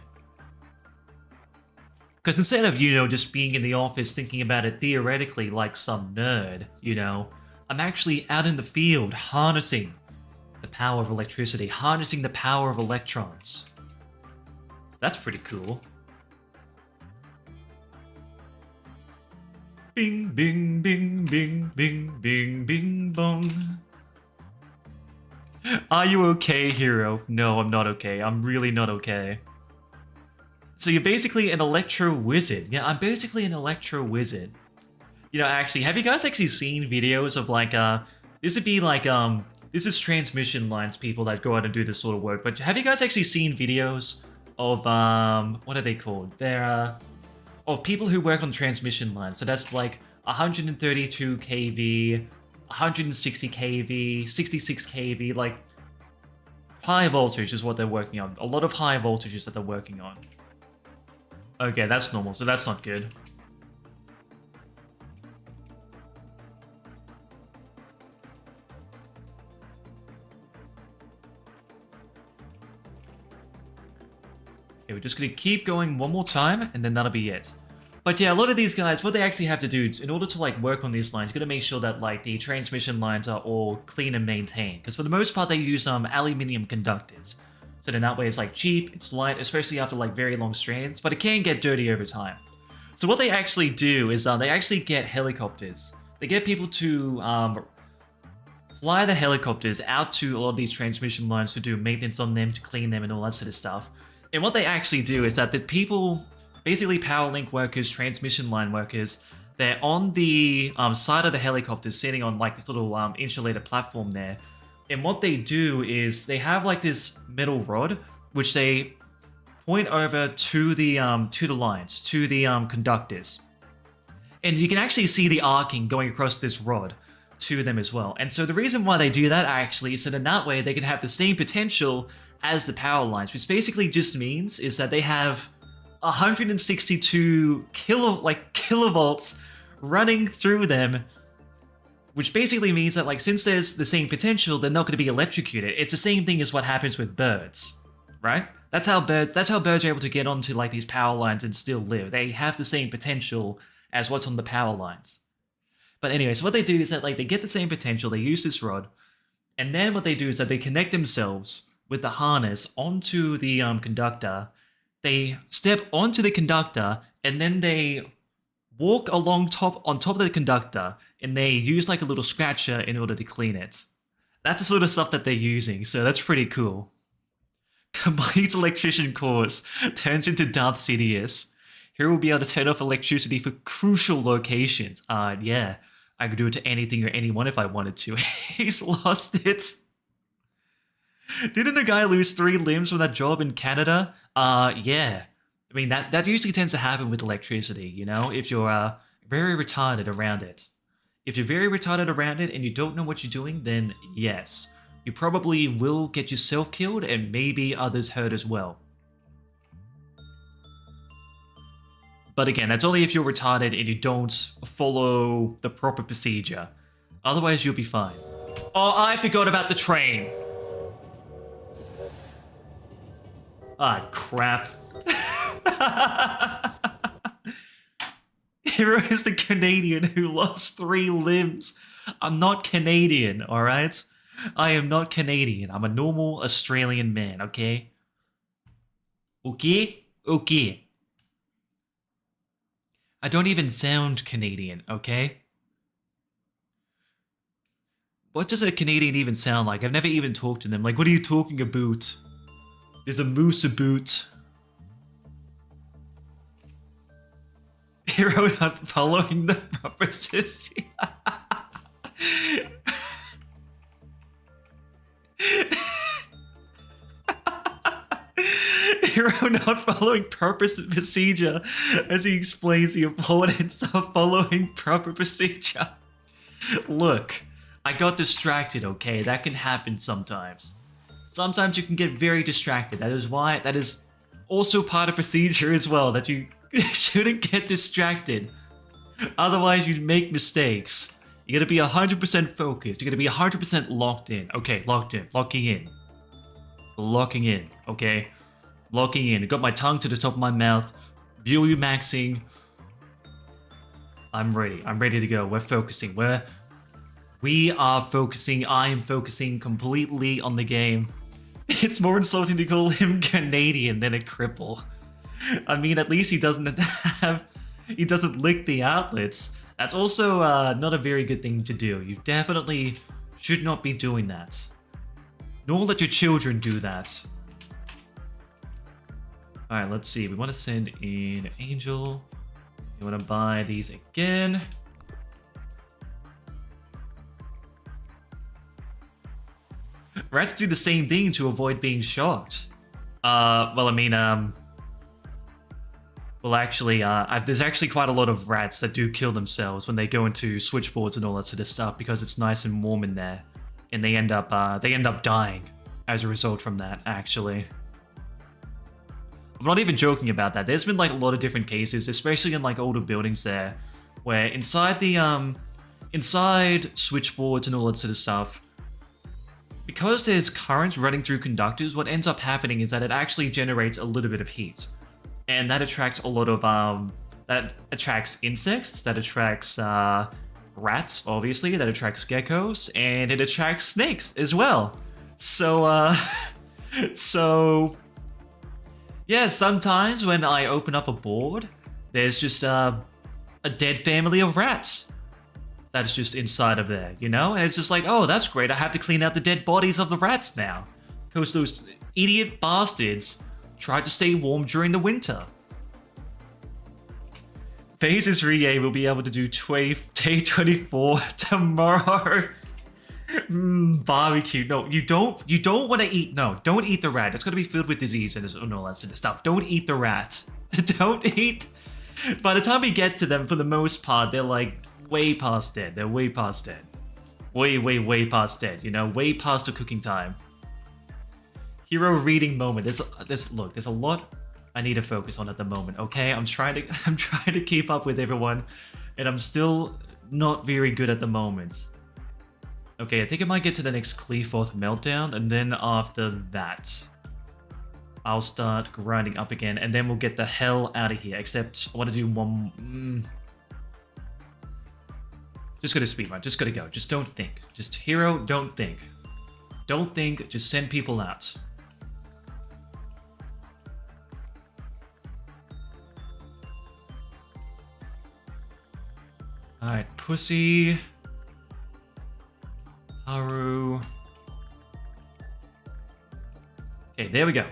[SPEAKER 1] Because instead of, you know, just being in the office thinking about it theoretically like some nerd, you know, I'm actually out in the field harnessing the power of electricity, harnessing the power of electrons. That's pretty cool. Bing, bing, bing, bing, bing, bing, bing, bong. Are you okay, Hiro? No, I'm not okay. I'm really not okay. So you're basically an electro wizard. Yeah, I'm basically an electro wizard. You know, actually, have you guys actually seen videos of like, this would be like, this is transmission lines people that go out and do this sort of work, but have you guys actually seen videos of, what are they called? They're, of people who work on transmission lines. So that's like 132 kV, 160 kV, 66 kV, like high voltage is what they're working on. A lot of high voltages that they're working on. Okay, that's normal, so that's not good. Okay, we're just gonna keep going one more time, and then that'll be it. But yeah, a lot of these guys, what they actually have to do is, in order to like work on these lines, you gotta make sure that like the transmission lines are all clean and maintained. Because for the most part, they use aluminium conductors. So then that way it's like cheap, it's light, especially after like very long strands, but it can get dirty over time. So what they actually do is they actually get helicopters. They get people to fly the helicopters out to a lot of these transmission lines to do maintenance on them, to clean them and all that sort of stuff. And what they actually do is that the people, basically power link workers, transmission line workers, they're on the side of the helicopters sitting on like this little insulated platform there. And what they do is they have like this metal rod, which they point over to the lines, to the conductors. And you can actually see the arcing going across this rod to them as well. And so the reason why they do that actually is so that way they can have the same potential as the power lines, which basically just means is that they have 162 kilovolts running through them, which basically means that like since there's the same potential, they're not going to be electrocuted. It's the same thing as what happens with birds, right? That's how birds are able to get onto like these power lines and still live. They have the same potential as what's on the power lines. But anyway, so what they do is that like they get the same potential, they use this rod, and then what they do is that they connect themselves with the harness onto the conductor. They step onto the conductor, and then they walk on top of the conductor, and they use like a little scratcher in order to clean it. That's the sort of stuff that they're using, so that's pretty cool. Complete electrician course turns into Darth Sidious. Hiro will be able to turn off electricity for crucial locations. Yeah, I could do it to anything or anyone if I wanted to. He's lost it. Didn't the guy lose 3 limbs from that job in Canada? Yeah. I mean, that usually tends to happen with electricity, you know? If you're very retarded around it. If you're very retarded around it and you don't know what you're doing, then yes, you probably will get yourself killed and maybe others hurt as well. But again, that's only if you're retarded and you don't follow the proper procedure. Otherwise, you'll be fine. Oh, I forgot about the train. Ah, crap. Hiro is the Canadian who lost 3 limbs. I'm not Canadian, alright? I am not Canadian. I'm a normal Australian man, okay? Okay? Okay. I don't even sound Canadian, okay? What does a Canadian even sound like? I've never even talked to them. Like, what are you talking about? There's a moose about. Hiro not following the proper system. Hiro not following purpose and procedure as he explains the importance of following proper procedure. Look, I got distracted, okay? That can happen sometimes. Sometimes you can get very distracted. That is also part of procedure as well, that you shouldn't get distracted. Otherwise, you'd make mistakes. You gotta be 100% focused. You gotta be 100% locked in. Okay, locked in. Locking in. Locking in, okay? Locking in. I got my tongue to the top of my mouth. View maxing. I'm ready. I'm ready to go. We're focusing. We are focusing. I am focusing completely on the game. It's more insulting to call him Canadian than a cripple. I mean, at least he doesn't lick the outlets. That's also not a very good thing to do. You definitely should not be doing that. Nor let your children do that. Alright, let's see. We want to send in Angel. You want to buy these again. Rats do the same thing to avoid being shocked. Well, I mean, well, actually, there's actually quite a lot of rats that do kill themselves when they go into switchboards and all that sort of stuff because it's nice and warm in there, and they end up dying as a result from that. Actually, I'm not even joking about that. There's been like a lot of different cases, especially in like older buildings there, where inside the inside switchboards and all that sort of stuff, because there's current running through conductors, what ends up happening is that it actually generates a little bit of heat. And that attracts a lot of, that attracts insects, that attracts rats, obviously, that attracts geckos, and it attracts snakes as well. So, yeah, sometimes when I open up a board, there's just a dead family of rats that's just inside of there, you know? And it's just like, oh, that's great, I have to clean out the dead bodies of the rats now. Because those idiot bastards tried to stay warm during the winter. Phases Rie will be able to do day 24 tomorrow. Barbecue. No, you don't want to eat. No, don't eat the rat. It's going to be filled with disease and all that sort of stuff. Don't eat the rat. Don't eat. By the time we get to them, for the most part, they're like way past dead. They're way past dead. Way past dead. You know, way past the cooking time. Hiro reading moment. There's a lot I need to focus on at the moment. Okay, I'm trying to keep up with everyone, and I'm still not very good at the moment. Okay, I think I might get to the next Cleaforth meltdown, and then after that, I'll start grinding up again, and then we'll get the hell out of here. Except I want to do one. Just gotta speedrun. Just gotta go. Just don't think. Just Hiro, don't think. Don't think. Just send people out. Alright, Pussy. Haru. Okay, there we go.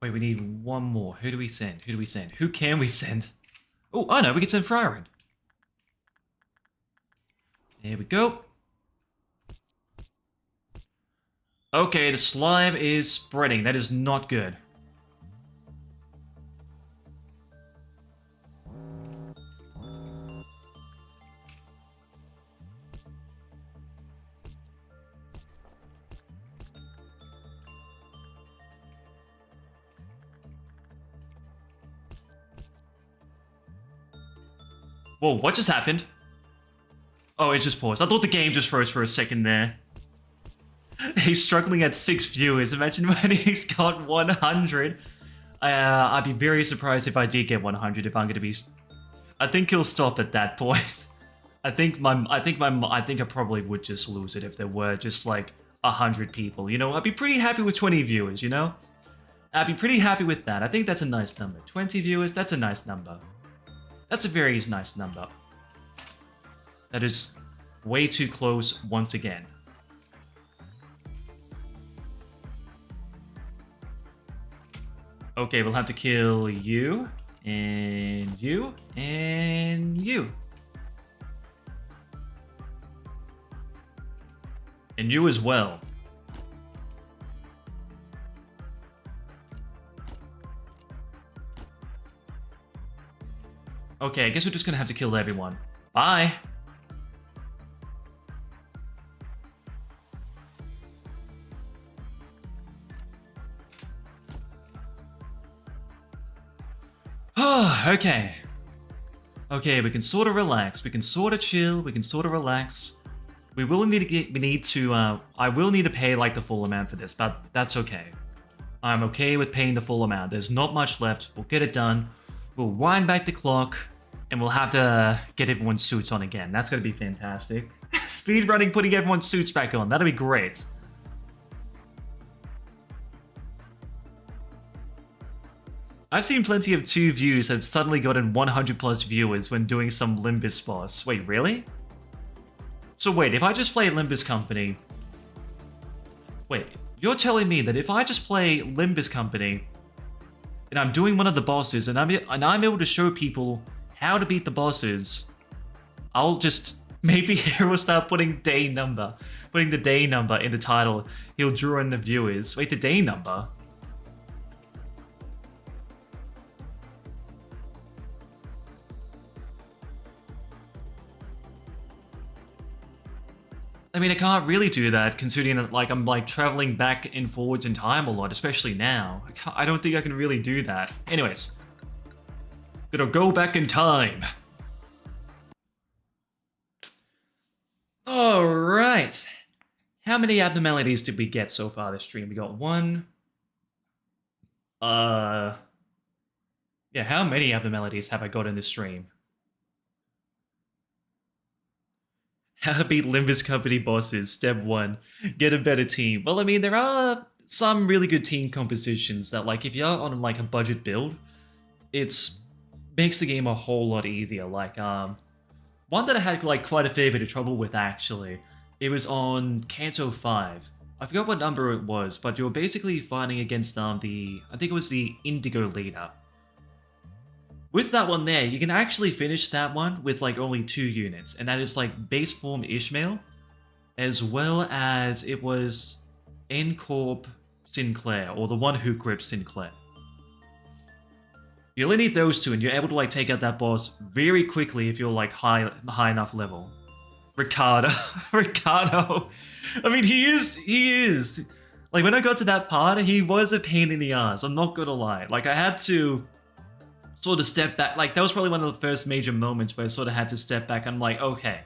[SPEAKER 1] Wait, we need one more. Who do we send? Who do we send? Who can we send? Oh, I know, we can send Friar in. There we go. Okay, the slime is spreading. That is not good. Whoa, what just happened? Oh, it's just paused. I thought the game just froze for a second there. He's struggling at 6 viewers. Imagine when he's got 100. I'd be very surprised if I did get 100 if I'm gonna be... I think he'll stop at that point. I think I probably would just lose it if there were just like 100 people. You know, I'd be pretty happy with 20 viewers, you know? I'd be pretty happy with that. I think that's a nice number. 20 viewers, that's a nice number. That's a very nice number. That is way too close once again. Okay, we'll have to kill you, and you, and you. And you as well. Okay, I guess we're just gonna have to kill everyone. Bye! Okay. Okay, we can sort of relax. We can sort of chill. We can sort of relax. We will need to I will need to pay like the full amount for this, but that's okay. I'm okay with paying the full amount. There's not much left. We'll get it done. We'll wind back the clock, and we'll have to get everyone's suits on again. That's gonna be fantastic. Speedrunning, putting everyone's suits back on. That'll be great. I've seen plenty of 2 views have suddenly gotten 100 plus viewers when doing some Limbus boss. Wait, really? So wait, if I just play Limbus Company... Wait, you're telling me that if I just play Limbus Company, and I'm doing one of the bosses, and I'm able to show people how to beat the bosses, I'll just... Maybe Hiro will start putting day number. Putting the day number in the title. He'll draw in the viewers. Wait, the day number? I mean, I can't really do that, considering that, like, I'm, like, traveling back and forwards in time a lot, especially now. I don't think I can really do that. Anyways. Gonna go back in time. Alright. How many abnormalities did we get so far this stream? We got 1. Yeah, how many abnormalities have I got in this stream? How to beat Limbus Company bosses. Step 1. Get a better team. Well, I mean, there are some really good team compositions that, like, if you're on, like, a budget build, it's makes the game a whole lot easier. Like, one that I had, like, quite a fair bit of trouble with, actually. It was on Kanto 5. I forgot what number it was, but you were basically fighting against, I think it was the Indigo leader. With that one there, you can actually finish that one with like only 2 units, and that is like base form Ishmael, as well as it was N-Corp Sinclair, or the one who grips Sinclair. You only need those 2, and you're able to like take out that boss very quickly if you're like high enough level. Ricardo. Ricardo. I mean, he is. Like, when I got to that part, he was a pain in the ass, I'm not gonna lie. Like, I had to sort of step back. Like, that was probably one of the first major moments where I sort of had to step back. I'm like, okay,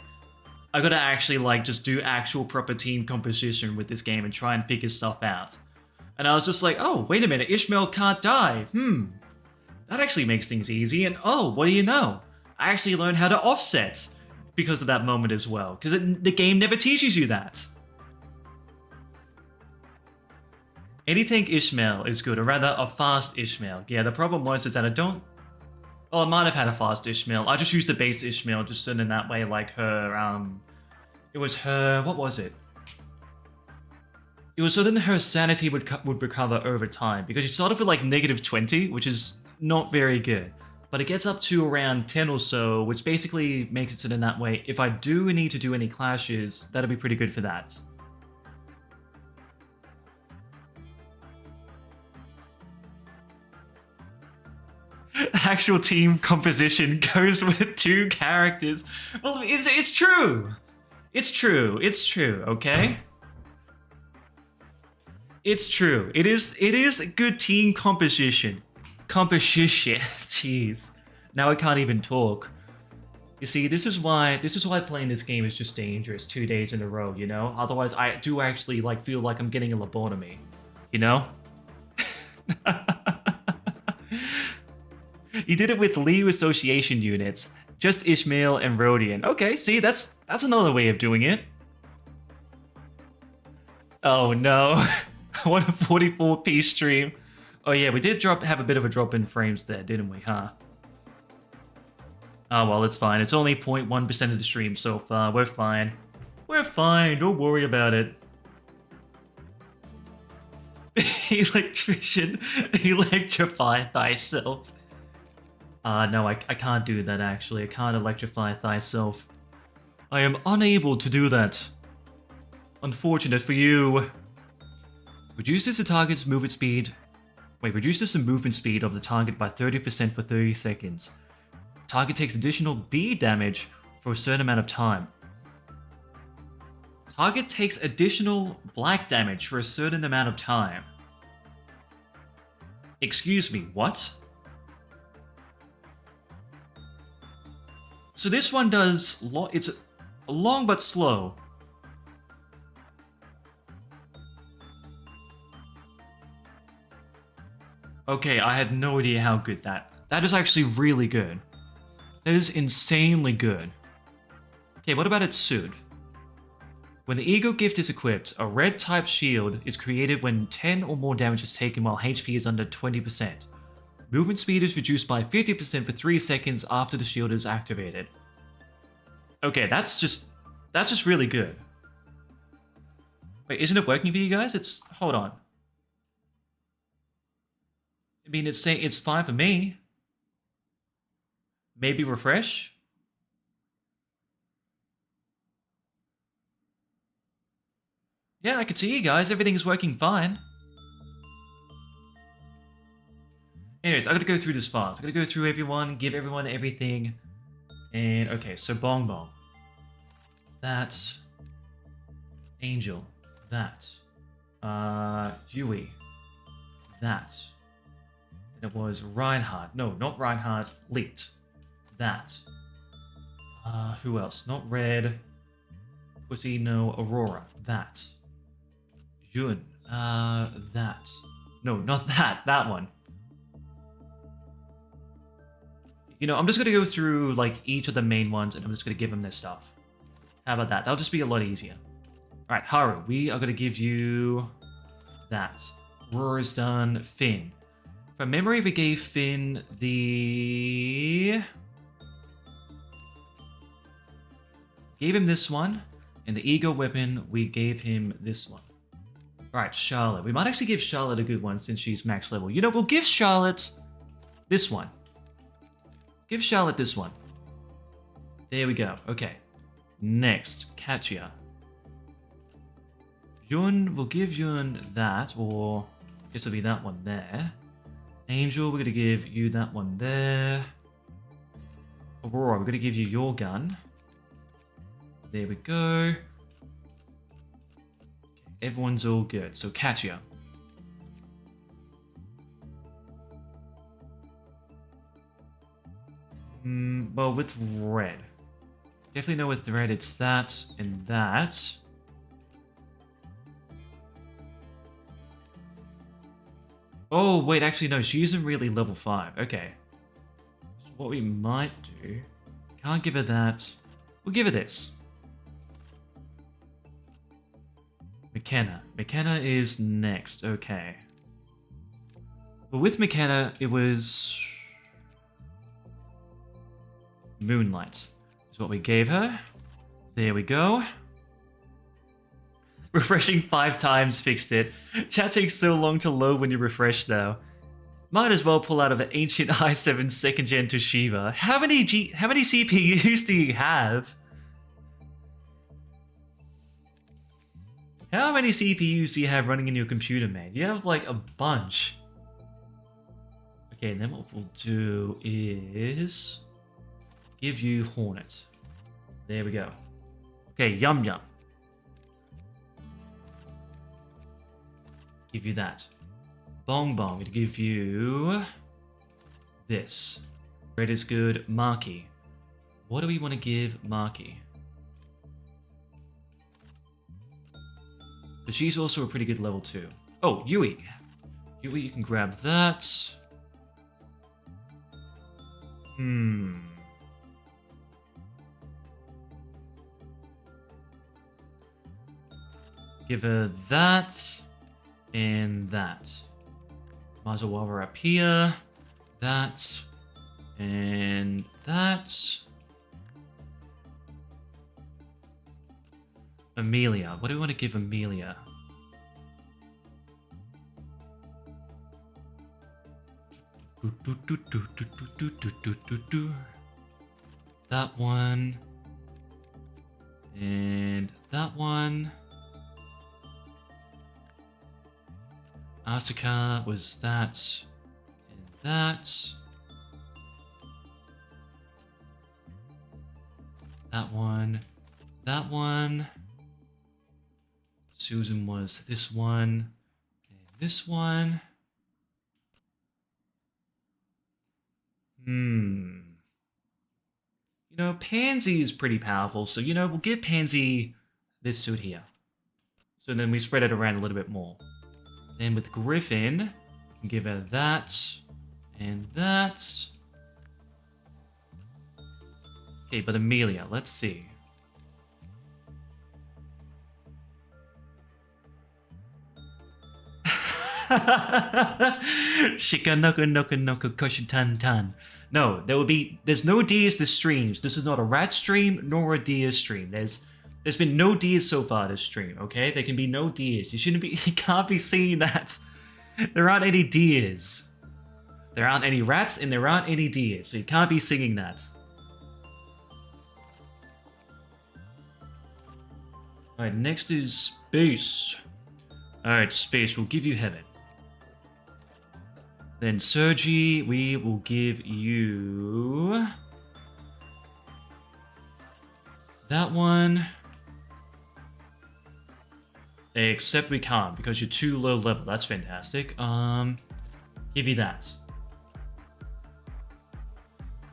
[SPEAKER 1] I gotta actually like just do actual proper team composition with this game and try and figure stuff out. And I was just like, oh, wait a minute, Ishmael can't die. That actually makes things easy. And oh, what do you know? I actually learned how to offset because of that moment as well. Because the game never teaches you that. Anti-tank Ishmael is good, or rather a fast Ishmael. Yeah, the problem was is that I don't... Well, I might have had a fast Ishmael. I just used the base Ishmael, just so in that way, like her, it was her... What was it? It was so then her sanity would recover over time, because you started with like -20, which is not very good. But it gets up to around 10 or so, which basically makes it in that way. If I do need to do any clashes, that'll be pretty good for that. Actual team composition goes with 2 characters. Well, it's true. It's true. It's true, okay? It's true. It is a good team composition. Composition. Jeez. Now I can't even talk. You see, this is why playing this game is just dangerous 2 days in a row, you know? Otherwise, I do actually like feel like I'm getting a lobotomy, you know? You did it with Liu Association units, just Ishmael and Rodian. Okay, see, that's another way of doing it. Oh no. What a 44p stream. Oh yeah, we did have a bit of a drop in frames there, didn't we, huh? Oh well, it's fine. It's only 0.1% of the stream so far. We're fine. We're fine. Don't worry about it. Electrician. Electrify thyself. No, I can't do that actually. I can't electrify thyself. I am unable to do that. Unfortunate for you. Reduces the target's movement speed. Wait, reduces the movement speed of the target by 30% for 30 seconds. Target takes additional B damage for a certain amount of time. Target takes additional black damage for a certain amount of time. Excuse me, what? So this one does, it's long but slow. Okay, I had no idea how good that is actually really good. That is insanely good. Okay, what about its suit? When the Ego Gift is equipped, a red type shield is created when 10 or more damage is taken while HP is under 20%. Movement speed is reduced by 50% for 3 seconds after the shield is activated. Okay, that's just really good. Wait, isn't it working for you guys? Hold on. I mean, it's saying it's fine for me. Maybe refresh? Yeah, I can see you guys. Everything is working fine. Anyways, I gotta go through this fast. I gotta go through everyone, give everyone everything. And, okay, so Bong Bong. That. Angel. That. Yui. That. And it was Reinhardt. No, not Reinhardt. Leet. That. Who else? Not Red. Pussy, no. Aurora. That. Jun. That. No, not that. That one. You know, I'm just gonna go through, like, each of the main ones, and I'm just gonna give them this stuff. How about that? That'll just be a lot easier. Alright, Hiro, we are gonna give you that. Aurora's done. Finn. From memory, we gave Finn the... Gave him this one, and the Ego Weapon, we gave him this one. Alright, Charlotte. We might actually give Charlotte a good one since she's max level. You know, we'll give Charlotte this one. Give Charlotte this one. There we go. Okay. Next, Katya. Yun, we'll give Yun that, or I guess it'll be that one there. Angel, we're going to give you that one there. Aurora, we're going to give you your gun. There we go. Everyone's all good. So Katya. Well, with red. Definitely know with red it's that and that. Oh, wait, actually no, she isn't really level 5. Okay. So what we might do... Can't give her that. We'll give her this. McKenna. McKenna is next. Okay. But with McKenna, it was... Moonlight is what we gave her. There we go. Refreshing 5 times fixed it. Chat takes so long to load when you refresh though. Might as well pull out of an ancient i7 second gen Toshiba. How many CPUs do you have? How many CPUs do you have running in your computer, man? You have like a bunch. Okay, and then what we'll do is give you Hornet. There we go. Okay, Yum Yum. Give you that. Bong Bong, to give you this. Red is good. Marky. What do we want to give Marky? But she's also a pretty good level 2. Oh, Yui. Yui, you can grab that. Give her that and that. Might as well while we're up here. That and that. Amelia. What do we want to give Amelia? That one. And that one. Asuka was that. And that. That one. That one. Susan was this one. And this one. You know, Pansy is pretty powerful, so, you know, we'll give Pansy this suit here. So then we spread it around a little bit more. Then with Griffin, we can give her that and that. Okay, but Amelia, let's see. Shika No, there's no Diaz this streams. This is not a rat stream nor a Diaz stream. There's been no Diaz so far this stream, okay? There can be no Diaz. You can't be seeing that. There aren't any Diaz. There aren't any rats and there aren't any Diaz, so you can't be singing that. Alright, next is Space. Alright, Space, we'll give you Heaven. Then Sergi, we will give you that one. Except we can't because you're too low level. That's fantastic. Give you that.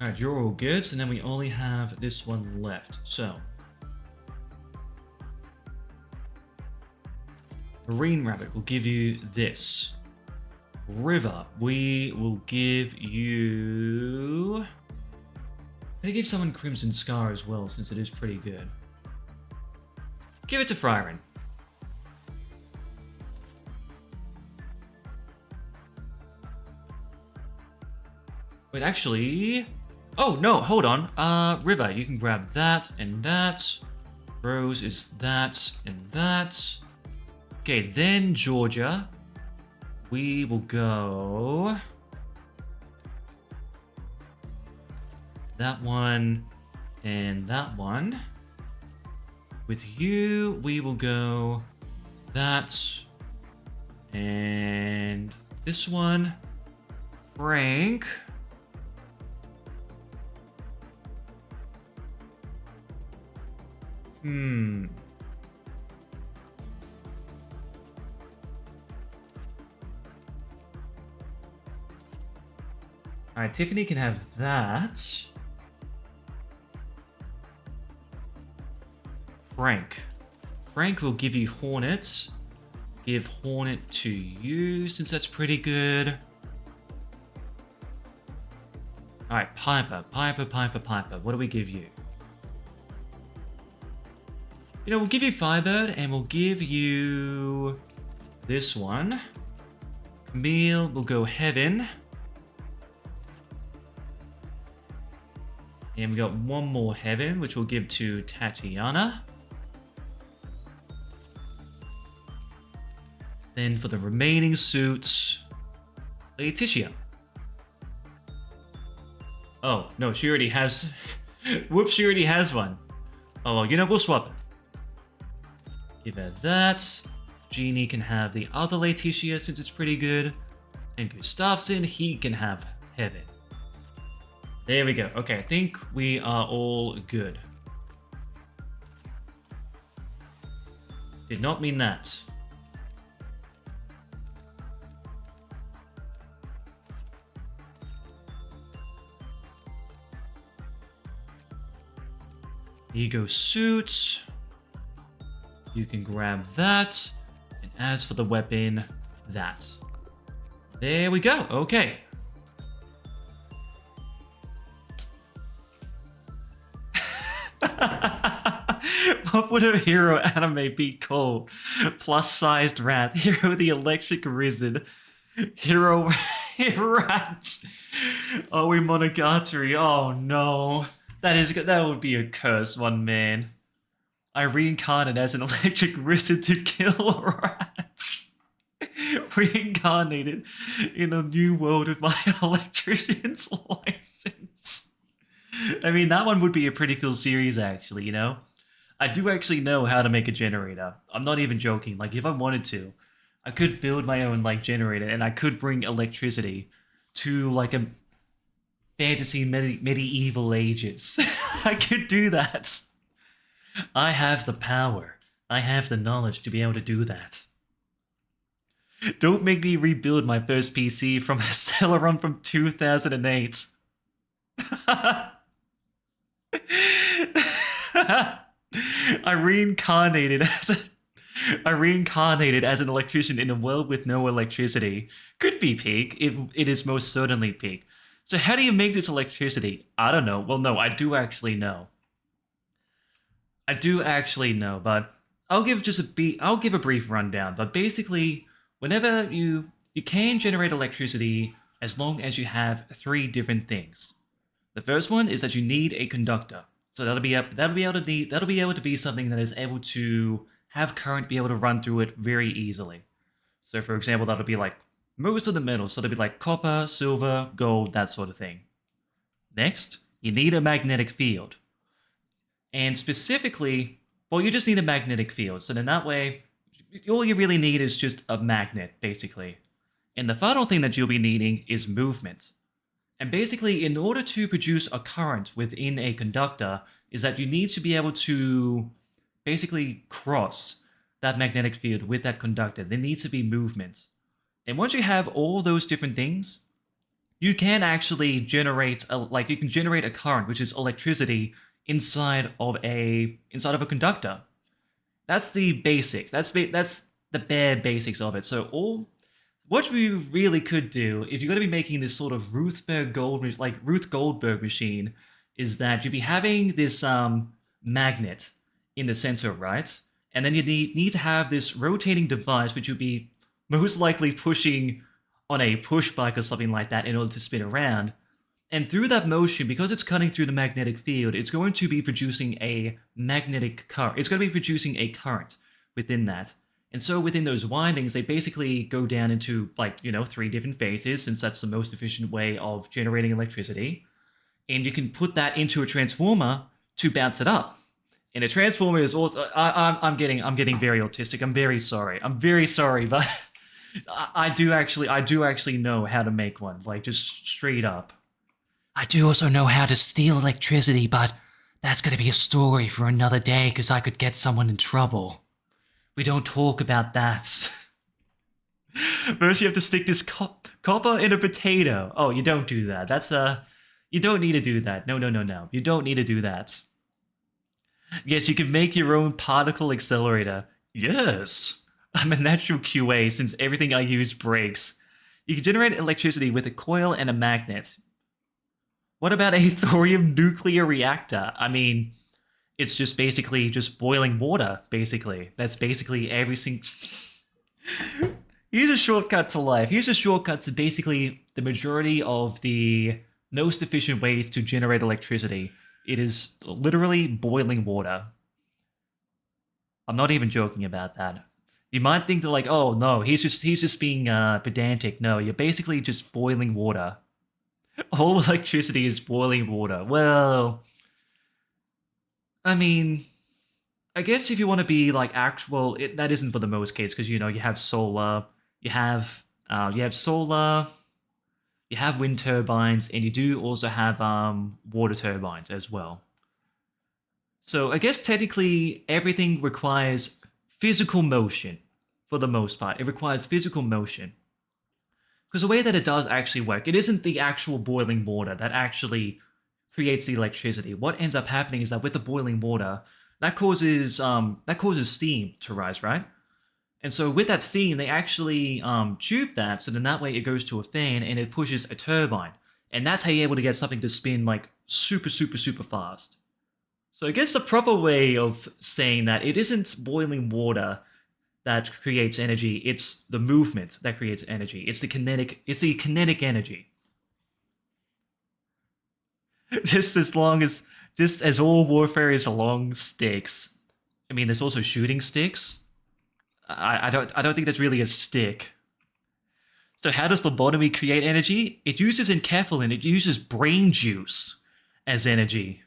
[SPEAKER 1] Alright, you're all good. So then we only have this one left. So Marine Rabbit will give you this. River, we will give you... I'm gonna give someone Crimson Scar as well, since it is pretty good. Give it to Fryron. Wait, actually... Oh, no, hold on. River, you can grab that and that. Rose is that and that. Okay, then Georgia. We will go that one and that one. With you, we will go that and this one. Frank. Alright, Tiffany can have that. Frank. Frank will give you Hornet. Give Hornet to you, since that's pretty good. Alright, Piper. Piper. What do we give you? You know, we'll give you Firebird, and we'll give you this one. Camille will go Heaven. And we got one more Heaven, which we'll give to Tatiana. Then for the remaining suits, Letitia. Oh, no, she already has... Whoops, she already has one. Oh, well, you know, we'll swap it. Give her that. Genie can have the other Laetitia since it's pretty good. And Gustafsson, he can have Heaven. There we go. Okay, I think we are all good. Did not mean that. Ego suit. You can grab that. And as for the weapon, that. There we go. Okay. What would a Hero anime be called? Plus-sized rat. Hero the electric wizard. Hero rat. Oh, we monogatari. Oh no. That would be a cursed one, man. I reincarnated as an electric wizard to kill rats. Reincarnated in a new world with my electrician's license. I mean, that one would be a pretty cool series, actually, you know? I do actually know how to make a generator. I'm not even joking. Like, if I wanted to, I could build my own, like, generator, and I could bring electricity to, like, a fantasy medieval ages. I could do that. I have the power. I have the knowledge to be able to do that. Don't make me rebuild my first PC from a Celeron from 2008. I reincarnated as an electrician in a world with no electricity. Could be peak. It is most certainly peak. So how do you make this electricity? I don't know. Well, no, I do actually know. But I'll give a brief rundown. But basically, whenever you can generate electricity as long as you have 3 different things. The first one is that you need a conductor. So that'll be able to be something that is able to have current be able to run through it very easily. So for example, that'll be like most of the metals. So it'll be like copper, silver, gold, that sort of thing. Next, you need a magnetic field. And specifically, well, you just need a magnetic field. So then that way, all you really need is just a magnet, basically. And the final thing that you'll be needing is movement. And basically, in order to produce a current within a conductor, is that you need to be able to basically cross that magnetic field with that conductor. There needs to be movement. And once you have all those different things, you can actually generate a current, which is electricity, inside of a conductor. That's the basics. That's the bare basics of it. So what we really could do, if you're going to be making this sort of Ruth Goldberg machine, is that you'd be having this magnet in the center, right? And then you need to have this rotating device, which you'll be most likely pushing on a push bike or something like that in order to spin around. And through that motion, because it's cutting through the magnetic field, it's going to be producing a magnetic current. It's going to be producing a current within that. And so within those windings, they basically go down into 3 different phases, since that's the most efficient way of generating electricity. And you can put that into a transformer to bounce it up. And a transformer is also... I'm getting very autistic. I'm very sorry, but I do actually know how to make one, like just straight up. I do also know how to steal electricity, but that's going to be a story for another day because I could get someone in trouble. We don't talk about that. First, you have to stick this copper in a potato. Oh, you don't do that. You don't need to do that. No. You don't need to do that. Yes, you can make your own particle accelerator. Yes. I'm a natural QA since everything I use breaks. You can generate electricity with a coil and a magnet. What about a thorium nuclear reactor? I mean, it's just basically just boiling water, basically. That's basically everything. Here's a shortcut to life. Here's a shortcut to basically the majority of the most efficient ways to generate electricity. It is literally boiling water. I'm not even joking about that. You might think that oh no, he's just being pedantic. No, you're basically just boiling water. All electricity is boiling water. Well, I mean, I guess if you want to be like actual, that isn't for the most case because you know you have solar, you have solar, you have wind turbines, and you do also have water turbines as well. So I guess technically everything requires physical motion for the most part. It requires physical motion. Because the way that it does actually work, it isn't the actual boiling water that actually creates the electricity. What ends up happening is that with the boiling water, that causes steam to rise, right? And so with that steam, they actually tube that, so then that way it goes to a fan and it pushes a turbine, and that's how you're able to get something to spin like super, super, super fast. So I guess the proper way of saying that it isn't boiling water that creates energy, it's the movement that creates energy. It's the kinetic energy. Just as all warfare is along sticks. I mean, there's also shooting sticks. I don't think that's really a stick. So how does lobotomy create energy? It uses enkephalin, it uses brain juice as energy.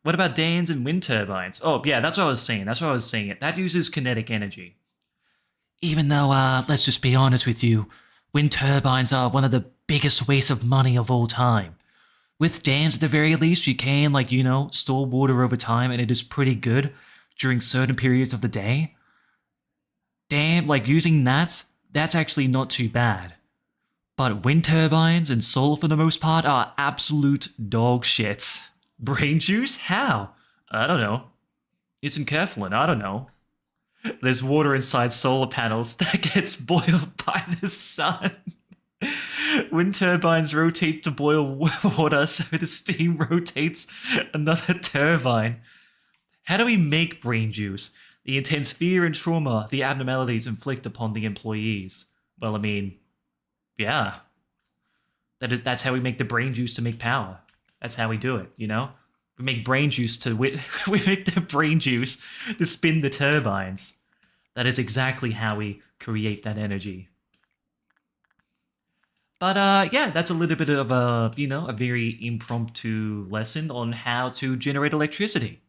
[SPEAKER 1] What about dams and wind turbines? Oh, yeah, that's what I was saying. That uses kinetic energy. Even though, let's just be honest with you, wind turbines are one of the biggest wastes of money of all time. With dams, at the very least, you can, like, store water over time, and it is pretty good during certain periods of the day. Using that's actually not too bad. But wind turbines and solar, for the most part, are absolute dog shits. Brain juice? How? I don't know. It's enkephalin, I don't know. There's water inside solar panels that gets boiled by the sun. Wind turbines rotate to boil water, so the steam rotates another turbine. How do we make brain juice? The intense fear and trauma the abnormalities inflict upon the employees. Well, I mean, yeah. That's how we make the brain juice to make power. That's how we do it, We make brain juice we make the brain juice to spin the turbines. That is exactly how we create that energy. But yeah, that's a little bit of a very impromptu lesson on how to generate electricity.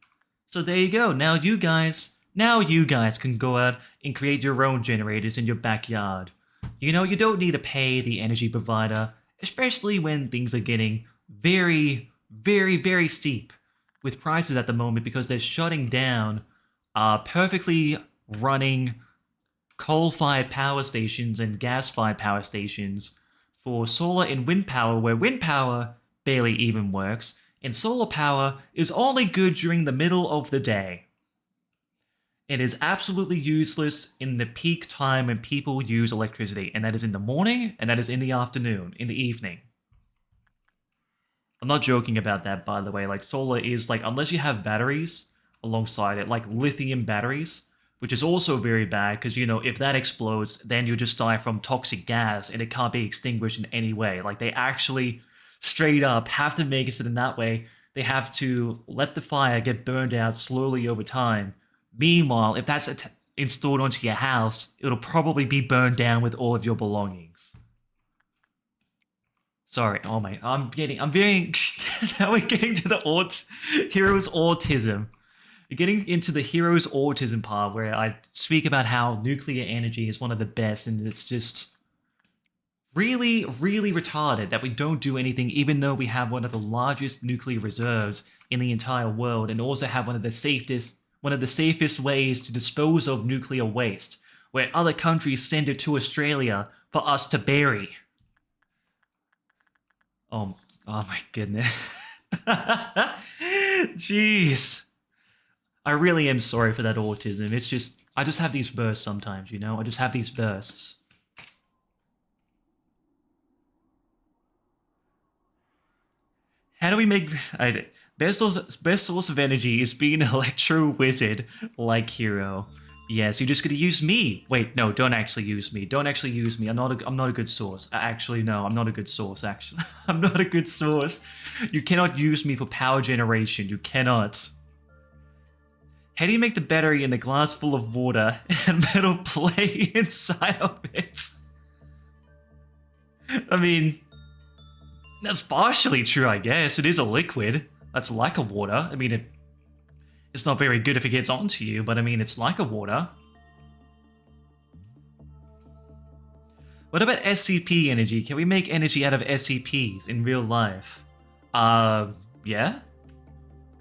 [SPEAKER 1] So there you go. Now you guys can go out and create your own generators in your backyard. You don't need to pay the energy provider, especially when things are getting very, very, very steep with prices at the moment because they're shutting down perfectly running coal-fired power stations and gas-fired power stations for solar and wind power, where wind power barely even works, and solar power is only good during the middle of the day. It is absolutely useless in the peak time when people use electricity, and that is in the morning, and that is in the afternoon, in the evening. I'm not joking about that, by the way. Like, solar is, unless you have batteries alongside it, like lithium batteries, which is also very bad, because, if that explodes, then you'll just die from toxic gas, and it can't be extinguished in any way. Like, they actually, straight up, have to make it so in that way, they have to let the fire get burned out slowly over time. Meanwhile, if that's installed onto your house, it'll probably be burned down with all of your belongings. Sorry, oh my, I'm getting, now we're getting to the Hiro's autism. We're getting into the Hiro's autism part where I speak about how nuclear energy is one of the best, and it's just really, really retarded that we don't do anything even though we have one of the largest nuclear reserves in the entire world and also have one of the safest ways to dispose of nuclear waste, where other countries send it to Australia for us to bury. Oh my goodness. Jeez. I really am sorry for that autism. It's just, I just have these bursts sometimes, I just have these bursts. How do we make... Best source of energy is being an electro wizard like Hiro. Yes, you're just gonna use me. Wait, no, don't actually use me. Don't actually use me. I'm not a good source. Actually, no, I'm not a good source, actually. I'm not a good source. You cannot use me for power generation. You cannot. How do you make the battery in the glass full of water and metal plate inside of it? I mean, That's partially true, I guess. It is a liquid. That's like a water. I mean, it's not very good if it gets onto you, but I mean, it's like a water. What about SCP energy? Can we make energy out of SCPs in real life? Yeah?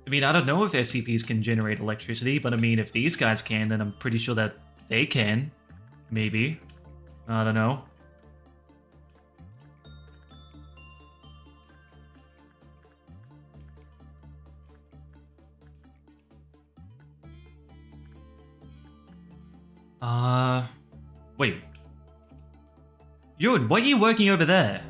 [SPEAKER 1] I mean, I don't know if SCPs can generate electricity, but I mean, if these guys can, then I'm pretty sure that they can. Maybe. I don't know. Wait. Yun, why are you working over there?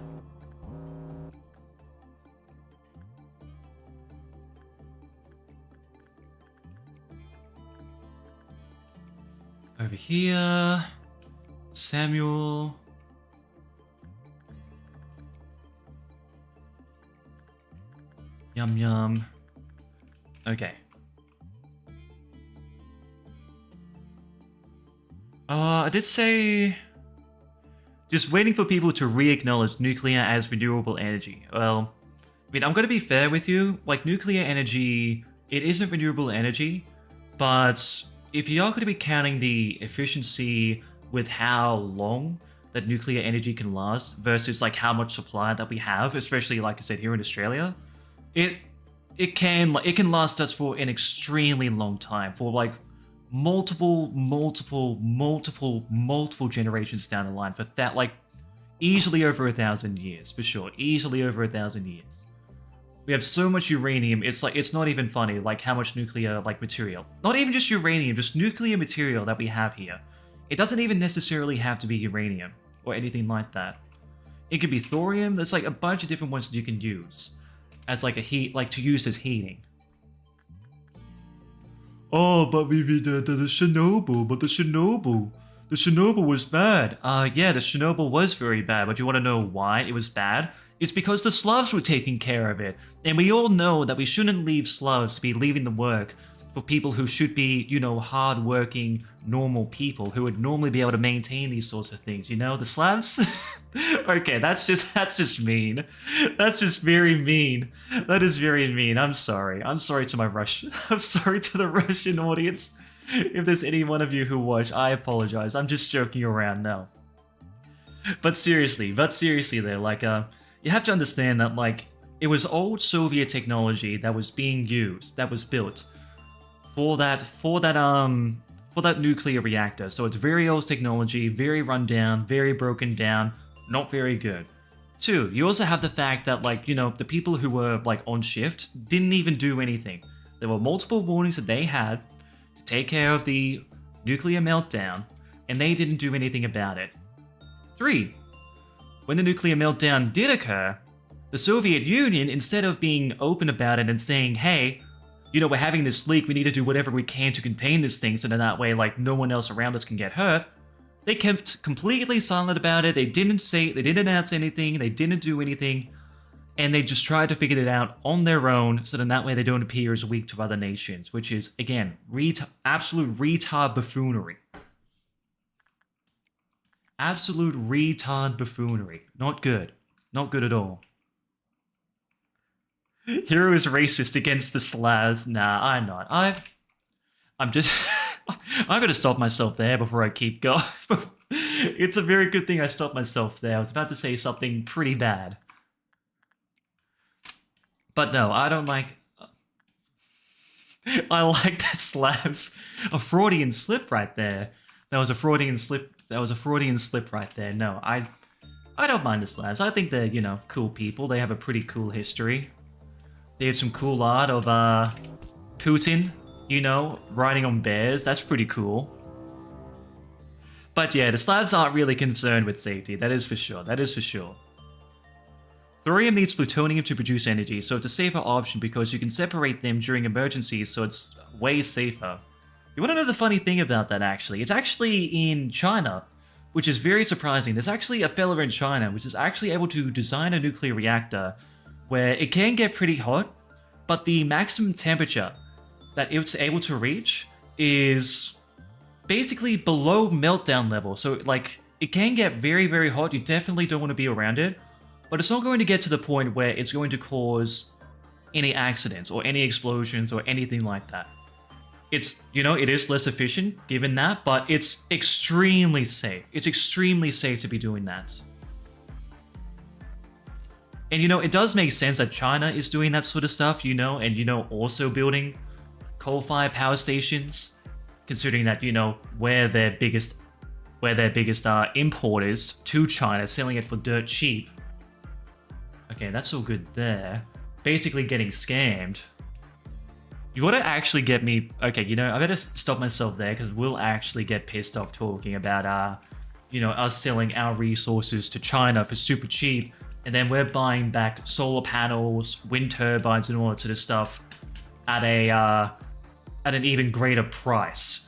[SPEAKER 1] Over here. Samuel. Yum yum. Okay. I did say... Just waiting for people to re-acknowledge nuclear as renewable energy. Well, I mean, I'm going to be fair with you. Like, nuclear energy, it isn't renewable energy, but if you are going to be counting the efficiency with how long that nuclear energy can last versus, like, how much supply that we have, especially, like I said, here in Australia, it can last us for an extremely long time, for, like, multiple generations down the line, for that, like, easily over 1,000 years, for sure. Easily over 1,000 years. We have so much uranium, it's like, it's not even funny, like, how much nuclear, like, material. Not even just uranium, just nuclear material that we have here. It doesn't even necessarily have to be uranium, or anything like that. It could be thorium, there's, like, a bunch of different ones that you can use as, like, a heat, like, to use as heating. Oh, but maybe the Chernobyl, but the Chernobyl was bad. Yeah, the Chernobyl was very bad, but you want to know why it was bad? It's because the Slavs were taking care of it. And we all know that we shouldn't leave Slavs to be leaving the work for people who should be, you know, hard-working, normal people who would normally be able to maintain these sorts of things, you know? The Slavs? Okay, that's just mean. That's just very mean. That is very mean. I'm sorry. I'm sorry to I'm sorry to the Russian audience. If there's any one of you who watch, I apologize. I'm just joking around now. But seriously though, like, you have to understand that, like, it was old Soviet technology that was being used, that was built for that nuclear reactor. So it's very old technology, very run down, very broken down, not very good. 2, you also have the fact that, like, you know, the people who were, like, on shift didn't even do anything. There were multiple warnings that they had to take care of the nuclear meltdown, and they didn't do anything about it. 3, when the nuclear meltdown did occur, the Soviet Union, instead of being open about it and saying, hey, you know, we're having this leak, we need to do whatever we can to contain this thing so that way, like, no one else around us can get hurt, they kept completely silent about it. They didn't announce anything, they didn't do anything, and they just tried to figure it out on their own so that way they don't appear as weak to other nations, which is, again, absolute retard buffoonery. Absolute retard buffoonery. Not good. Not good at all. Hiro is racist against the Slavs. Nah, I'm not. I'm just... I'm gonna stop myself there before I keep going. It's a very good thing I stopped myself there. I was about to say something pretty bad. But no, I don't like... I like that Slavs... A Freudian slip right there. That was a Freudian slip right there. No, I don't mind the Slavs. I think they're, you know, cool people. They have a pretty cool history. They have some cool art of, Putin, you know, riding on bears. That's pretty cool. But yeah, the Slavs aren't really concerned with safety. That is for sure. That is for sure. Thorium needs plutonium to produce energy, so it's a safer option because you can separate them during emergencies, so it's way safer. You want to know the funny thing about that, actually? It's actually in China, which is very surprising. There's actually a fella in China which is actually able to design a nuclear reactor where it can get pretty hot, but the maximum temperature that it's able to reach is basically below meltdown level. So, like, it can get very, very hot. You definitely don't want to be around it, but but it's not going to get to the point where it's going to cause any accidents or any explosions or anything like that. It's, it is less efficient given that, but it's extremely safe. It's extremely safe to be doing that. And, it does make sense that China is doing that sort of stuff, and, also building coal-fired power stations, considering that, we're their biggest importers to China, selling it for dirt cheap. Okay, that's all good there. Basically getting scammed. You want to actually get me... Okay, I better stop myself there, because we'll actually get pissed off talking about, us selling our resources to China for super cheap, and then we're buying back solar panels, wind turbines, and all that sort of stuff at an even greater price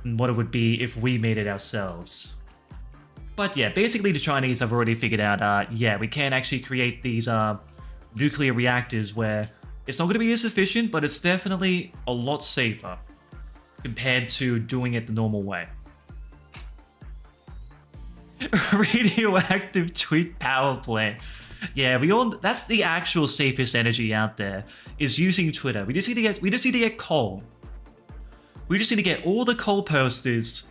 [SPEAKER 1] than what it would be if we made it ourselves. But yeah, basically the Chinese have already figured out, yeah, we can actually create these nuclear reactors where it's not going to be as efficient, but it's definitely a lot safer compared to doing it the normal way. Radioactive tweet power plant. Yeah, that's the actual safest energy out there, is using Twitter. We just need to get coal. We just need to get all the coal posters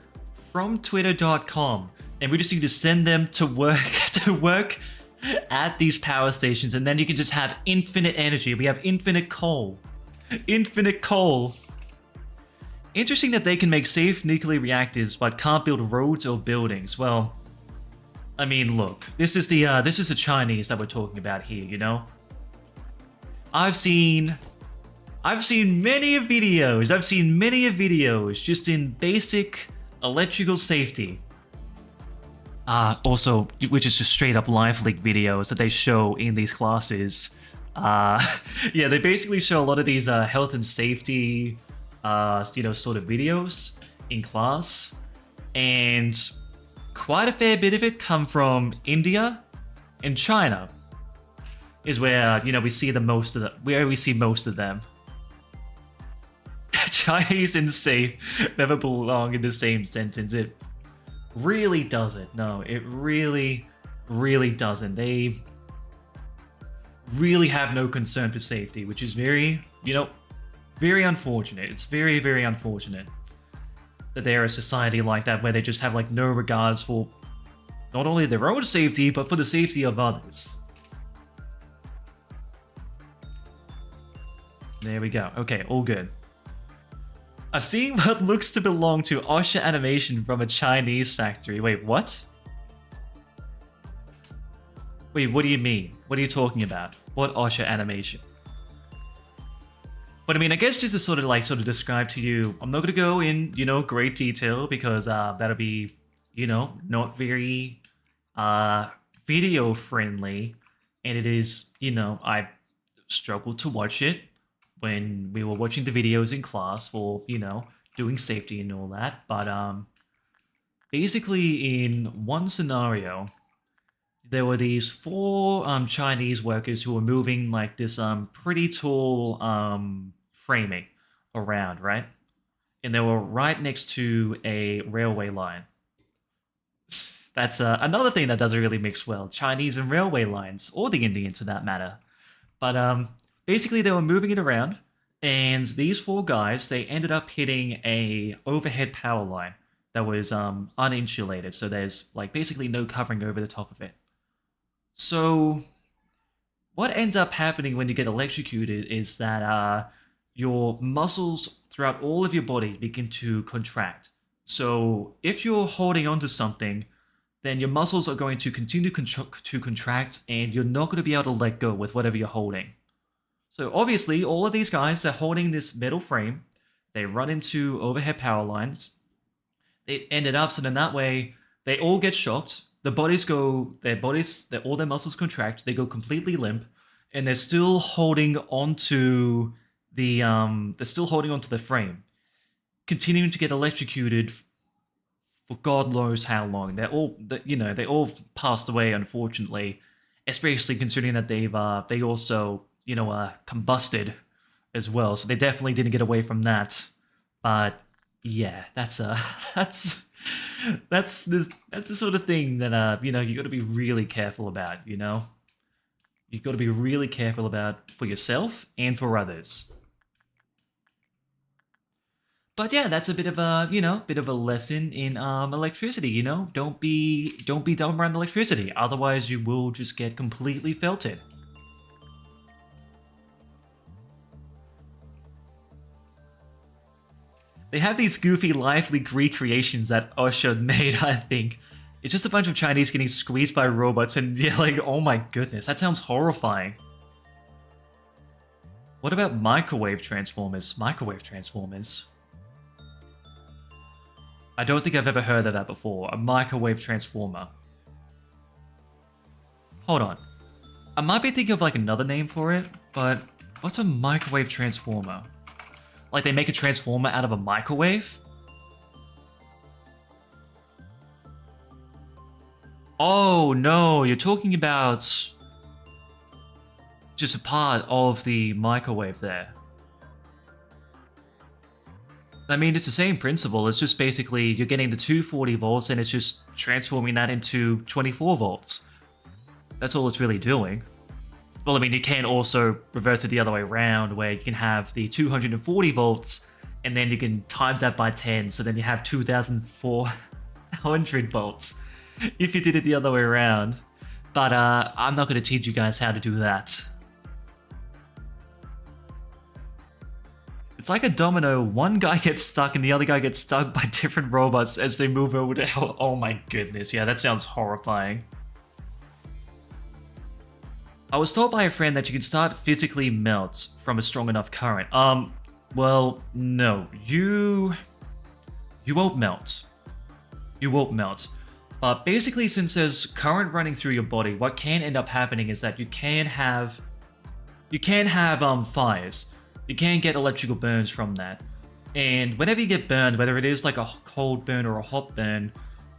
[SPEAKER 1] from twitter.com, and we just need to send them to work at these power stations, and then you can just have infinite energy. We have infinite coal. Infinite coal. Interesting that they can make safe nuclear reactors but can't build roads or buildings. Well, I mean, look, this is the Chinese that we're talking about here, I've seen many videos. I've seen many videos just in basic electrical safety. Also, which is just straight up live leak videos that they show in these classes. Yeah, they basically show a lot of these health and safety, sort of videos in class, and quite a fair bit of it come from India and China. Is where we see most of them. Chinese and safe never belong in the same sentence. It really doesn't. No, it really, really doesn't. They really have no concern for safety, which is very, very unfortunate. It's very, very unfortunate that they're a society like that, where they just have no regards for not only their own safety, but for the safety of others. There we go. Okay, all good. I've seen what looks to belong to Osher animation from a Chinese factory. Wait, what? Wait, what do you mean? What are you talking about? What Osher animation? But I mean, I guess just to sort of describe to you, I'm not gonna go in, great detail, because that'll be, not very video friendly, and it is, I struggled to watch it when we were watching the videos in class for, doing safety and all that. But basically in one scenario, there were these 4 Chinese workers who were moving this pretty tall framing around, right? And they were right next to a railway line. That's another thing that doesn't really mix well, Chinese and railway lines, or the Indians for that matter. But basically, they were moving it around, and these 4 guys, they ended up hitting a overhead power line that was uninsulated, so there's basically no covering over the top of it. So what ends up happening when you get electrocuted is that your muscles throughout all of your body begin to contract. So if you're holding onto something, then your muscles are going to continue to contract, and you're not going to be able to let go with whatever you're holding. So obviously, all of these guys are holding this metal frame. They run into overhead power lines. It ended up so then that way they all get shocked. All their muscles contract. They go completely limp, and they're still holding onto the frame, continuing to get electrocuted for God knows how long. They all passed away, unfortunately, especially considering that they also combusted as well. So they definitely didn't get away from that. But yeah, that's the sort of thing that you got to be really careful about. You've got to be really careful about for yourself and for others. But yeah, that's a bit of a, bit of a lesson in electricity, Don't be dumb around electricity, otherwise you will just get completely felted. They have these goofy, lively recreations that Osha made, I think. It's just a bunch of Chinese getting squeezed by robots and yelling, oh my goodness, that sounds horrifying. What about microwave transformers? Microwave transformers? I don't think I've ever heard of that before. A microwave transformer. Hold on. I might be thinking of like another name for it, but what's a microwave transformer? Like they make a transformer out of a microwave? Oh no, you're talking about just a part of the microwave there. I mean, it's the same principle. It's just basically you're getting the 240 volts and it's just transforming that into 24 volts. That's all it's really doing. Well, I mean, you can also reverse it the other way around where you can have the 240 volts and then you can times that by 10. So then you have 2,400 volts if you did it the other way around. But I'm not going to teach you guys how to do that. It's like a domino. One guy gets stuck and the other guy gets stuck by different robots as they move over to hell. Oh my goodness. Yeah, that sounds horrifying. I was told by a friend that you can start physically melt from a strong enough current. Well, no. You won't melt. You won't melt. But basically, since there's current running through your body, what can end up happening is that you can have fires. You can get electrical burns from that. And whenever you get burned, whether it is like a cold burn or a hot burn,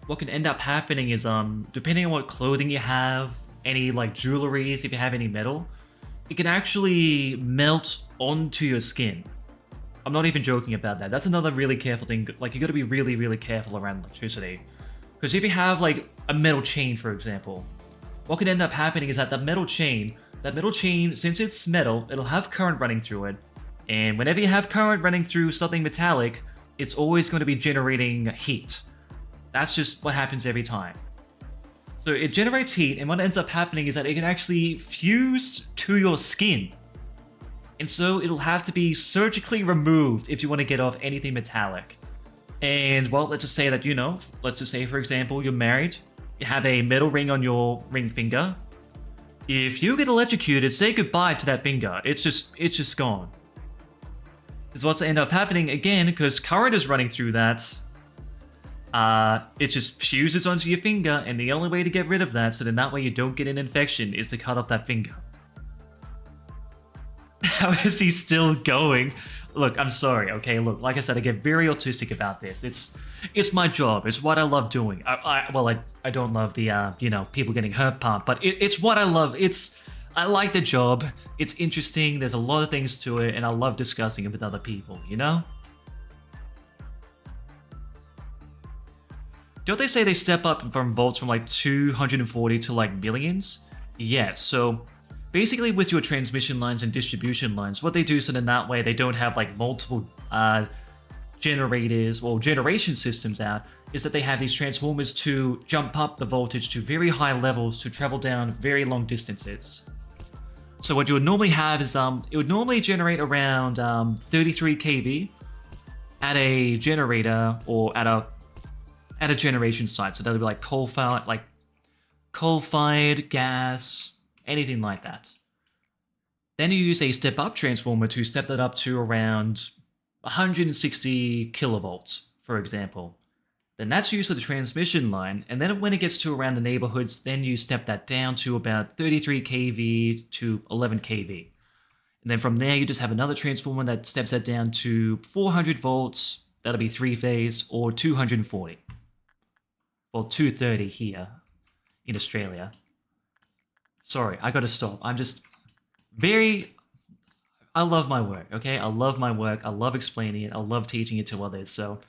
[SPEAKER 1] what can end up happening is, depending on what clothing you have, any like jewelries, if you have any metal, it can actually melt onto your skin. I'm not even joking about that. That's another really careful thing. Like, you gotta be really, really careful around electricity. Because if you have like a metal chain, for example, what can end up happening is that metal chain, since it's metal, it'll have current running through it. And whenever you have current running through something metallic, it's always going to be generating heat. That's just what happens every time. So it generates heat, and what ends up happening is that it can actually fuse to your skin. And so it'll have to be surgically removed if you want to get off anything metallic. And well, let's just say that, let's just say, for example, you're married, you have a metal ring on your ring finger. If you get electrocuted, say goodbye to that finger. It's just gone. Is what's end up happening again, because current is running through that. It just fuses onto your finger, and the only way to get rid of that, so then that way you don't get an infection, is to cut off that finger. How is he still going? Look, I'm sorry, okay? Look, like I said, I get very autistic about this. It's my job. It's what I love doing. I don't love the, people getting hurt part, but it's what I love. I like the job. It's interesting. There's a lot of things to it, and I love discussing it with other people, Don't they say they step up from volts from like 240 to like millions? Yeah, so basically with your transmission lines and distribution lines, what they do so then that way they don't have like multiple generators or generation systems out, is that they have these transformers to jump up the voltage to very high levels to travel down very long distances. So what you would normally have is, it would normally generate around 33 kV at a generator or at a generation site. So that would be like coal-fired, gas, anything like that. Then you use a step-up transformer to step that up to around 160 kilovolts, for example. Then that's used for the transmission line, and then when it gets to around the neighborhoods, then you step that down to about 33 kV to 11 kV. And then from there, you just have another transformer that steps that down to 400 volts, that'll be 3-phase, or 240. Well, 230 here in Australia. Sorry, I gotta stop. I'm just I love my work, okay? I love my work. I love explaining it. I love teaching it to others, so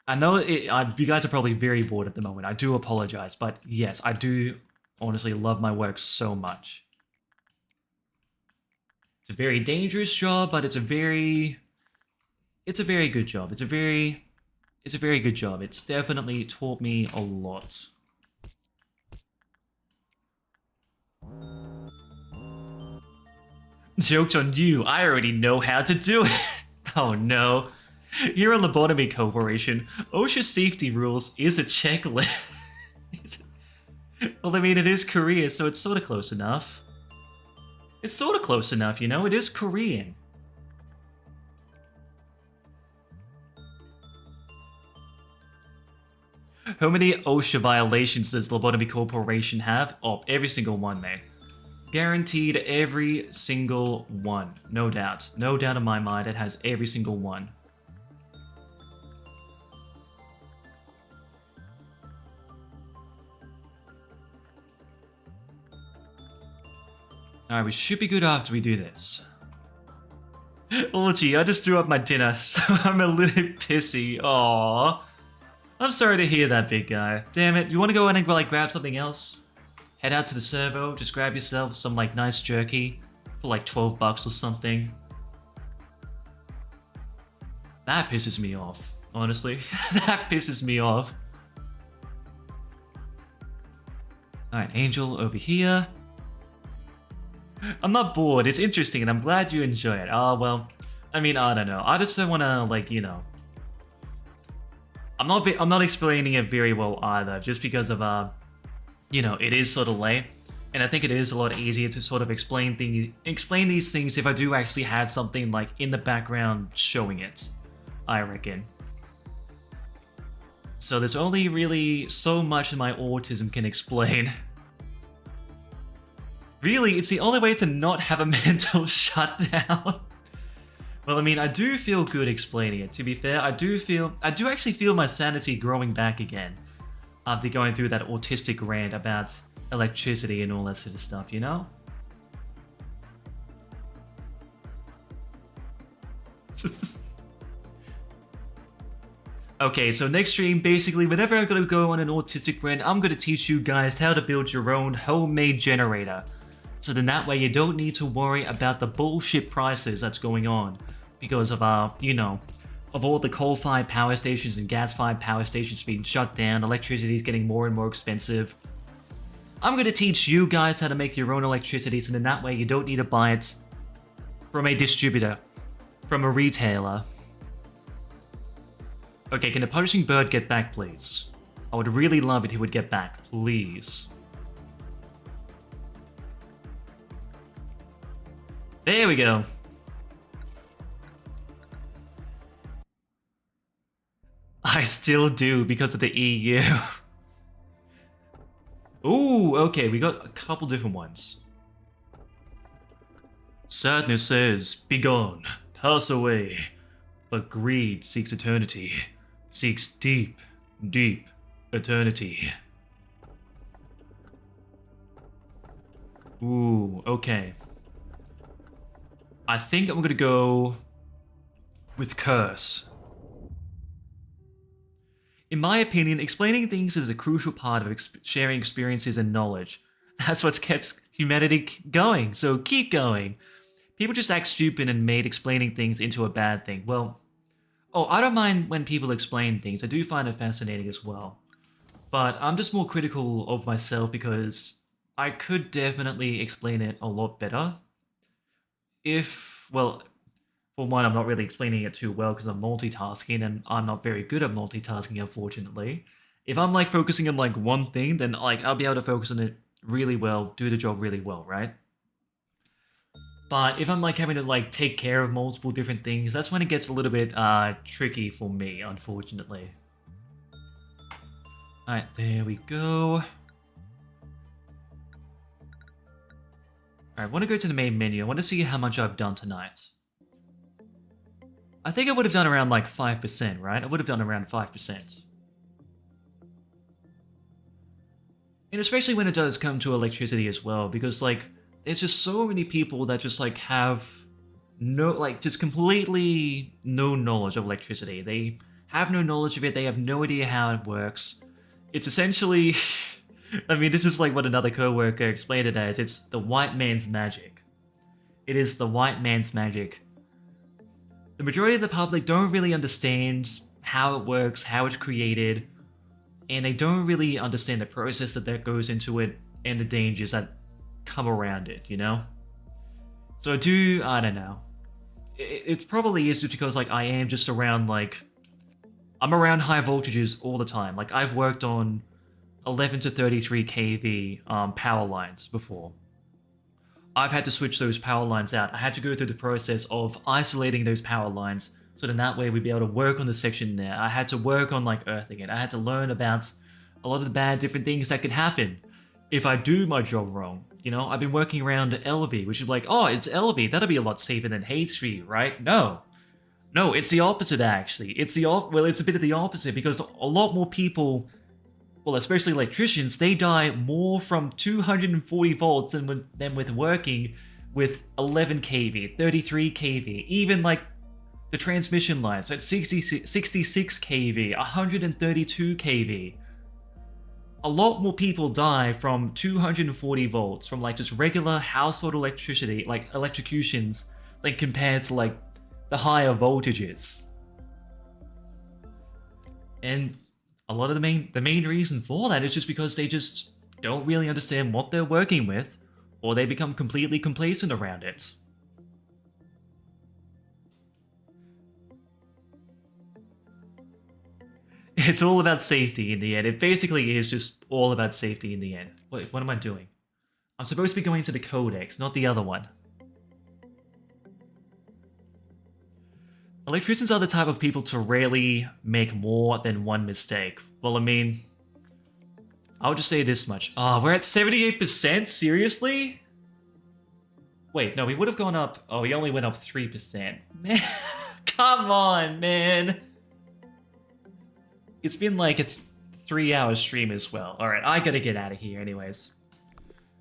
[SPEAKER 1] I know you guys are probably very bored at the moment. I do apologize, but yes, I do honestly love my work so much. It's a very dangerous job, but it's a very good job. It's a very good job. It's definitely taught me a lot. Joke's on you. I already know how to do it. Oh no. Hiro Lobotomy Corporation. OSHA safety rules is a checklist. Well, I mean, it is Korea, so it's sort of close enough. It's sort of close enough, you know? It is Korean. How many OSHA violations does Lobotomy Corporation have? Oh, every single one, mate. Guaranteed every single one. No doubt. No doubt in my mind it has every single one. Alright, we should be good after we do this. Oh gee, I just threw up my dinner, so I'm a little pissy. Aww. I'm sorry to hear that, big guy. Damn it, you want to go in and like grab something else? Head out to the servo, just grab yourself some like nice jerky for like 12 bucks or something. That pisses me off, honestly. That pisses me off. Alright, Angel over here. I'm not bored, it's interesting and I'm glad you enjoy it. Oh, well, I mean, I don't know. I just don't want to, like, you know. I'm not explaining it very well either, just because of, you know, it is sort of late. And I think it is a lot easier to sort of explain these things if I do actually have something, like, in the background showing it, I reckon. So there's only really so much that my autism can explain. Really, it's the only way to not have a mental shutdown. Well, I mean, I do feel good explaining it. To be fair, I do actually feel my sanity growing back again after going through that autistic rant about electricity and all that sort of stuff, you know? Just... Okay, so next stream, basically, whenever I'm gonna go on an autistic rant, I'm gonna teach you guys how to build your own homemade generator. So then that way you don't need to worry about the bullshit prices that's going on. Because of, you know, of all the coal-fired power stations and gas-fired power stations being shut down, electricity is getting more and more expensive. I'm gonna teach you guys how to make your own electricity, so then that way you don't need to buy it from a distributor, from a retailer. Okay, can the punishing bird get back, please? I would really love it if he would get back, please. There we go. I still do because of the EU. Ooh, okay, we got a couple different ones. Sadness says, begone, pass away. But greed seeks eternity, seeks deep, deep eternity. Ooh, okay. I think I'm gonna go with curse. In my opinion, explaining things is a crucial part of sharing experiences and knowledge. That's what's kept humanity going, so keep going. People just act stupid and made explaining things into a bad thing. Well, I don't mind when people explain things. I do find it fascinating as well. But I'm just more critical of myself because I could definitely explain it a lot better. Well, for one, I'm not really explaining it too well because I'm multitasking and I'm not very good at multitasking, unfortunately. If I'm like focusing on like one thing, then like I'll be able to focus on it really well, do the job really well, right? But if I'm like having to like take care of multiple different things, that's when it gets a little bit tricky for me, unfortunately. Alright, there we go. Alright, I want to go to the main menu. I want to see how much I've done tonight. I think I would have done around like 5%, right? I would have done around 5%. And especially when it does come to electricity as well, because like, there's just so many people that just like have no, like just completely no knowledge of electricity. They have no knowledge of it, they have no idea how it works. It's essentially, I mean, this is like what another co-worker explained it as, it's the white man's magic. It is the white man's magic. The majority of the public don't really understand how it works, how it's created, and they don't really understand the process that goes into it and the dangers that come around it, you know? So I don't know. It probably is just because, like, I am just around, like, I'm around high voltages all the time. Like, I've worked on 11 to 33 kV power lines before. I've had to switch those power lines out. I had to go through the process of isolating those power lines so then that way we'd be able to work on the section there. I had to work on, like, earthing it. I had to learn about a lot of the bad different things that could happen if I do my job wrong. You know, I've been working around LV, which is like, oh, it's LV. That'll be a lot safer than HV, right? No, it's the opposite, actually. It's a bit of the opposite, because a lot more people, well, especially electricians, they die more from 240 volts than with working with 11 kV, 33 kV, even like the transmission lines, so it's 66 kV, 132 kV. A lot more people die from 240 volts from, like, just regular household electricity, like electrocutions, than compared to, like, the higher voltages. And a lot of the main reason for that is just because they just don't really understand what they're working with, or they become completely complacent around it. It's all about safety in the end. It basically is just all about safety in the end. Wait, what am I doing? I'm supposed to be going to the codex, not the other one. Electricians are the type of people to rarely make more than one mistake. Well, I mean, I'll just say this much. Oh, we're at 78%? Seriously? Wait, no, we would have gone up. Oh, we only went up 3%. Man, come on, man. It's been like a 3-hour stream as well. Alright, I gotta get out of here anyways.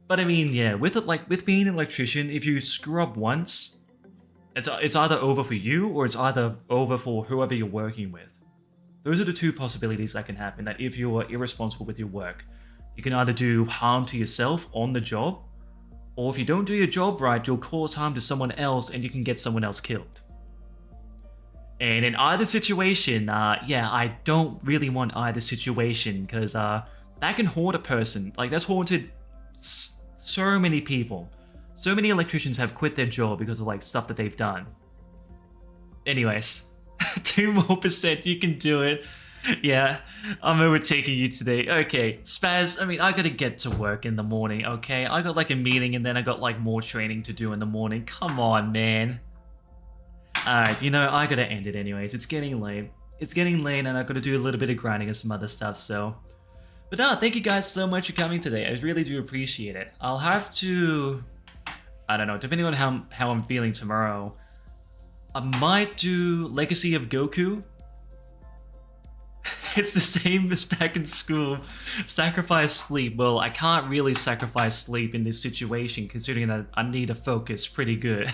[SPEAKER 1] But I mean, yeah, with being an electrician, if you screw up once, it's either over for you, or it's either over for whoever you're working with. Those are the two possibilities that can happen, that if you are irresponsible with your work, you can either do harm to yourself on the job, or if you don't do your job right, you'll cause harm to someone else and you can get someone else killed. And in either situation, yeah, I don't really want either situation, because that can haunt a person. Like, that's haunted so many people. So many electricians have quit their job because of, like, stuff that they've done. Anyways, 2 more %, you can do it. Yeah, I'm overtaking you today. Okay, Spaz, I mean, I gotta get to work in the morning, okay? I got, like, a meeting and then I got, like, more training to do in the morning. Come on, man. Alright, you know, I gotta end it anyways. It's getting late. It's getting late and I've gotta do a little bit of grinding and some other stuff, so... But no, thank you guys so much for coming today. I really do appreciate it. I'll have to... I don't know, depending on how I'm feeling tomorrow, I might do Legacy of Goku. It's the same as back in school. Sacrifice sleep. Well, I can't really sacrifice sleep in this situation, considering that I need to focus pretty good.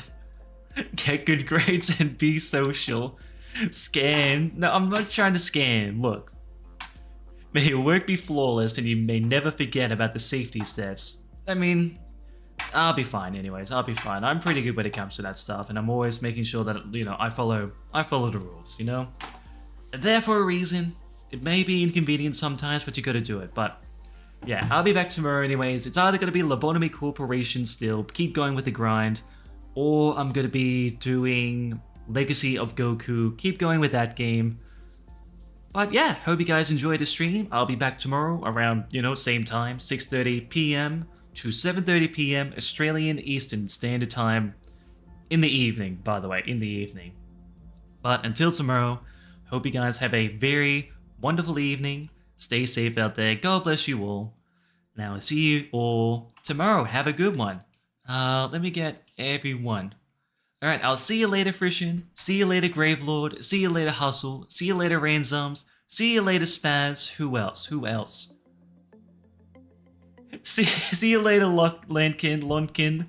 [SPEAKER 1] Get good grades and be social. Scam. No, I'm not trying to scam. Look. May your work be flawless and you may never forget about the safety steps. I mean, I'll be fine anyways. I'll be fine. I'm pretty good when it comes to that stuff, and I'm always making sure that, you know, I follow the rules, you know? They're there for a reason. It may be inconvenient sometimes, but you gotta do it. But yeah, I'll be back tomorrow anyways. It's either gonna be Lobotomy Corporation still, keep going with the grind, or I'm going to be doing Legacy of Goku, keep going with that game. But yeah, hope you guys enjoyed the stream. I'll be back tomorrow around, you know, same time, 6:30 p.m. to 7:30 p.m. Australian Eastern Standard Time. In the evening, by the way, in the evening. But until tomorrow, hope you guys have a very wonderful evening. Stay safe out there. God bless you all. Now, I'll see you all tomorrow. Have a good one. Let me get everyone. Alright, I'll see you later, Frishin. See you later, Gravelord. See you later, Hustle. See you later, Ransoms. See you later, Spaz. Who else? See you later, Lonkin.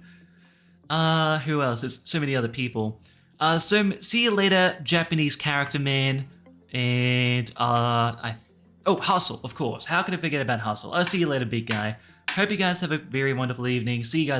[SPEAKER 1] Who else? There's so many other people. See you later, Japanese character man. And, oh, Hustle, of course. How could I forget about Hustle? I'll see you later, big guy. Hope you guys have a very wonderful evening. See you guys